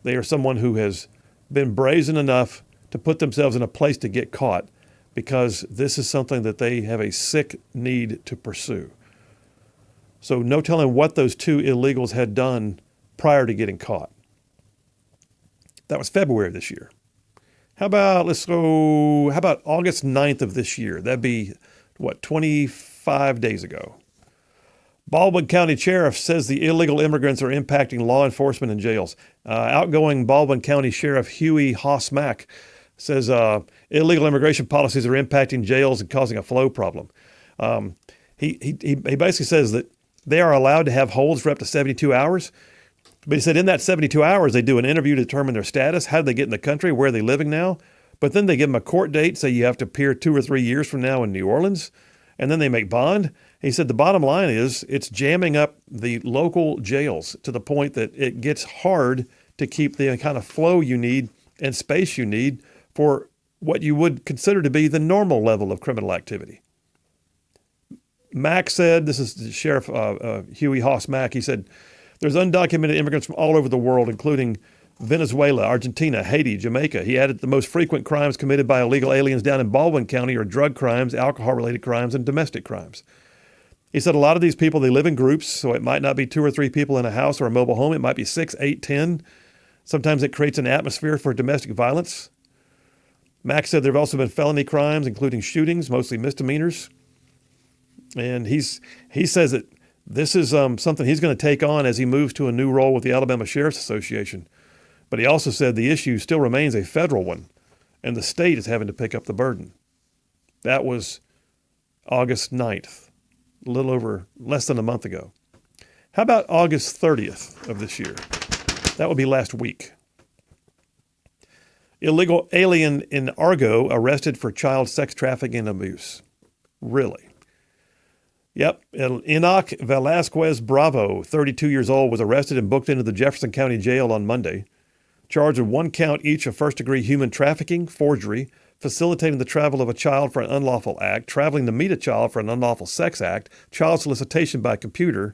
They are someone who has been brazen enough to put themselves in a place to get caught because this is something that they have a sick need to pursue. So no telling what those 2 illegals had done prior to getting caught. That was February of this year. How about August 9th of this year? That'd be, 25 days ago. Baldwin County Sheriff says the illegal immigrants are impacting law enforcement and jails. Outgoing Baldwin County Sheriff Huey Haas-Mack says illegal immigration policies are impacting jails and causing a flow problem. He basically says that they are allowed to have holds for up to 72 hours. But he said in that 72 hours, they do an interview to determine their status, how did they get in the country, where are they living now. But then they give them a court date, say you have to appear 2 or 3 years from now in New Orleans, and then they make bond. He said the bottom line is it's jamming up the local jails to the point that it gets hard to keep the kind of flow you need and space you need for what you would consider to be the normal level of criminal activity. Mack said, this is Sheriff Huey Haas-Mack, he said, there's undocumented immigrants from all over the world, including Venezuela, Argentina, Haiti, Jamaica. He added the most frequent crimes committed by illegal aliens down in Baldwin County are drug crimes, alcohol-related crimes, and domestic crimes. He said a lot of these people, they live in groups, so it might not be 2 or 3 people in a house or a mobile home. It might be 6, 8, 10. Sometimes it creates an atmosphere for domestic violence. Max said there have also been felony crimes, including shootings, mostly misdemeanors. And he says that this is something he's going to take on as he moves to a new role with the Alabama Sheriff's Association. But he also said the issue still remains a federal one, and the state is having to pick up the burden. That was August 9th, less than a month ago. How about August 30th of this year? That would be last week. Illegal alien in Argo arrested for child sex trafficking and abuse. Really? Yep. Enoch Velasquez Bravo, 32 years old, was arrested and booked into the Jefferson County Jail on Monday, charged with 1 count each of first-degree human trafficking, forgery, facilitating the travel of a child for an unlawful act, traveling to meet a child for an unlawful sex act, child solicitation by computer,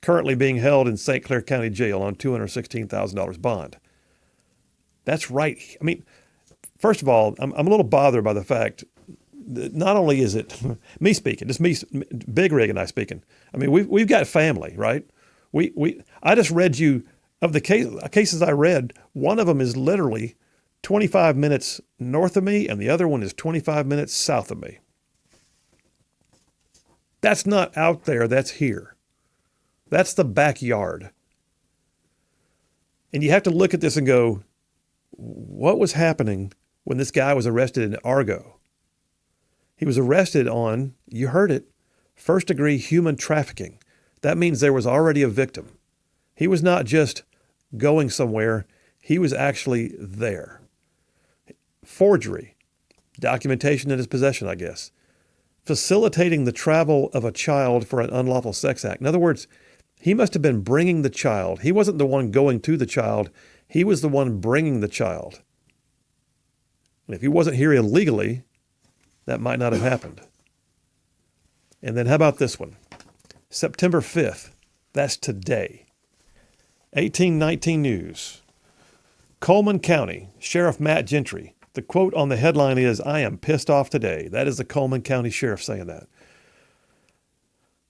currently being held in St. Clair County Jail on $216,000 bond. That's right. I mean, first of all, I'm a little bothered by the fact that not only is it me speaking, just me, Big Rig and I speaking. I mean, we've got family, right? I just read you of the cases I read. One of them is literally 25 minutes north of me, and the other one is 25 minutes south of me. That's not out there. That's here. That's the backyard. And you have to look at this and go, what was happening when this guy was arrested in Argo? He was arrested on, you heard it, first-degree human trafficking. That means there was already a victim. He was not just going somewhere. He was actually there. Forgery, documentation in his possession, I guess. Facilitating the travel of a child for an unlawful sex act. In other words, he must have been bringing the child. He wasn't the one going to the child. He was the one bringing the child. And if he wasn't here illegally, that might not have happened. And then how about this one? September 5th. That's today. 1819 News. Coleman County, Sheriff Matt Gentry. The quote on the headline is, "I am pissed off today." That is the Coleman County Sheriff saying that.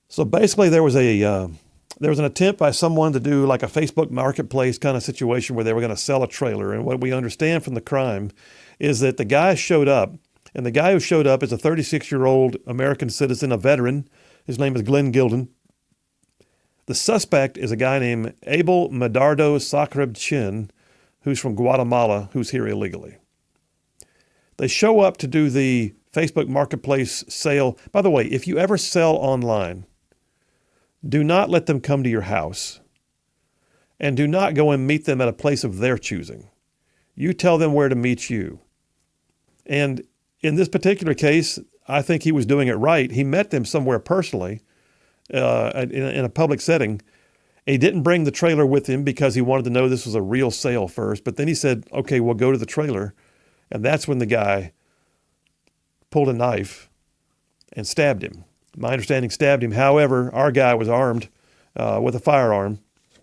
So basically there was an attempt by someone to do like a Facebook marketplace kind of situation where they were going to sell a trailer. And what we understand from the crime is that the guy showed up, and the guy who showed up is a 36-year-old American citizen, a veteran. His name is Glenn Gilden. The suspect is a guy named Abel Medardo Sakrib Chin, who's from Guatemala, who's here illegally. They show up to do the Facebook Marketplace sale. By the way, if you ever sell online, do not let them come to your house, and do not go and meet them at a place of their choosing. You tell them where to meet you. And in this particular case, I think he was doing it right. He met them somewhere personally, in a public setting. He didn't bring the trailer with him because he wanted to know this was a real sale first. But then he said, okay, we'll go to the trailer. And that's when the guy pulled a knife and stabbed him. My understanding, stabbed him. However, our guy was armed with a firearm.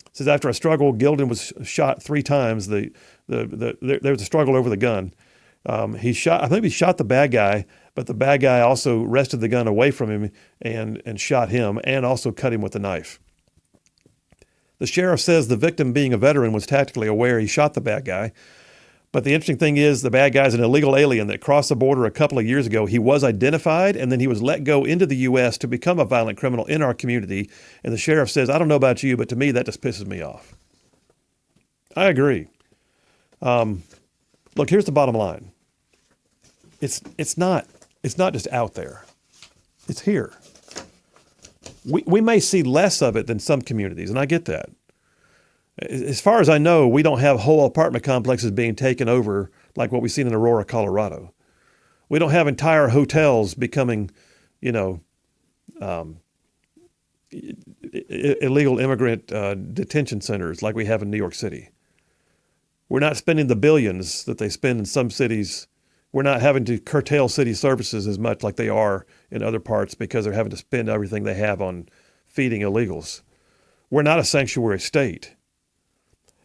It says after a struggle, Gilden was shot 3 times. There was a struggle over the gun. I think he shot the bad guy, but the bad guy also wrested the gun away from him and shot him and also cut him with a knife. The sheriff says the victim, being a veteran, was tactically aware he shot the bad guy. But the interesting thing is the bad guy is an illegal alien that crossed the border a couple of years ago. He was identified, and then he was let go into the U.S. to become a violent criminal in our community. And the sheriff says, I don't know about you, but to me, that just pisses me off. I agree. Look, here's the bottom line. It's not just out there. It's here. We may see less of it than some communities, and I get that. As far as I know, we don't have whole apartment complexes being taken over like what we've seen in Aurora, Colorado. We don't have entire hotels becoming, illegal immigrant detention centers like we have in New York City. We're not spending the billions that they spend in some cities. We're not having to curtail city services as much like they are in other parts because they're having to spend everything they have on feeding illegals. We're not a sanctuary state.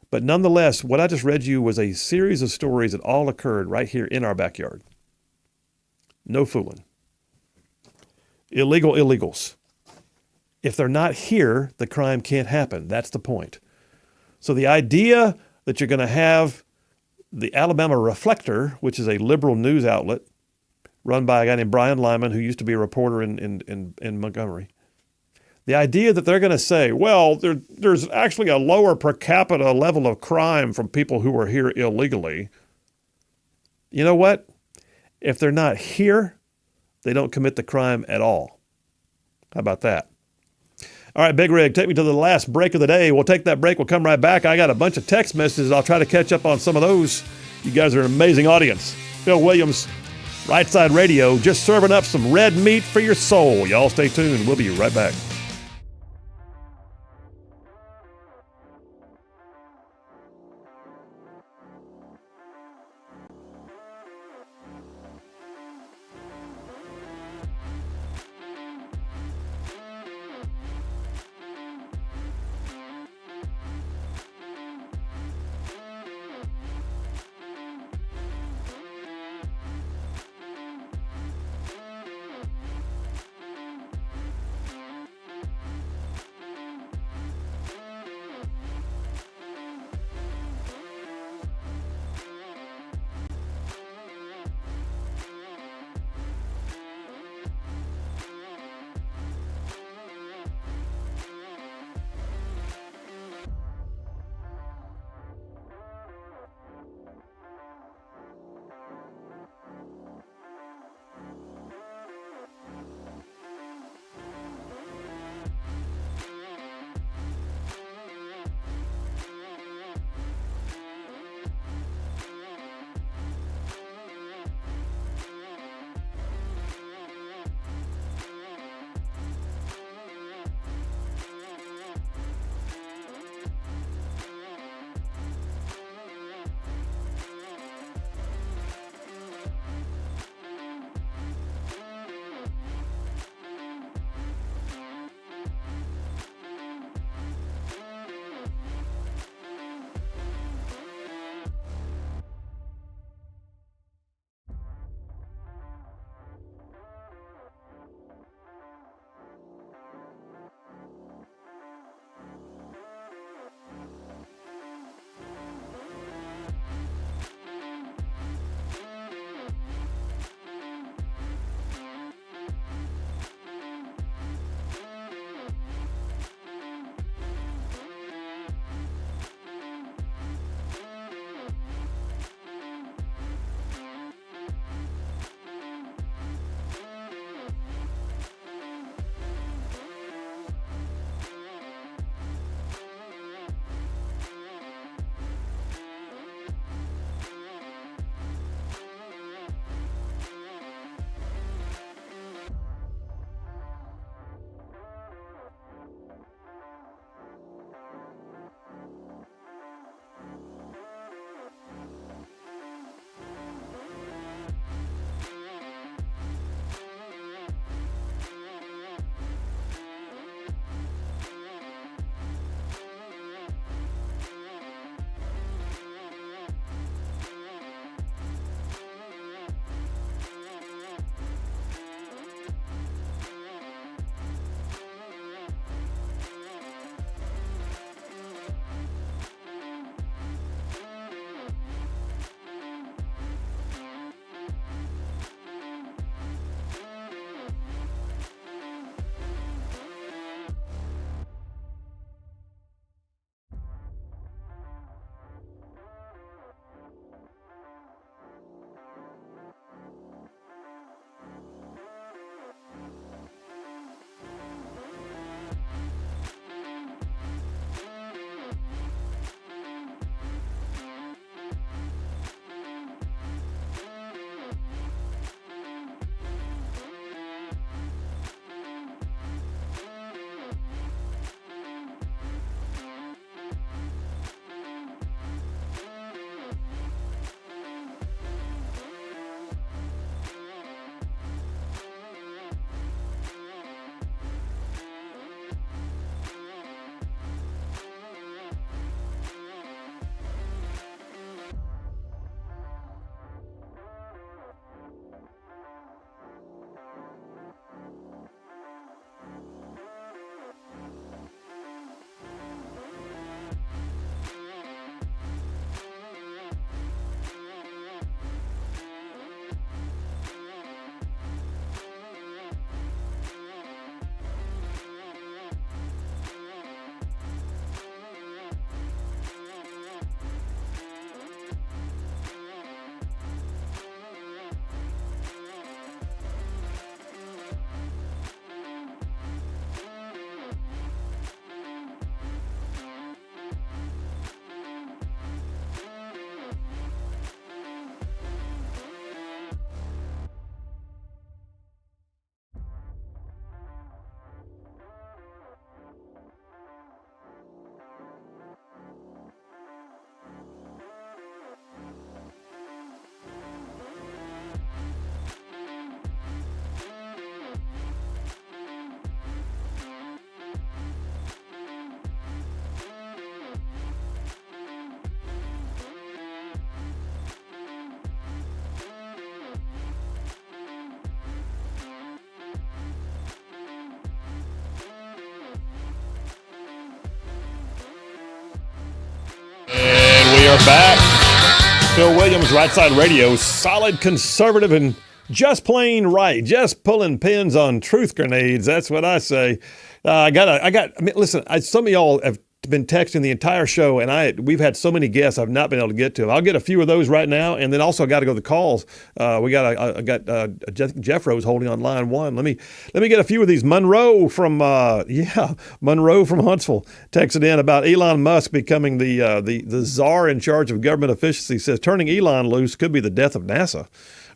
But nonetheless, what I just read you was a series of stories that all occurred right here in our backyard. No fooling. Illegal illegals. If they're not here, the crime can't happen. That's the point. So the idea that you're going to have the Alabama Reflector, which is a liberal news outlet run by a guy named Brian Lyman, who used to be a reporter in Montgomery. The idea that they're going to say, well, there's actually a lower per capita level of crime from people who are here illegally. You know what? If they're not here, they don't commit the crime at all. How about that? All right, Big Rig, take me to the last break of the day. We'll take that break. We'll come right back. I got a bunch of text messages. I'll try to catch up on some of those. You guys are an amazing audience. Phil Williams, Rightside Radio, just serving up some red meat for your soul. Y'all stay tuned. We'll be right back. are back. Phil Williams, Rightside Radio, solid conservative and just plain right, just pulling pins on truth grenades. That's what I say. I mean, listen, some of y'all have been texting the entire show, and we've had so many guests I've not been able to get to. I'll get a few of those right now, and then also got to go to the calls. I got Jeff Rose holding on line one. Let me get a few of these. Monroe from Huntsville texted in about Elon Musk becoming the czar in charge of government efficiency. Says turning Elon loose could be the death of NASA,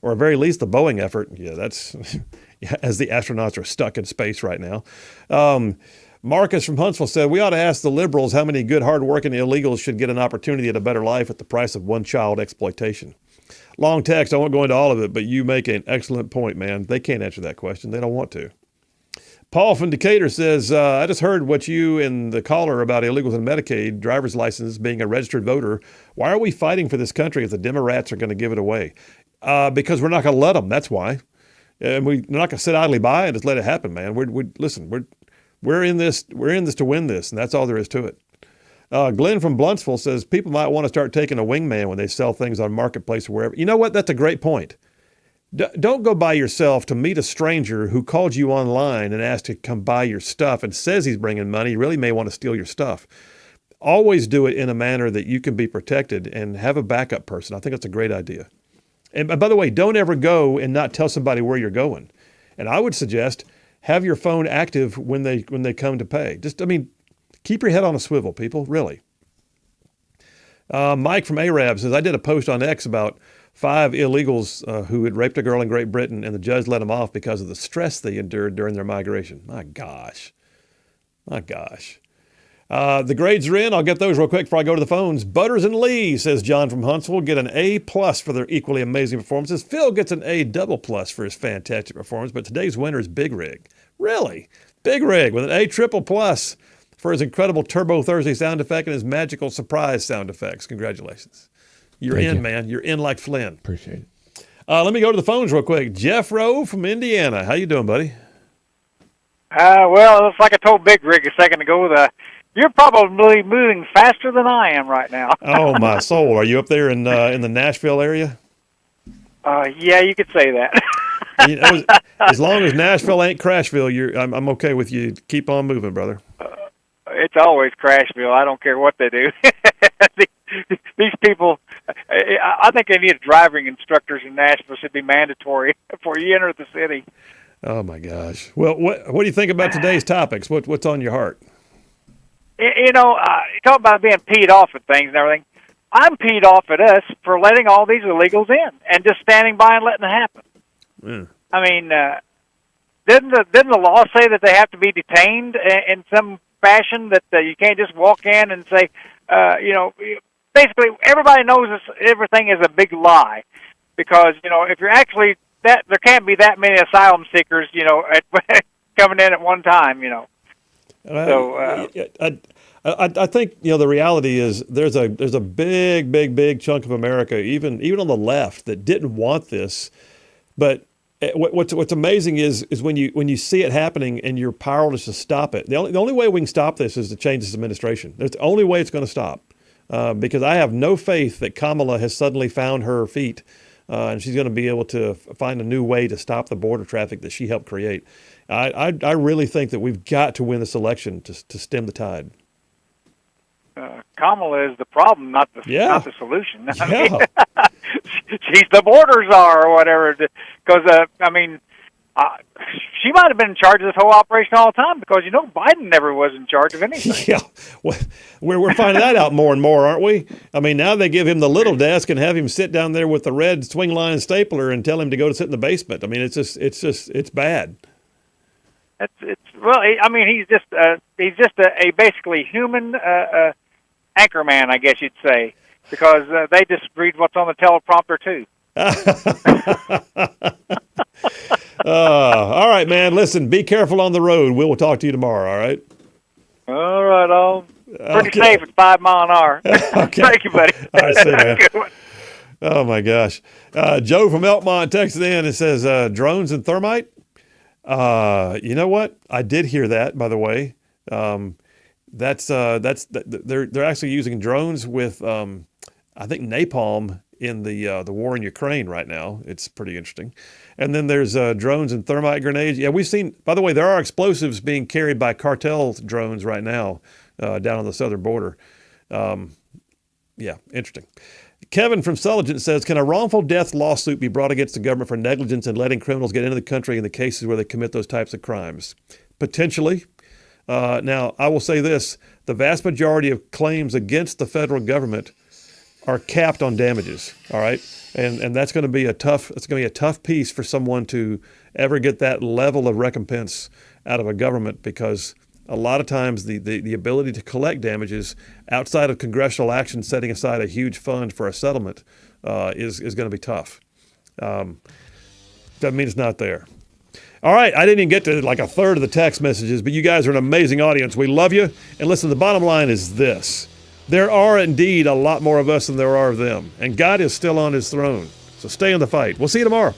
or at very least the Boeing effort. Yeah, that's as the astronauts are stuck in space right now. Marcus from Huntsville said, we ought to ask the liberals how many good, hard-working illegals should get an opportunity at a better life at the price of one-child exploitation. Long text, I won't go into all of it, but you make an excellent point, man. They can't answer that question. They don't want to. Paul from Decatur says, I just heard what you and the caller about illegals and Medicaid, driver's license, being a registered voter. Why are we fighting for this country if the Democrats are going to give it away? Because we're not going to let them. That's why. And we're not going to sit idly by and just let it happen, man. We're in this to win this, and that's all there is to it. Glenn from Bluntsville says people might want to start taking a wingman when they sell things on Marketplace or wherever. You know what? That's a great point. Don't go by yourself to meet a stranger who called you online and asked to come buy your stuff and says he's bringing money. He really may want to steal your stuff. Always do it in a manner that you can be protected and have a backup person. I think that's a great idea. And by the way, don't ever go and not tell somebody where you're going. And I would suggest have your phone active when they come to pay. Keep your head on a swivel, people, really. Mike from Arab says, I did a post on X about 5 illegals who had raped a girl in Great Britain, and the judge let them off because of the stress they endured during their migration. My gosh. The grades are in. I'll get those real quick before I go to the phones. Butters and Lee, says John from Huntsville, get an A+ for their equally amazing performances. Phil gets an A+ for his fantastic performance, but today's winner is Big Rig. Really? Big Rig with an A++ for his incredible Turbo Thursday sound effect and his magical surprise sound effects. Congratulations. You're Thank in, you. Man. You're in like Flynn. Appreciate it. Let me go to the phones real quick. Jeff Rowe from Indiana. How you doing, buddy? Well, it's like I told Big Rig a second ago, you're probably moving faster than I am right now. Oh, my soul. Are you up there in the Nashville area? Yeah, you could say that. As long as Nashville ain't Crashville, I'm okay with you. Keep on moving, brother. It's always Crashville. I don't care what they do. These people, I think they need driving instructors in Nashville. Should be mandatory before you enter the city. Oh, my gosh. Well, what do you think about today's topics? What's on your heart? You talk about being peed off at things and everything. I'm peed off at us for letting all these illegals in and just standing by and letting it happen. Yeah. I mean, didn't the law say that they have to be detained in some fashion, that you can't just walk in and say, basically everybody knows everything is a big lie, because, if you're actually there can't be that many asylum seekers, coming in at one time, I think the reality is there's a big chunk of America, even on the left, that didn't want this. But what's amazing is when you see it happening and you're powerless to stop it. The only way we can stop this is to change this administration. That's the only way it's going to stop. Because I have no faith that Kamala has suddenly found her feet and she's going to be able to find a new way to stop the border traffic that she helped create. I really think that we've got to win this election to stem the tide. Kamala is the problem, not the solution. Yeah. I mean, she's the border czar or whatever. Because she might have been in charge of this whole operation all the time, because Biden never was in charge of anything. Yeah, we're finding that out more and more, aren't we? I mean, now they give him the little desk and have him sit down there with the red swing line stapler and tell him to go to sit in the basement. I mean, it's bad. He's just a basically human anchorman, I guess you'd say, because they just read what's on the teleprompter too. All right, man. Listen, be careful on the road. We'll talk to you tomorrow. All right. All right. I'll pretty safe at 5 miles an hour. Okay. Thank you, buddy. All right, see you, man. Oh my gosh. Joe from Elkmont texted in and says drones and thermite. You know what? I did hear that, by the way. They're actually using drones with I think, napalm in the war in Ukraine right now. It's pretty interesting. And then there's drones and thermite grenades. Yeah, we've seen, by the way, there are explosives being carried by cartel drones right now down on the southern border. Yeah, interesting. Kevin from Sulligent says, can a wrongful death lawsuit be brought against the government for negligence in letting criminals get into the country in the cases where they commit those types of crimes? Potentially. Now, I will say this. The vast majority of claims against the federal government are capped on damages, all right? And that's going to be a tough piece for someone to ever get that level of recompense out of a government, because a lot of times the ability to collect damages outside of congressional action setting aside a huge fund for a settlement is going to be tough. Doesn't mean it's not there. All right, I didn't even get to like a third of the text messages, but you guys are an amazing audience. We love you. And listen, the bottom line is this. There are indeed a lot more of us than there are of them, and God is still on his throne. So stay in the fight. We'll see you tomorrow.